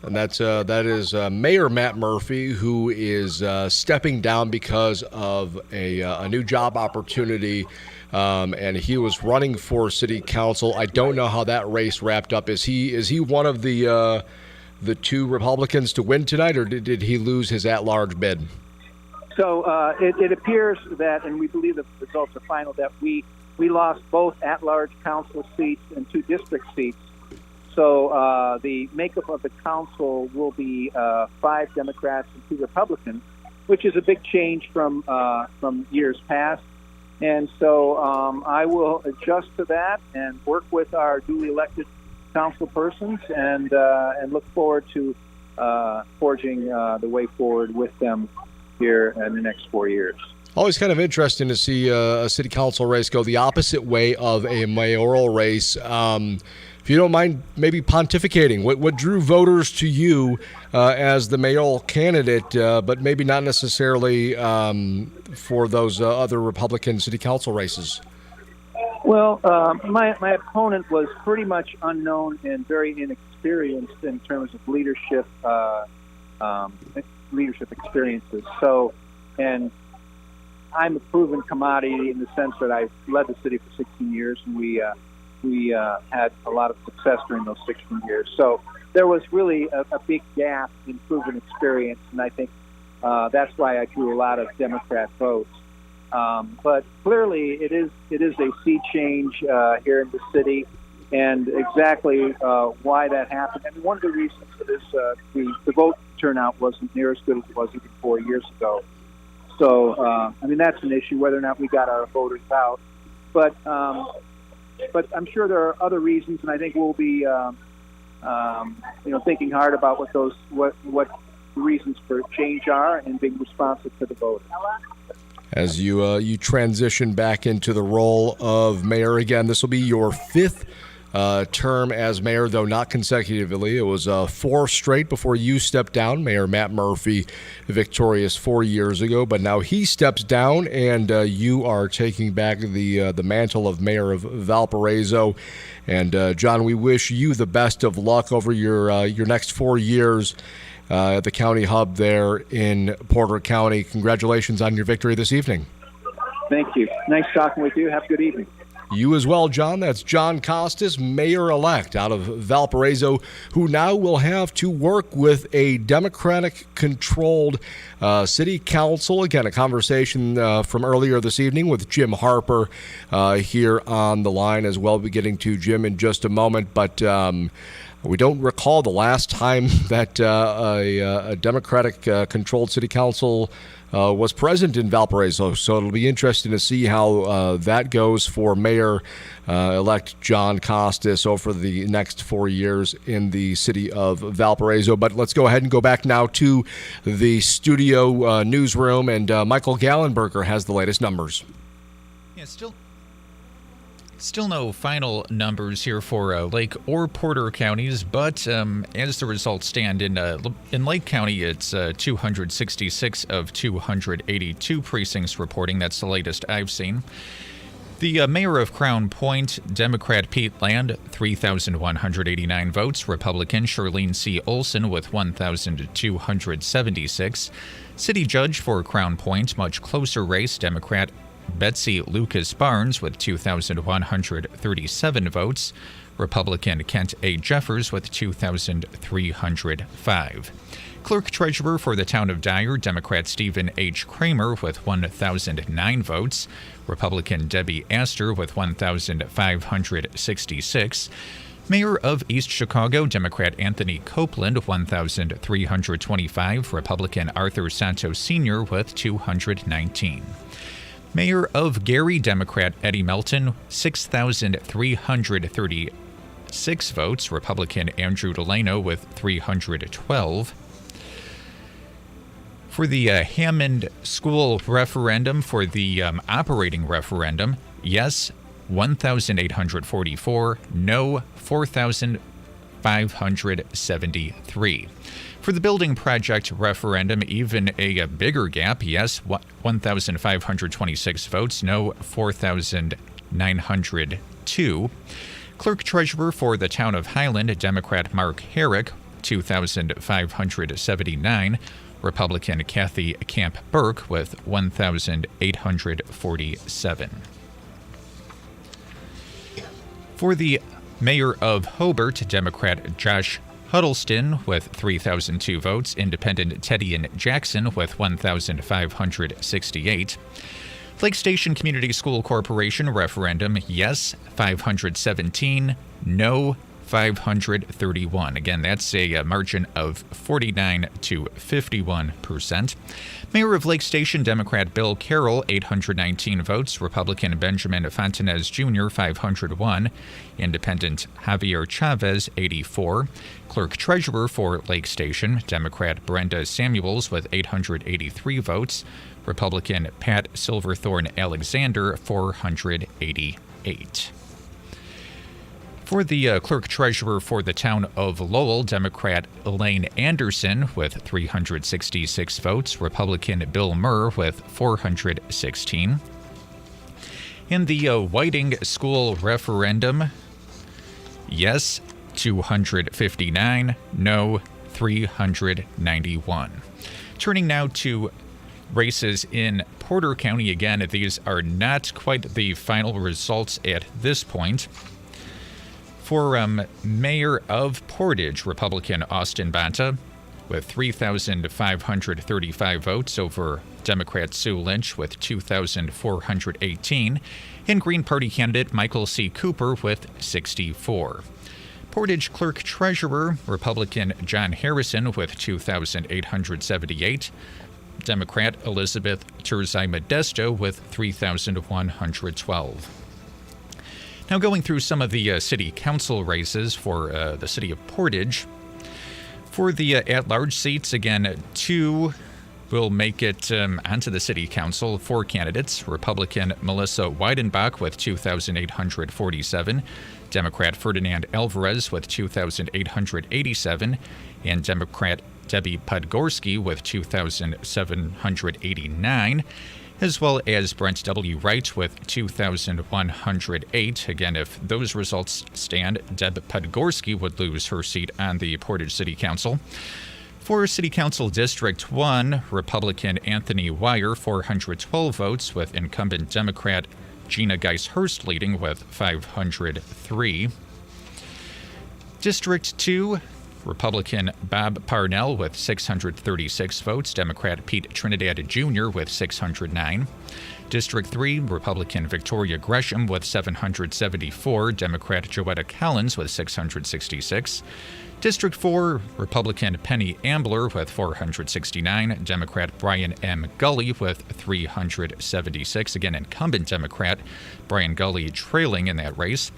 And that is Mayor Matt Murphy, who is stepping down because of a new job opportunity, and he was running for city council. I don't know how that race wrapped up. Is he one of the 2 Republicans to win tonight, or did he lose his at-large bid? So it appears that, and we believe the results are final, that we lost both at-large council seats and 2 district seats. So the makeup of the council will be 5 Democrats and 2 Republicans, which is a big change from years past. And so I will adjust to that and work with our duly elected council persons and look forward to forging the way forward with them here in the next 4 years. Always kind of interesting to see a city council race go the opposite way of a mayoral race. If you don't mind maybe pontificating, what drew voters to you as the mayoral candidate, but maybe not necessarily for those other Republican city council races? Well, my opponent was pretty much unknown and very inexperienced in terms of leadership experiences. So, and I'm a proven commodity in the sense that I've led the city for 16 years, and we had a lot of success during those 16 years. So there was really a big gap in proven experience, and I think that's why I drew a lot of Democrat votes. But clearly, it is a sea change here in the city, and exactly why that happened. And one of the reasons for this, the vote turnout wasn't near as good as it was even 4 years ago. So, I mean, that's an issue, whether or not we got our voters out. But I'm sure there are other reasons, and I think we'll be, thinking hard about what the reasons for change are and being responsive to the voters. As you transition back into the role of mayor again, this will be your 5th term as mayor, though not consecutively. It was 4 straight before you stepped down. Mayor Matt Murphy, victorious 4 years ago, but now he steps down, and you are taking back the mantle of mayor of Valparaiso. And John, we wish you the best of luck over your next 4 years at the county hub there in Porter County. Congratulations on your victory this evening. Thank you. Nice talking with you. Have a good evening. You as well, John. That's John Costas, mayor-elect out of Valparaiso, who now will have to work with a Democratic-controlled city council. Again, a conversation from earlier this evening with Jim Harper here on the line as well. We'll be getting to Jim in just a moment, but we don't recall the last time that a Democratic-controlled city council was present in Valparaiso, so it'll be interesting to see how that goes for Mayor-elect John Costas over the next 4 years in the city of Valparaiso. But let's go ahead and go back now to the studio newsroom, and Michael Gallenberger has the latest numbers. Yeah, Still no final numbers here for Lake or Porter counties, but as the results stand in Lake County, it's 266 of 282 precincts reporting. That's the latest I've seen. The mayor of Crown Point, Democrat Pete Land, 3,189 votes. Republican Charlene C. Olson with 1,276. City judge for Crown Point, much closer race, Democrat Betsy Lucas Barnes with 2,137 votes. Republican Kent A. Jeffers with 2,305. Clerk Treasurer for the town of Dyer, Democrat Stephen H. Kramer with 1,009 votes. Republican Debbie Astor with 1,566. Mayor of East Chicago, Democrat Anthony Copeland, 1,325. Republican Arthur Santos Sr. with 219. Mayor of Gary, Democrat Eddie Melton, 6,336 votes. Republican Andrew Delano with 312. For the Hammond School referendum, for the operating referendum, yes, 1,844, no, 4,573. For the building project referendum, even a bigger gap, yes, 1,526 votes, no, 4,902. Clerk Treasurer for the town of Highland, Democrat Mark Herrick, 2,579. Republican Kathy Camp Burke with 1,847. For the mayor of Hobart, Democrat Josh Huddleston with 3,002 votes. Independent Teddy and Jackson with 1,568. Lake Station Community School Corporation referendum, yes, 517, no, 531. Again, that's a margin of 49 to 51%. Mayor of Lake Station, Democrat Bill Carroll, 819 votes. Republican Benjamin Fontanez Jr., 501. Independent Javier Chavez, 84. Clerk Treasurer for Lake Station, Democrat Brenda Samuels with 883 votes. Republican Pat Silverthorne Alexander, 488. For the clerk treasurer for the town of Lowell, Democrat Elaine Anderson with 366 votes. Republican Bill Murr with 416. In the Whiting School referendum, yes, 259, no, 391. Turning now to races in Porter County. Again, these are not quite the final results at this point. For mayor of Portage, Republican Austin Banta with 3,535 votes over Democrat Sue Lynch with 2,418, and Green Party candidate Michael C. Cooper with 64. Portage Clerk Treasurer, Republican John Harrison with 2,878. Democrat Elizabeth Terzai Modesto with 3,112. Now going through some of the city council races for the city of Portage. For the at-large seats, again, 2 will make it onto the city council. 4 candidates. Republican Melissa Weidenbach with 2,847. Democrat Ferdinand Alvarez with 2,887, and Democrat Debbie Podgorski with 2,789, as well as Brent W. Wright with 2,108. Again, if those results stand, Deb Podgorski would lose her seat on the Portage City Council. For City Council District 1, Republican Anthony Wire, 412 votes, with incumbent Democrat Gina Geis-Hurst leading with 503. District 2, Republican Bob Parnell with 636 votes, Democrat Pete Trinidad Jr. with 609. District 3, Republican Victoria Gresham with 774, Democrat Joetta Collins with 666. District 4, Republican Penny Ambler with 469, Democrat Brian M. Gully with 376. Again, incumbent Democrat Brian Gully trailing in that race.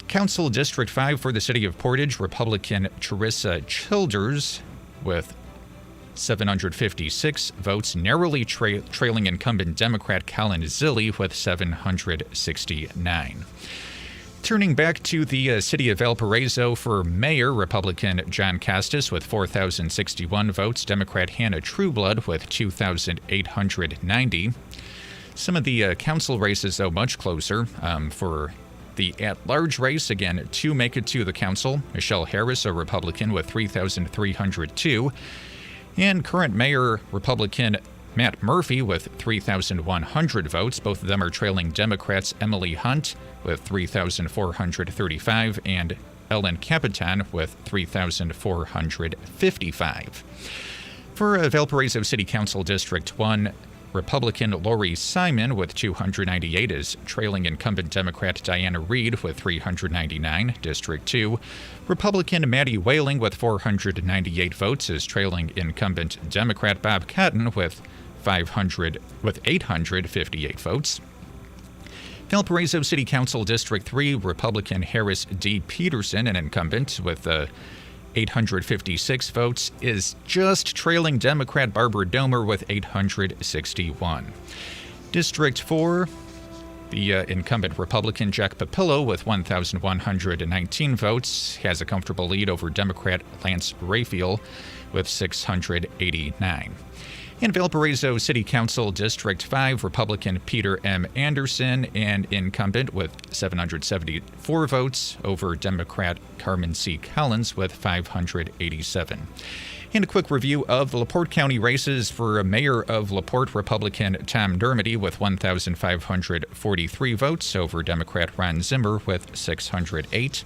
Council District 5 for the City of Portage, Republican Teresa Childers with 756 votes, narrowly trailing incumbent Democrat Colin Zilli with 769. Turning back to the city of Valparaiso for mayor, Republican John Costas with 4,061 votes, Democrat Hannah Trueblood with 2,890. Some of the council races, though, much closer. For the at-large race, again, two make it to the council. Michelle Harris, a Republican, with 3,302. And current mayor, Republican Matt Murphy with 3,100 votes. Both of them are trailing Democrats Emily Hunt with 3,435 and Ellen Capitan with 3,455. For Valparaiso City Council District 1, Republican Lori Simon with 298 is trailing incumbent Democrat Diana Reed with 399. District 2, Republican Maddie Whaling with 498 votes is trailing incumbent Democrat Bob Cotton with 858 votes. Valparaiso City Council District 3, Republican Harris D. Peterson, an incumbent with 856 votes, is just trailing Democrat Barbara Domer with 861. District 4, the incumbent Republican Jack Papillo with 1,119 votes has a comfortable lead over Democrat Lance Raphael with 689. In Valparaiso City Council District 5, Republican Peter M. Anderson, an incumbent with 774 votes over Democrat Carmen C. Collins with 587. And a quick review of the LaPorte County races for Mayor of LaPorte, Republican Tom Dermody with 1,543 votes over Democrat Ron Zimmer with 608.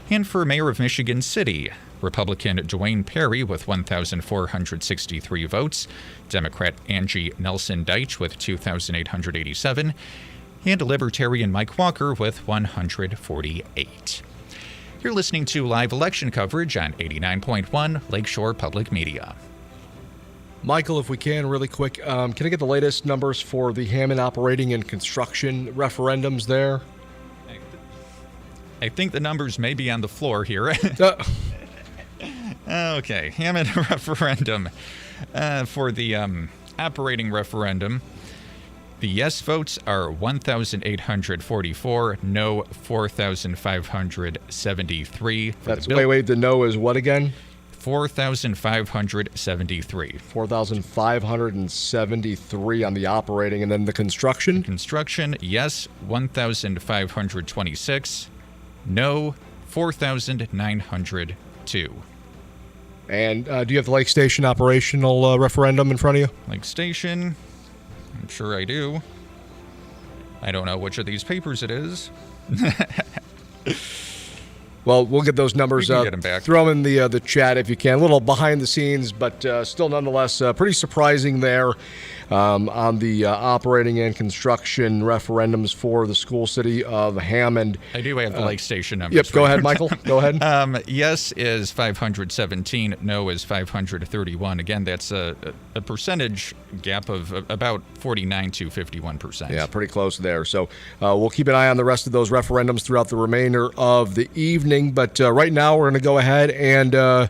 And for Mayor of Michigan City, Republican Dwayne Perry with 1,463 votes, Democrat Angie Nelson Deitch with 2,887, and Libertarian Mike Walker with 148. You're listening to live election coverage on 89.1 Lakeshore Public Media. Michael, if we can, really quick, can I get the latest numbers for the Hammond operating and construction referendums there? I think the numbers may be on the floor here. Okay, Hammond referendum. For the operating referendum, the yes votes are 1,844, no 4,573. Wait, the no is what again? 4,573. 4,573 on the operating, and then the construction? Construction, yes, 1,526, no 4,902. And do you have the Lake Station operational referendum in front of you? Lake Station, I'm sure I do. I don't know which of these papers it is. Well, we'll get those numbers get them back. Throw them in the chat if you can. A little behind the scenes, but still nonetheless pretty surprising there on the operating and construction referendums for the school city of Hammond. I do have the Lake Station numbers. Yep, go ahead, Michael. Go ahead. Yes is 517. No is 531. Again, that's a percentage gap of about 49 to 51%. Yeah, pretty close there. So we'll keep an eye on the rest of those referendums throughout the remainder of the evening. But right now we're going to go ahead and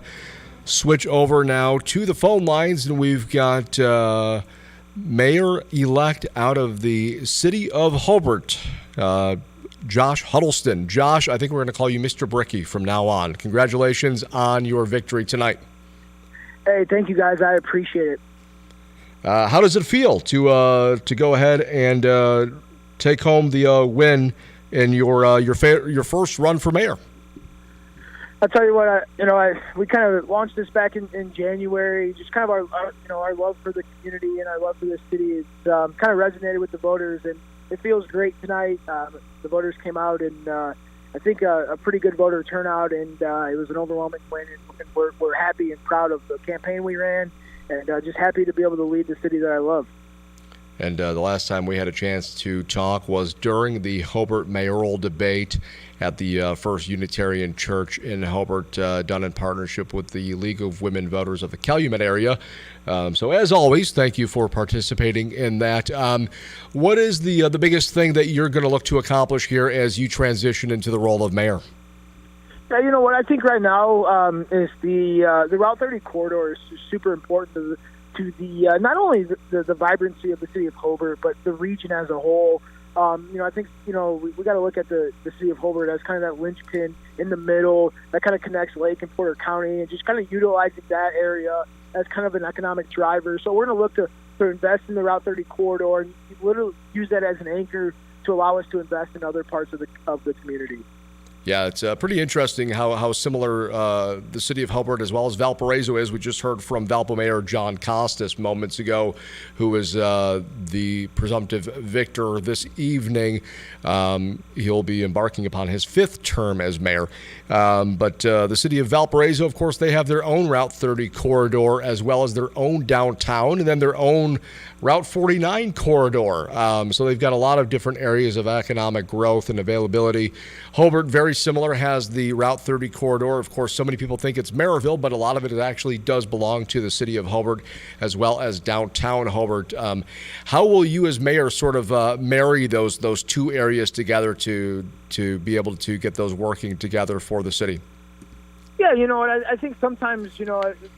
switch over now to the phone lines. And we've got Mayor-elect out of the city of Hobart, Josh Huddleston. Josh, I think we're going to call you Mr. Bricky from now on. Congratulations on your victory tonight. Hey, thank you, guys. I appreciate it. How does it feel to go ahead and take home the win in your first run for mayor? I'll tell you what, we kind of launched this back in January. Just kind of our love for the community and our love for the city. It's kind of resonated with the voters, and it feels great tonight. The voters came out, and I think a pretty good voter turnout, and it was an overwhelming win. And we're happy and proud of the campaign we ran, and just happy to be able to lead the city that I love. And the last time we had a chance to talk was during the Hobart mayoral debate at the First Unitarian Church in Hobart, done in partnership with the League of Women Voters of the Calumet area. So as always, thank you for participating in that. What is the biggest thing that you're going to look to accomplish here as you transition into the role of mayor? Yeah, you know what I think right now is the Route 30 corridor is super important to the not only the vibrancy of the city of Hobart, but the region as a whole. I think we got to look at the city of Hobart as kind of that linchpin in the middle that kind of connects Lake and Porter County, and just kind of utilizing that area as kind of an economic driver. So we're going to look to invest in the Route 30 corridor and literally use that as an anchor to allow us to invest in other parts of the community. Yeah, it's pretty interesting how similar the city of Hobart as well as Valparaiso is. We just heard from Valpo Mayor John Costas moments ago, who is the presumptive victor this evening. He'll be embarking upon his 5th term as mayor. But the city of Valparaiso, of course, they have their own Route 30 corridor as well as their own downtown and then their own Route 49 corridor. So they've got a lot of different areas of economic growth and availability. Hobart, very similar, has the Route 30 corridor. Of course, so many people think it's Maryville, but a lot of it actually does belong to the city of Hobart as well as downtown Hobart. How will you as mayor sort of marry those two areas together to be able to get those working together for the city? Yeah, you know what, I think sometimes,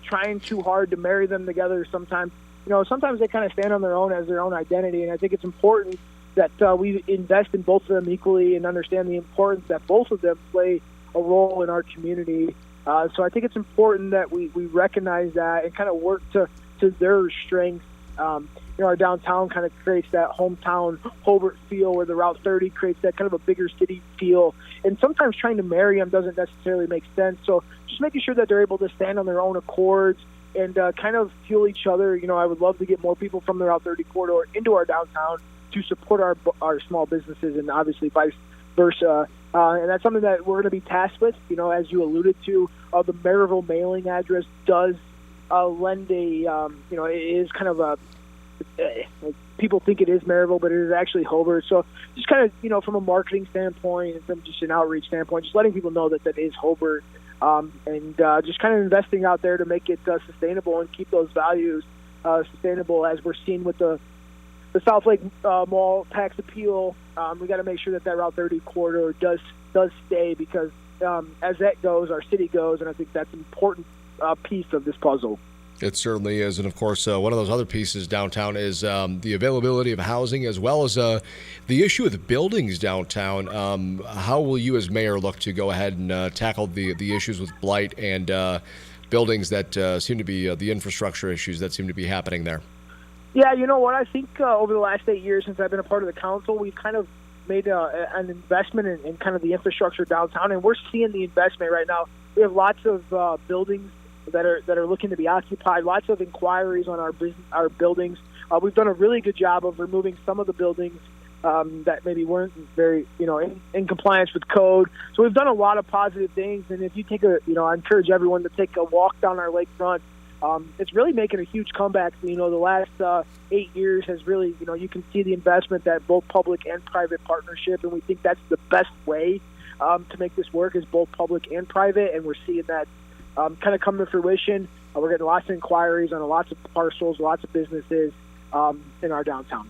trying too hard to marry them together, sometimes they kind of stand on their own as their own identity, and I think it's important that we invest in both of them equally and understand the importance that both of them play a role in our community. So I think it's important that we recognize that and kind of work to their strengths. Our downtown kind of creates that hometown Hobart feel, where the Route 30 creates that kind of a bigger city feel. And sometimes trying to marry them doesn't necessarily make sense. So just making sure that they're able to stand on their own accords and kind of fuel each other. I would love to get more people from the Route 30 corridor into our downtown to support our small businesses, and obviously vice versa. And that's something that we're going to be tasked with. As you alluded to, the Maryville mailing address does lend a, it is kind of a, people think it is Maryville, but it is actually Hobart. So just kind of, from a marketing standpoint and from just an outreach standpoint, just letting people know that is Hobart. And just kind of investing out there to make it sustainable and keep those values sustainable, as we're seeing with the South Lake Mall tax appeal. We got to make sure that Route 30 corridor does stay, because as that goes, our city goes, and I think that's an important piece of this puzzle. It certainly is. And of course, one of those other pieces downtown is the availability of housing, as well as the issue of the buildings downtown. How will you as mayor look to go ahead and tackle the issues with blight and buildings that seem to be the infrastructure issues that seem to be happening there? Yeah, you know what? I think over the last 8 years since I've been a part of the council, we've kind of made an investment in kind of the infrastructure downtown, and we're seeing the investment right now. We have lots of buildings that are looking to be occupied, lots of inquiries on our buildings. We've done a really good job of removing some of the buildings that maybe weren't very, in compliance with code. So we've done a lot of positive things, and if you take I encourage everyone to take a walk down our lakefront. It's really making a huge comeback. The last 8 years has really, you can see the investment, that both public and private partnership, and we think that's the best way to make this work, is both public and private, and we're seeing that kind of come to fruition. We're getting lots of inquiries on lots of parcels, lots of businesses in our downtown.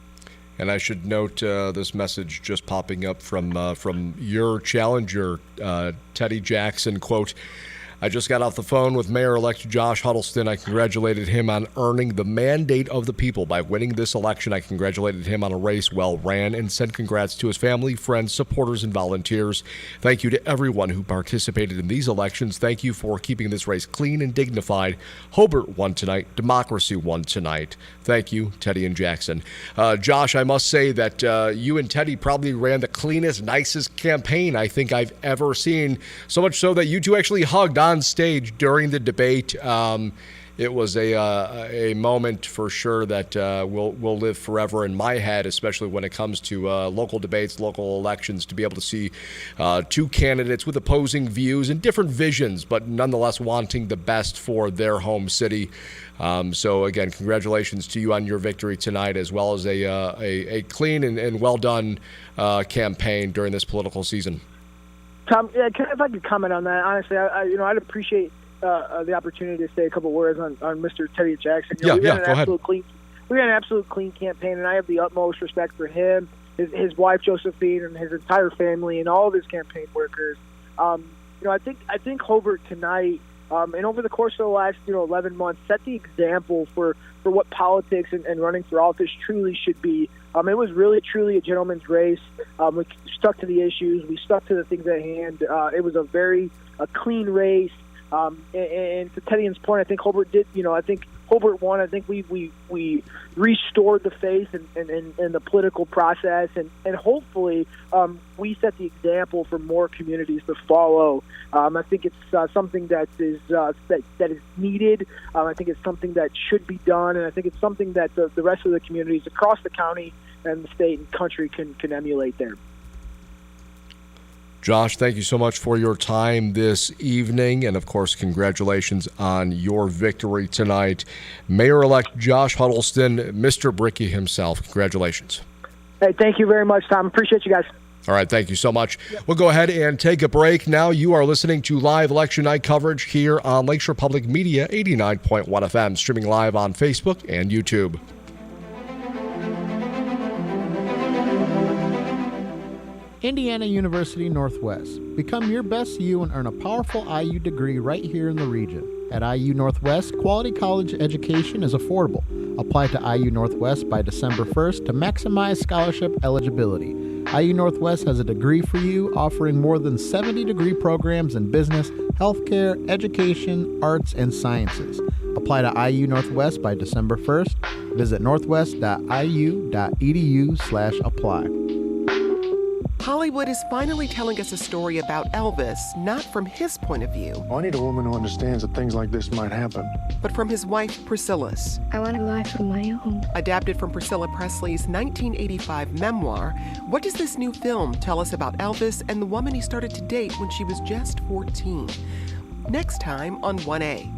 And I should note this message just popping up from your challenger, Teddy Jackson, quote, I just got off the phone with Mayor-elect Josh Huddleston. I congratulated him on earning the mandate of the people by winning this election. I congratulated him on a race well ran and sent congrats to his family, friends, supporters, and volunteers. Thank you to everyone who participated in these elections. Thank you for keeping this race clean and dignified. Hobart won tonight. Democracy won tonight. Thank you, Teddy and Jackson. Josh, I must say that you and Teddy probably ran the cleanest, nicest campaign I think I've ever seen. So much so that you two actually hugged on stage during the debate. It was a moment for sure that will live forever in my head, especially when it comes to local debates, local elections, to be able to see two candidates with opposing views and different visions, but nonetheless wanting the best for their home city. So again, congratulations to you on your victory tonight, as well as a clean and well done campaign during this political season. Tom, if I could comment on that, honestly, I'd appreciate the opportunity to say a couple words on Mr. Teddy Jackson. Go ahead. We ran an absolute clean campaign, and I have the utmost respect for him, his wife Josephine, and his entire family, and all of his campaign workers. I think Hobart tonight, and over the course of the last 11 months, set the example for what politics and running for office truly should be. It was really, truly a gentleman's race. We stuck to the issues. We stuck to the things at hand. It was a clean race. And to Teddy's point, I think Hobart did. I think Hobart won. I think we restored the faith in the political process, and hopefully we set the example for more communities to follow. I think it's something that is needed. I think it's something that should be done, and I think it's something that the rest of the communities across the county and the state and country can emulate there. Josh, thank you so much for your time this evening, and of course, congratulations on your victory tonight. Mayor-elect Josh Huddleston, Mr. Bricky himself, congratulations. Hey, thank you very much, Tom. Appreciate you guys. All right, thank you so much. Yep. We'll go ahead and take a break now. You are listening to live election night coverage here on Lakeshore Public Media, 89.1 FM, streaming live on Facebook and YouTube. Indiana University Northwest. Become your best you and earn a powerful IU degree right here in the region. At IU Northwest, quality college education is affordable. Apply to IU Northwest by December 1st to maximize scholarship eligibility. IU Northwest has a degree for you, offering more than 70 degree programs in business, healthcare, education, arts, and sciences. Apply to IU Northwest by December 1st. Visit northwest.iu.edu/apply. Hollywood is finally telling us a story about Elvis, not from his point of view. I need a woman who understands that things like this might happen. But from his wife, Priscilla's. I want a life of my own. Adapted from Priscilla Presley's 1985 memoir, what does this new film tell us about Elvis and the woman he started to date when she was just 14? Next time on 1A.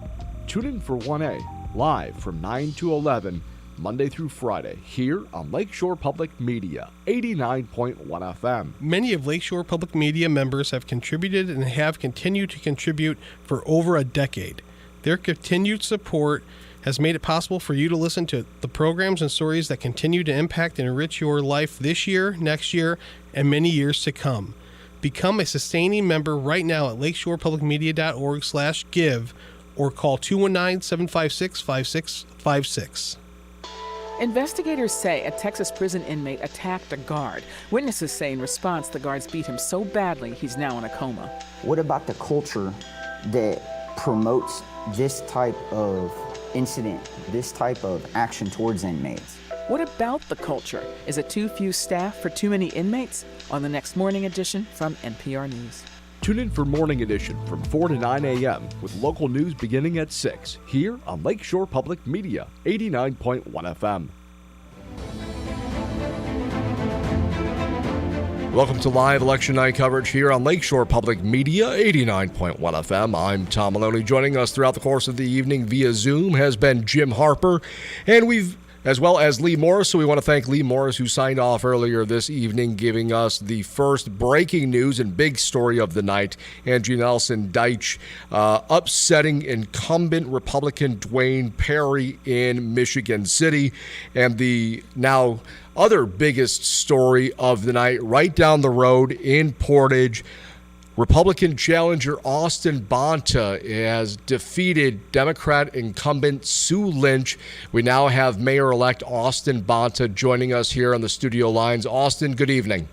Tune in for 1A, live from 9 to 11, Monday through Friday, here on Lakeshore Public Media, 89.1 FM. Many of Lakeshore Public Media members have contributed and have continued to contribute for over a decade. Their continued support has made it possible for you to listen to the programs and stories that continue to impact and enrich your life this year, next year, and many years to come. Become a sustaining member right now at lakeshorepublicmedia.org/give or call 219-756-5656. Investigators say a Texas prison inmate attacked a guard. Witnesses say in response the guards beat him so badly he's now in a coma. What about the culture that promotes this type of incident, this type of action towards inmates? What about the culture? Is it too few staff for too many inmates? On the next Morning Edition from NPR News. Tune in for Morning Edition from 4 to 9 a.m. with local news beginning at 6 here on Lakeshore Public Media, 89.1 FM. Welcome to live election night coverage here on Lakeshore Public Media, 89.1 FM. I'm Tom Malony. Joining us throughout the course of the evening via Zoom has been Jim Harper, and as well as Lee Morris. So we want to thank Lee Morris, who signed off earlier this evening, giving us the first breaking news and big story of the night. Angie Nelson Deitch upsetting incumbent Republican Dwayne Perry in Michigan City. And the now other biggest story of the night, right down the road in Portage, Republican challenger Austin Bonta has defeated Democrat incumbent Sue Lynch. We now have Mayor-elect Austin Bonta joining us here on the studio lines. Austin, good evening.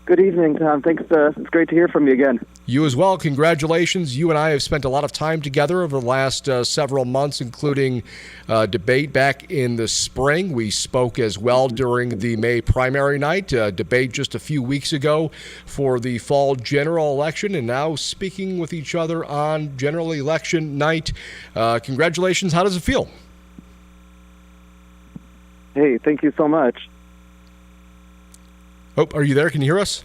Good evening, Tom. Thanks. It's great to hear from you again. You as well. Congratulations. You and I have spent a lot of time together over the last several months, including debate back in the spring. We spoke as well during the May primary night, debate just a few weeks ago for the fall general election, and now speaking with each other on general election night. Congratulations. How does it feel? Hey, thank you so much. Oh, are you there? Can you hear us?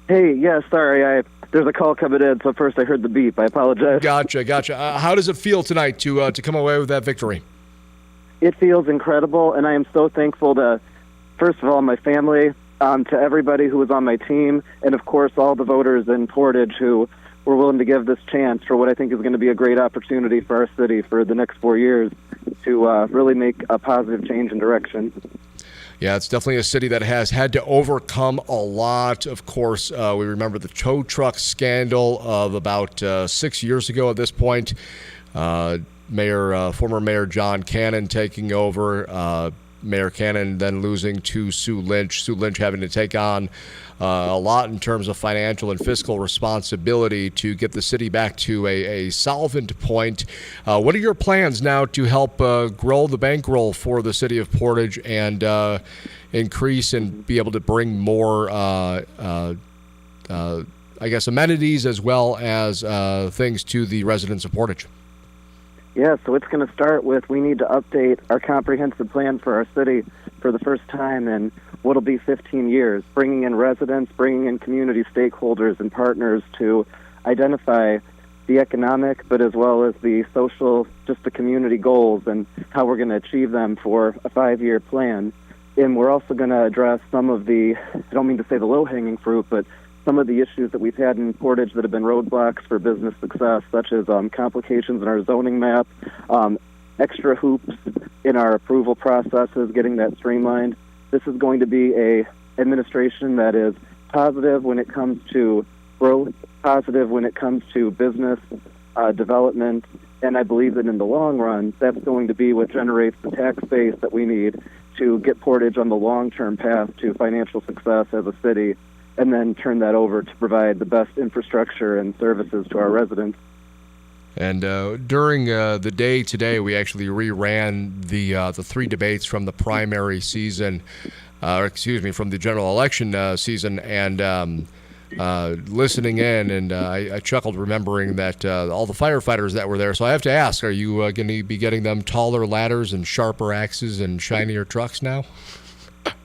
Hey, yeah, sorry. There's a call coming in, so first I heard the beep. I apologize. Gotcha. How does it feel tonight to come away with that victory? It feels incredible, and I am so thankful to, first of all, my family, to everybody who was on my team, and of course all the voters in Portage who were willing to give this chance for what I think is going to be a great opportunity for our city for the next 4 years to really make a positive change in direction. Yeah, it's definitely a city that has had to overcome a lot. Of course, we remember the tow truck scandal of about 6 years ago at this point. Former Mayor John Cannon taking over. Mayor Cannon then losing to Sue Lynch. Sue Lynch having to take on a lot in terms of financial and fiscal responsibility to get the city back to a solvent point. What are your plans now to help grow the bankroll for the city of Portage and increase and be able to bring more, amenities as well as things to the residents of Portage? Yeah, so it's going to start with we need to update our comprehensive plan for our city for the first time in what'll be 15 years, bringing in residents, bringing in community stakeholders and partners to identify the economic, but as well as the social, just the community goals and how we're going to achieve them for a 5-year plan. And we're also going to address some of the, I don't mean to say the low-hanging fruit, but some of the issues that we've had in Portage that have been roadblocks for business success, such as complications in our zoning map, extra hoops in our approval processes, getting that streamlined. This is going to be a administration that is positive when it comes to growth, positive when it comes to business development, and I believe that in the long run, that's going to be what generates the tax base that we need to get Portage on the long-term path to financial success as a city, and then turn that over to provide the best infrastructure and services to our residents. And during the day today, we actually reran the 3 debates from the primary season, from the general election season, and listening in, and I chuckled remembering that all the firefighters that were there. So I have to ask, are you going to be getting them taller ladders and sharper axes and shinier trucks now?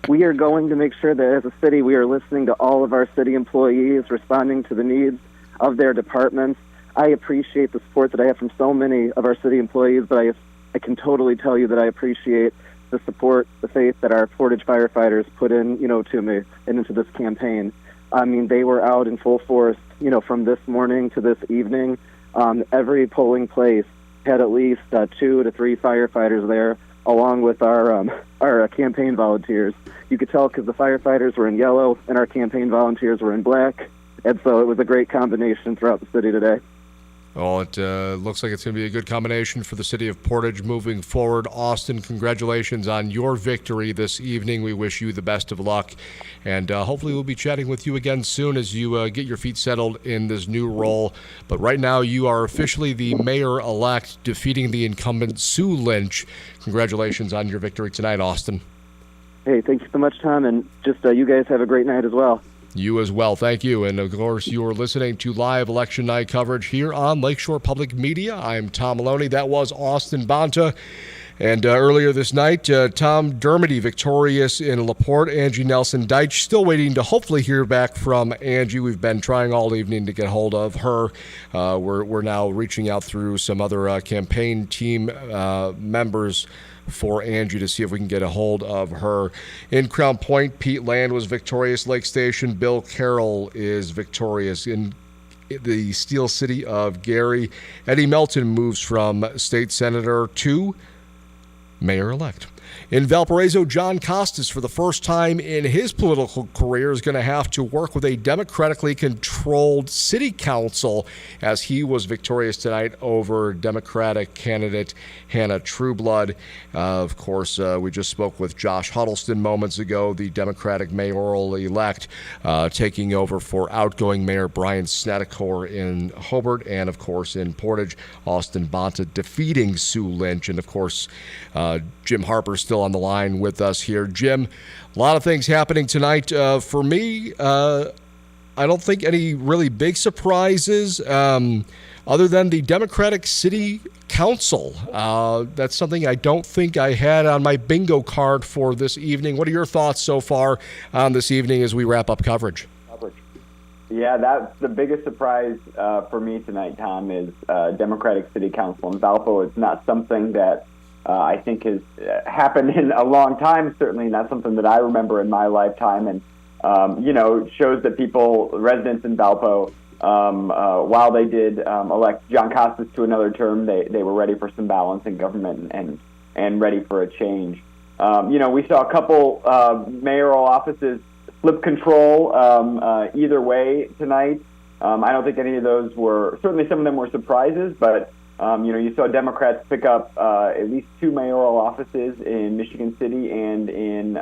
We are going to make sure that as a city, we are listening to all of our city employees, responding to the needs of their departments. I appreciate the support that I have from so many of our city employees, but I can totally tell you that I appreciate the support, the faith that our Portage firefighters put in, to me and into this campaign. I mean, they were out in full force, from this morning to this evening. Every polling place had at least 2 to 3 firefighters there, along with our campaign volunteers. You could tell because the firefighters were in yellow and our campaign volunteers were in black, and so it was a great combination throughout the city today. Well, it looks like it's going to be a good combination for the city of Portage moving forward. Austin, congratulations on your victory this evening. We wish you the best of luck, and hopefully we'll be chatting with you again soon as you get your feet settled in this new role. But right now, you are officially the mayor-elect, defeating the incumbent Sue Lynch. Congratulations on your victory tonight, Austin. Hey, thank you so much, Tom, and just you guys have a great night as well. You as well. Thank you. And of course, you are listening to live election night coverage here on Lakeshore Public Media. I'm Tom Malony. That was Austin Bonta. And earlier this night, Tom Dermody victorious in LaPorte. Angie Nelson-Deitch still waiting to hopefully hear back from Angie. We've been trying all evening to get hold of her. We're now reaching out through some other campaign team members for Angie to see if we can get a hold of her. In Crown Point, Pete Land was victorious. Lake Station, Bill Carroll is victorious. In the Steel City of Gary, Eddie Melton moves from state senator to mayor-elect. In Valparaiso, John Costas, for the first time in his political career, is going to have to work with a democratically controlled city council as he was victorious tonight over Democratic candidate Hannah Trueblood. Of course, we just spoke with Josh Huddleston moments ago, the Democratic mayoral-elect, taking over for outgoing Mayor Brian Snedecor in Hobart, and, of course, in Portage, Austin Bonta defeating Sue Lynch. And, of course, Jim Harper still on the line with us here. Jim, a lot of things happening tonight. For me, I don't think any really big surprises other than the Democratic City Council. That's something I don't think I had on my bingo card for this evening. What are your thoughts so far on this evening as we wrap up coverage? Yeah, that's the biggest surprise for me tonight, Tom, is Democratic City Council in Valpo. It's not something that I think has happened in a long time, certainly not something that I remember in my lifetime. And, shows that residents in Valpo, while they did elect John Costas to another term, they were ready for some balance in government and ready for a change. We saw a couple mayoral offices flip control either way tonight. I don't think any of those certainly some of them were surprises, but you saw Democrats pick up at least 2 mayoral offices in Michigan City and in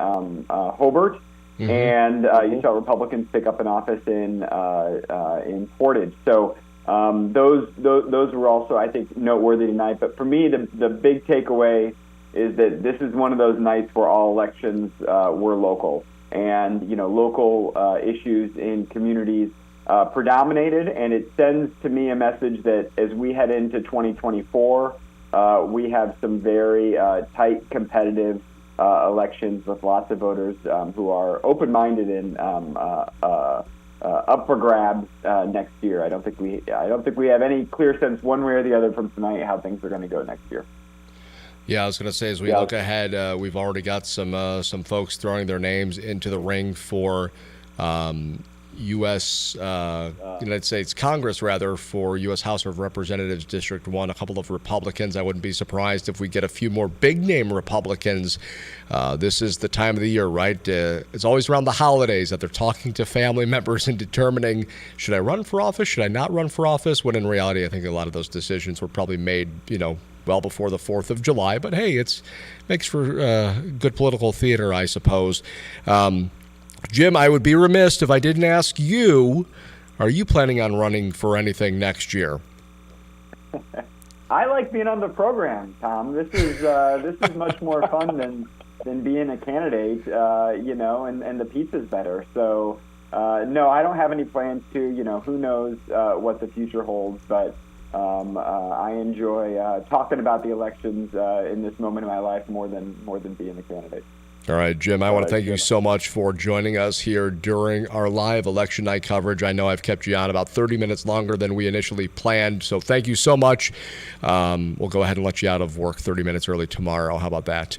Hobart, and you saw Republicans pick up an office in Portage. So those were also, I think, noteworthy tonight. But for me, the big takeaway is that this is one of those nights where all elections were local, and local issues in communities predominated, and it sends to me a message that as we head into 2024, we have some very tight, competitive elections with lots of voters who are open-minded and up for grabs next year. I don't think we have any clear sense one way or the other from tonight how things are going to go next year. Yeah, I was going to say, as we look ahead, we've already got some folks throwing their names into the ring for United States Congress, for U.S. House of Representatives District 1, a couple of Republicans. I wouldn't be surprised if we get a few more big-name Republicans. This is the time of the year, right? It's always around the holidays that they're talking to family members and determining, should I run for office, should I not run for office? When in reality, I think a lot of those decisions were probably made, well before the 4th of July. But hey, it makes for good political theater, I suppose. Jim, I would be remiss if I didn't ask you, are you planning on running for anything next year? I like being on the program, Tom. This is much more fun than being a candidate, and the pizza's better. So, no, I don't have any plans to, who knows what the future holds, but I enjoy talking about the elections in this moment in my life more than being a candidate. All right, Jim, I want to thank you so much for joining us here during our live election night coverage. I know I've kept you on about 30 minutes longer than we initially planned, so thank you so much. We'll go ahead and let you out of work 30 minutes early tomorrow. How about that?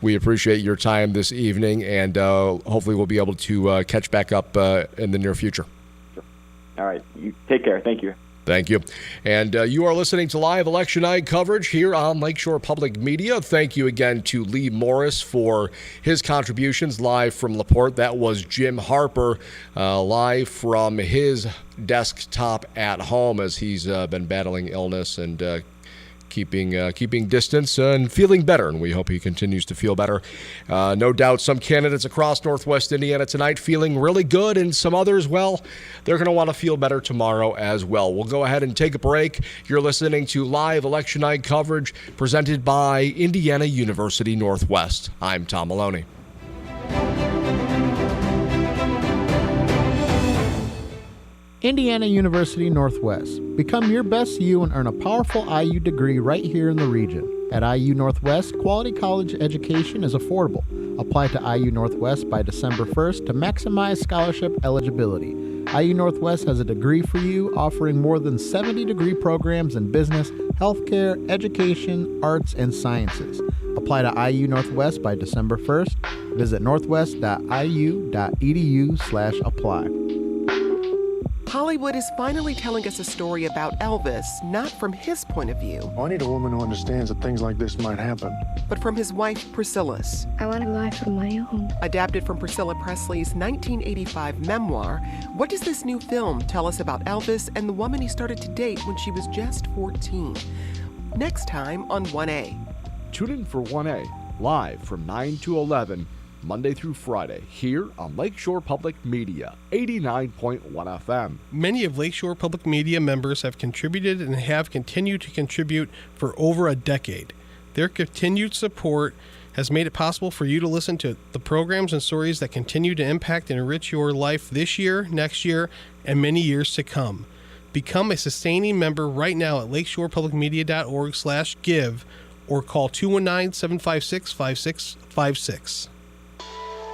We appreciate your time this evening, and hopefully we'll be able to catch back up in the near future. All right, you take care. Thank you. Thank you. And you are listening to live election night coverage here on Lakeshore Public Media. Thank you again to Lee Morris for his contributions live from LaPorte. That was Jim Harper live from his desktop at home as he's been battling illness and keeping distance and feeling better, and we hope he continues to feel better. No doubt some candidates across Northwest Indiana tonight feeling really good, and some others, well, they're going to want to feel better tomorrow as well. We'll go ahead and take a break. You're listening to live election night coverage presented by Indiana University Northwest. I'm Tom Malony. Indiana University Northwest. Become your best you and earn a powerful IU degree right here in the region. At IU Northwest, quality college education is affordable. Apply to IU Northwest by December 1st to maximize scholarship eligibility. IU Northwest has a degree for you, offering more than 70 degree programs in business, healthcare, education, arts, and sciences. Apply to IU Northwest by December 1st. Visit northwest.iu.edu/apply. Hollywood is finally telling us a story about Elvis, not from his point of view, I need a woman who understands that things like this might happen. but from his wife Priscilla's. I want a life of my own. Adapted from Priscilla Presley's 1985 memoir, what does this new film tell us about Elvis and the woman he started to date when she was just 14? Next time on 1A. Tune in for 1A, live from 9 to 11, Monday through Friday, here on Lakeshore Public Media, 89.1 FM. Many of Lakeshore Public Media members have contributed and have continued to contribute for over a decade. Their continued support has made it possible for you to listen to the programs and stories that continue to impact and enrich your life this year, next year, and many years to come. Become a sustaining member right now at lakeshorepublicmedia.org/give or call 219-756-5656.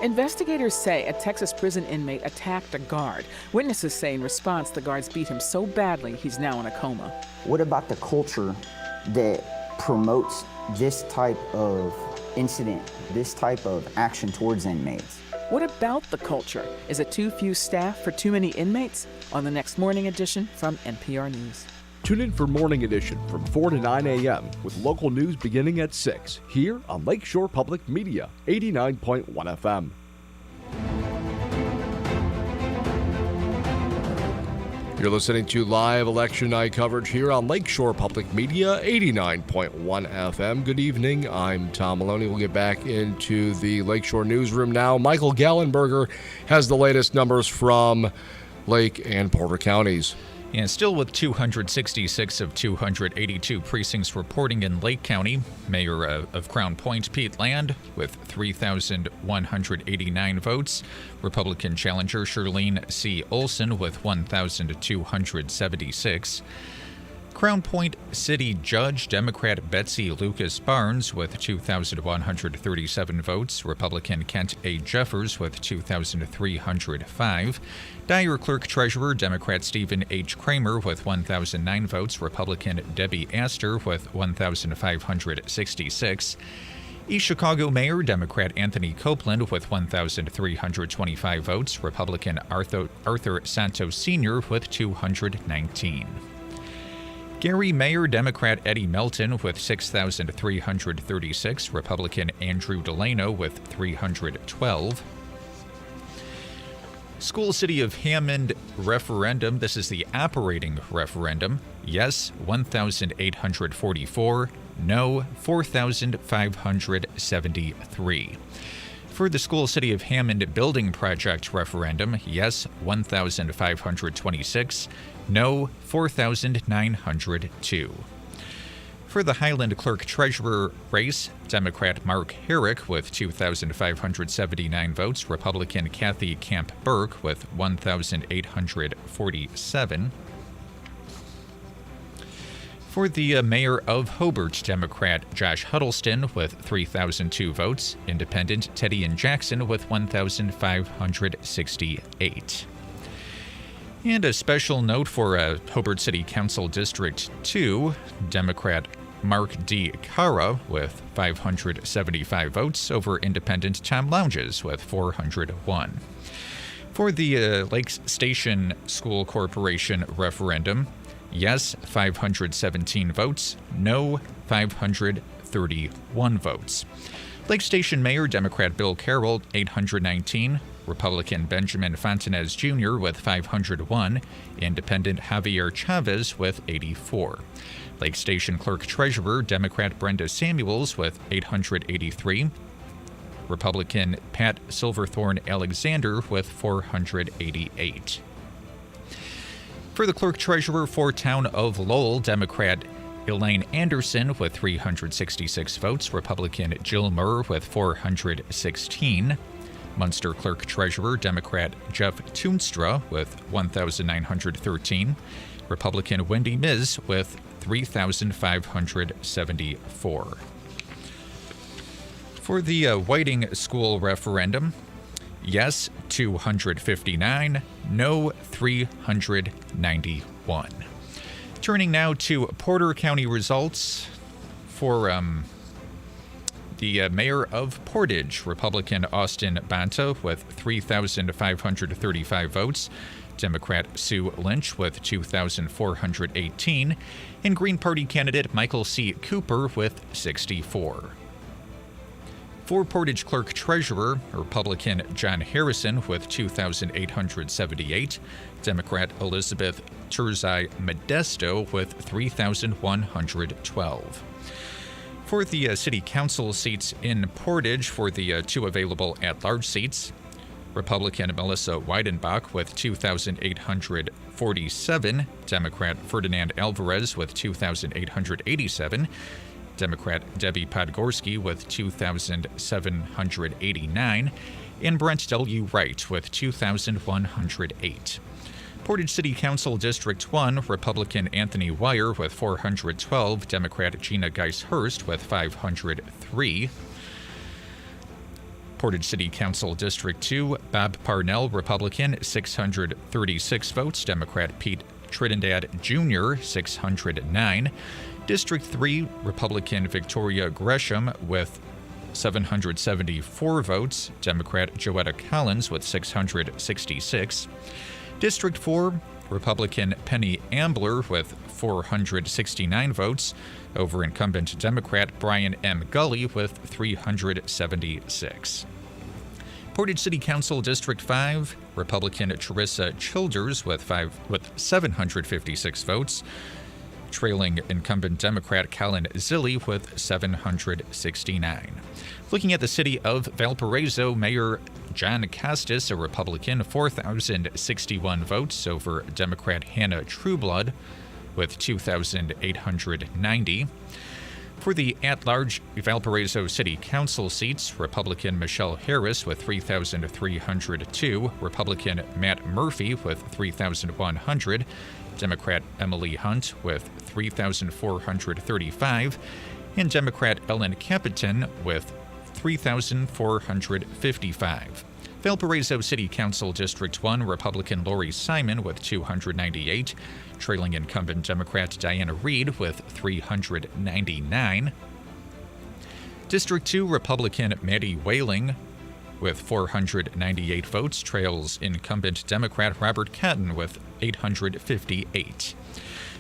Investigators say a Texas prison inmate attacked a guard. Witnesses say in response, the guards beat him so badly he's now in a coma. What about the culture that promotes this type of incident, this type of action towards inmates? What about the culture? Is it too few staff for too many inmates? On the next Morning Edition from NPR News. Tune in for Morning Edition from 4 to 9 a.m. with local news beginning at 6 here on Lakeshore Public Media, 89.1 FM. You're listening to live election night coverage here on Lakeshore Public Media, 89.1 FM. Good evening. I'm Tom Malony. We'll get back into the Lakeshore newsroom now. Michael Gallenberger has the latest numbers from Lake and Porter counties. And still with 266 of 282 precincts reporting in Lake County, Mayor of Crown Point, Pete Land, with 3,189 votes. Republican challenger Shirlene C. Olson with 1,276. Crown Point City Judge Democrat Betsy Lucas Barnes with 2,137 votes. Republican Kent A. Jeffers with 2,305. Dyer Clerk Treasurer Democrat Stephen H. Kramer with 1,009 votes. Republican Debbie Astor with 1,566. East Chicago Mayor Democrat Anthony Copeland with 1,325 votes. Republican Arthur Santos Sr. with 219. Gary Mayor Democrat Eddie Melton with 6,336. Republican Andrew Delano with 312. School City of Hammond referendum. This is the operating referendum. Yes, 1,844. No, 4,573. For the School City of Hammond building project referendum, yes, 1,526. No, 4,902. For the Highland Clerk Treasurer race, Democrat Mark Herrick with 2,579 votes, Republican Kathy Camp Burke with 1,847. For the Mayor of Hobart, Democrat Josh Huddleston with 3,002 votes, Independent Teddy and Jackson with 1,568. And a special note for Hobart City Council District 2, Democrat Mark D. Cara with 575 votes over Independent Tom Lounges with 401. For the Lakes Station School Corporation referendum, yes, 517 votes, no, 531 votes. Lake Station Mayor Democrat Bill Carroll, 819. Republican Benjamin Fontanez Jr. with 501, Independent Javier Chavez with 84. Lake Station Clerk Treasurer Democrat Brenda Samuels with 883. Republican Pat Silverthorne Alexander with 488. For the Clerk Treasurer for Town of Lowell, Democrat Elaine Anderson with 366 votes, Republican Jill Murr with 416. Munster Clerk Treasurer Democrat Jeff Toonstra with 1,913. Republican Wendy Miz with 3,574. For the Whiting School referendum, yes, 259, no, 391. Turning now to Porter County results for the Mayor of Portage, Republican Austin Banta with 3,535 votes. Democrat Sue Lynch with 2,418, and Green Party candidate Michael C. Cooper with 64. For Portage Clerk Treasurer, Republican John Harrison with 2,878, Democrat Elizabeth Turzai Modesto with 3,112. For the City Council seats in Portage, for the two available at-large seats, Republican Melissa Weidenbach with 2,847, Democrat Ferdinand Alvarez with 2,887, Democrat Debbie Podgorski with 2,789, and Brent W. Wright with 2,108. Portage City Council District 1, Republican Anthony Weyer with 412, Democrat Gina Geis-Hurst with 503. Portage City Council District 2, Bob Parnell, Republican, 636 votes, Democrat Pete Trinidad Jr., 609. District 3, Republican Victoria Gresham with 774 votes, Democrat Joetta Collins with 666. District 4, Republican Penny Ambler with 469 votes, over incumbent Democrat Brian M. Gully with 376. Portage City Council District 5, Republican Teresa Childers with 756 votes, trailing incumbent Democrat Colin Zilli with 769. Looking at the city of Valparaiso, Mayor John Costas, a Republican, 4,061 votes over Democrat Hannah Trueblood with 2,890. For the at-large Valparaiso City Council seats, Republican Michelle Harris with 3,302, Republican Matt Murphy with 3,100, Democrat Emily Hunt with 3,435, and Democrat Ellen Capitan with 3,455. Valparaiso City Council District 1, Republican Lori Simon with 298, trailing incumbent Democrat Diana Reed with 399. District 2, Republican Maddie Whaling with 498 votes, trails incumbent Democrat Robert Catton with 858.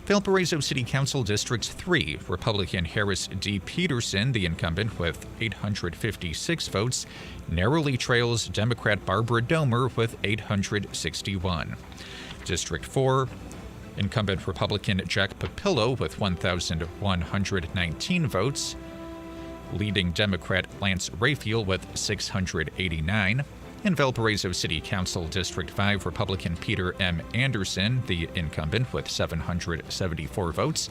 Valparaiso City Council District 3, Republican Harris D. Peterson, the incumbent, with 856 votes, narrowly trails Democrat Barbara Domer with 861. District 4, incumbent Republican Jack Papillo with 1,119 votes, leading Democrat Lance Raphael with 689. In Valparaiso City Council District 5, Republican Peter M. Anderson, the incumbent, with 774 votes,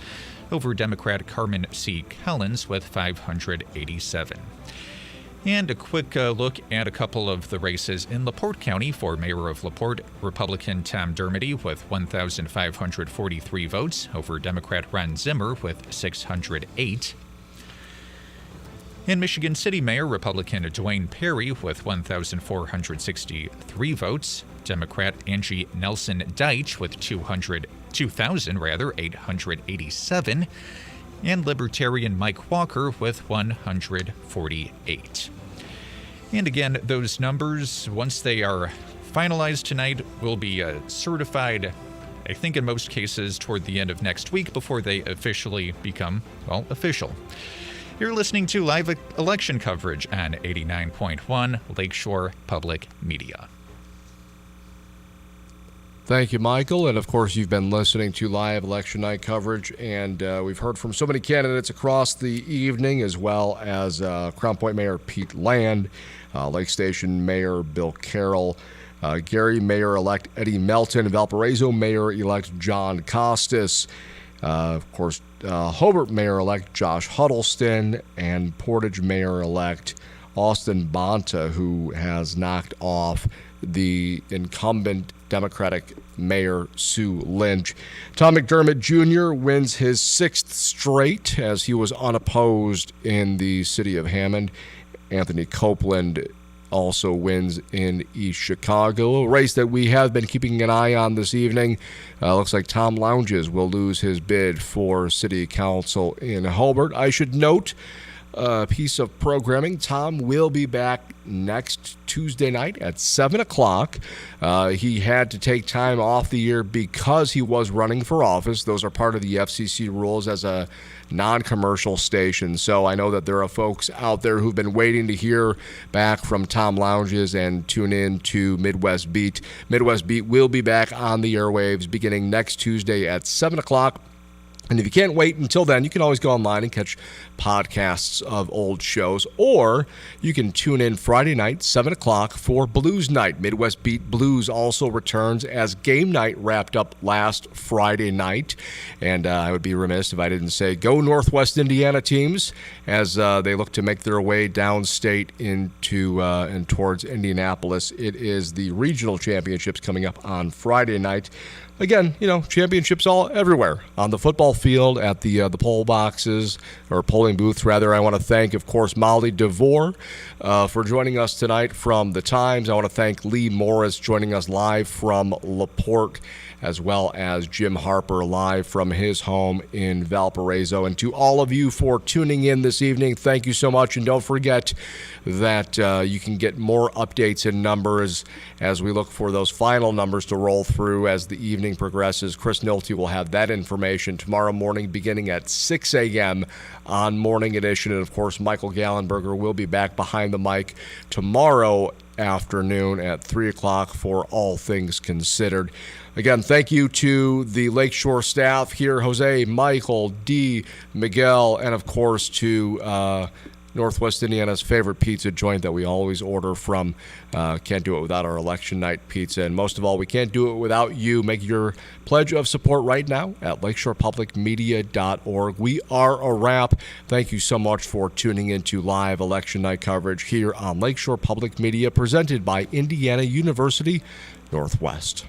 over Democrat Carmen C. Collins with 587. And a quick look at a couple of the races in LaPorte County. For mayor of LaPorte, Republican Tom Dermody with 1,543 votes, over Democrat Ron Zimmer with 608. In Michigan City Mayor, Republican Dwayne Perry with 1,463 votes, Democrat Angie Nelson Deitch with 2,887, and Libertarian Mike Walker with 148. And again, those numbers, once they are finalized tonight, will be certified, I think in most cases, toward the end of next week before they officially become, well, official. You're listening to live election coverage on 89.1 Lakeshore Public Media. Thank you, Michael. And of course, you've been listening to live election night coverage, and we've heard from so many candidates across the evening, as well as Crown Point Mayor Pete Land, Lake Station Mayor Bill Carroll, Gary Mayor-elect Eddie Melton, Valparaiso Mayor-elect John Costas, of course, Hobart Mayor-elect Josh Huddleston, and Portage Mayor-elect Austin Bonta, who has knocked off the incumbent Democratic Mayor Sue Lynch. Tom McDermott Jr. wins his 6th straight, as he was unopposed in the city of Hammond. Anthony Copeland also wins in East Chicago, a race that we have been keeping an eye on this evening. Looks like Tom Lounges will lose his bid for city council in Hobart. I should note piece of programming. Tom will be back next Tuesday night at 7 o'clock. He had to take time off the year because he was running for office. Those are part of the FCC rules as a non-commercial station. So I know that there are folks out there who've been waiting to hear back from Tom Lounges and tune in to Midwest Beat. Midwest Beat will be back on the airwaves beginning next Tuesday at 7 o'clock. And if you can't wait until then, you can always go online and catch podcasts of old shows, or you can tune in Friday night, 7 o'clock, for Blues Night. Midwest Beat Blues also returns as game night wrapped up last Friday night. And I would be remiss if I didn't say go Northwest Indiana teams as they look to make their way downstate into and towards Indianapolis. It is the regional championships coming up on Friday night. Again, championships all everywhere on the football field, at the poll boxes, or polling booths, rather. I want to thank, of course, Molly DeVore for joining us tonight from the Times. I want to thank Lee Morris joining us live from LaPorte, as well as Jim Harper live from his home in Valparaiso. And to all of you for tuning in this evening, thank you so much. And don't forget that you can get more updates and numbers as we look for those final numbers to roll through as the evening progresses. Chris Nolte will have that information tomorrow morning beginning at 6 a.m. on Morning Edition. And, of course, Michael Gallenberger will be back behind the mic tomorrow afternoon at 3 o'clock for All Things Considered. Again, thank you to the Lakeshore staff here, Jose, Michael, D, Miguel, and, of course, to Northwest Indiana's favorite pizza joint that we always order from. Can't do it without our election night pizza. And most of all, we can't do it without you. Make your pledge of support right now at lakeshorepublicmedia.org. We are a wrap. Thank you so much for tuning into live election night coverage here on Lakeshore Public Media, presented by Indiana University Northwest.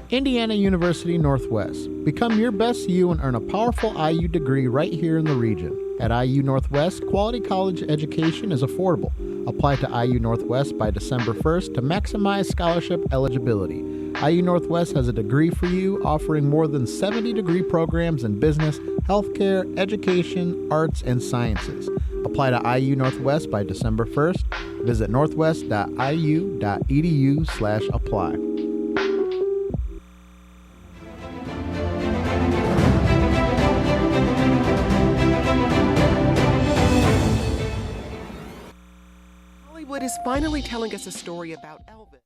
Indiana University Northwest. Become your best you and earn a powerful IU degree right here in the region. At IU Northwest, quality college education is affordable. Apply to IU Northwest by December 1st to maximize scholarship eligibility. IU Northwest has a degree for you, offering more than 70 degree programs in business, healthcare, education, arts, and sciences. Apply to IU Northwest by December 1st. Visit northwest.iu.edu/apply. Hollywood is finally telling us a story about Elvis.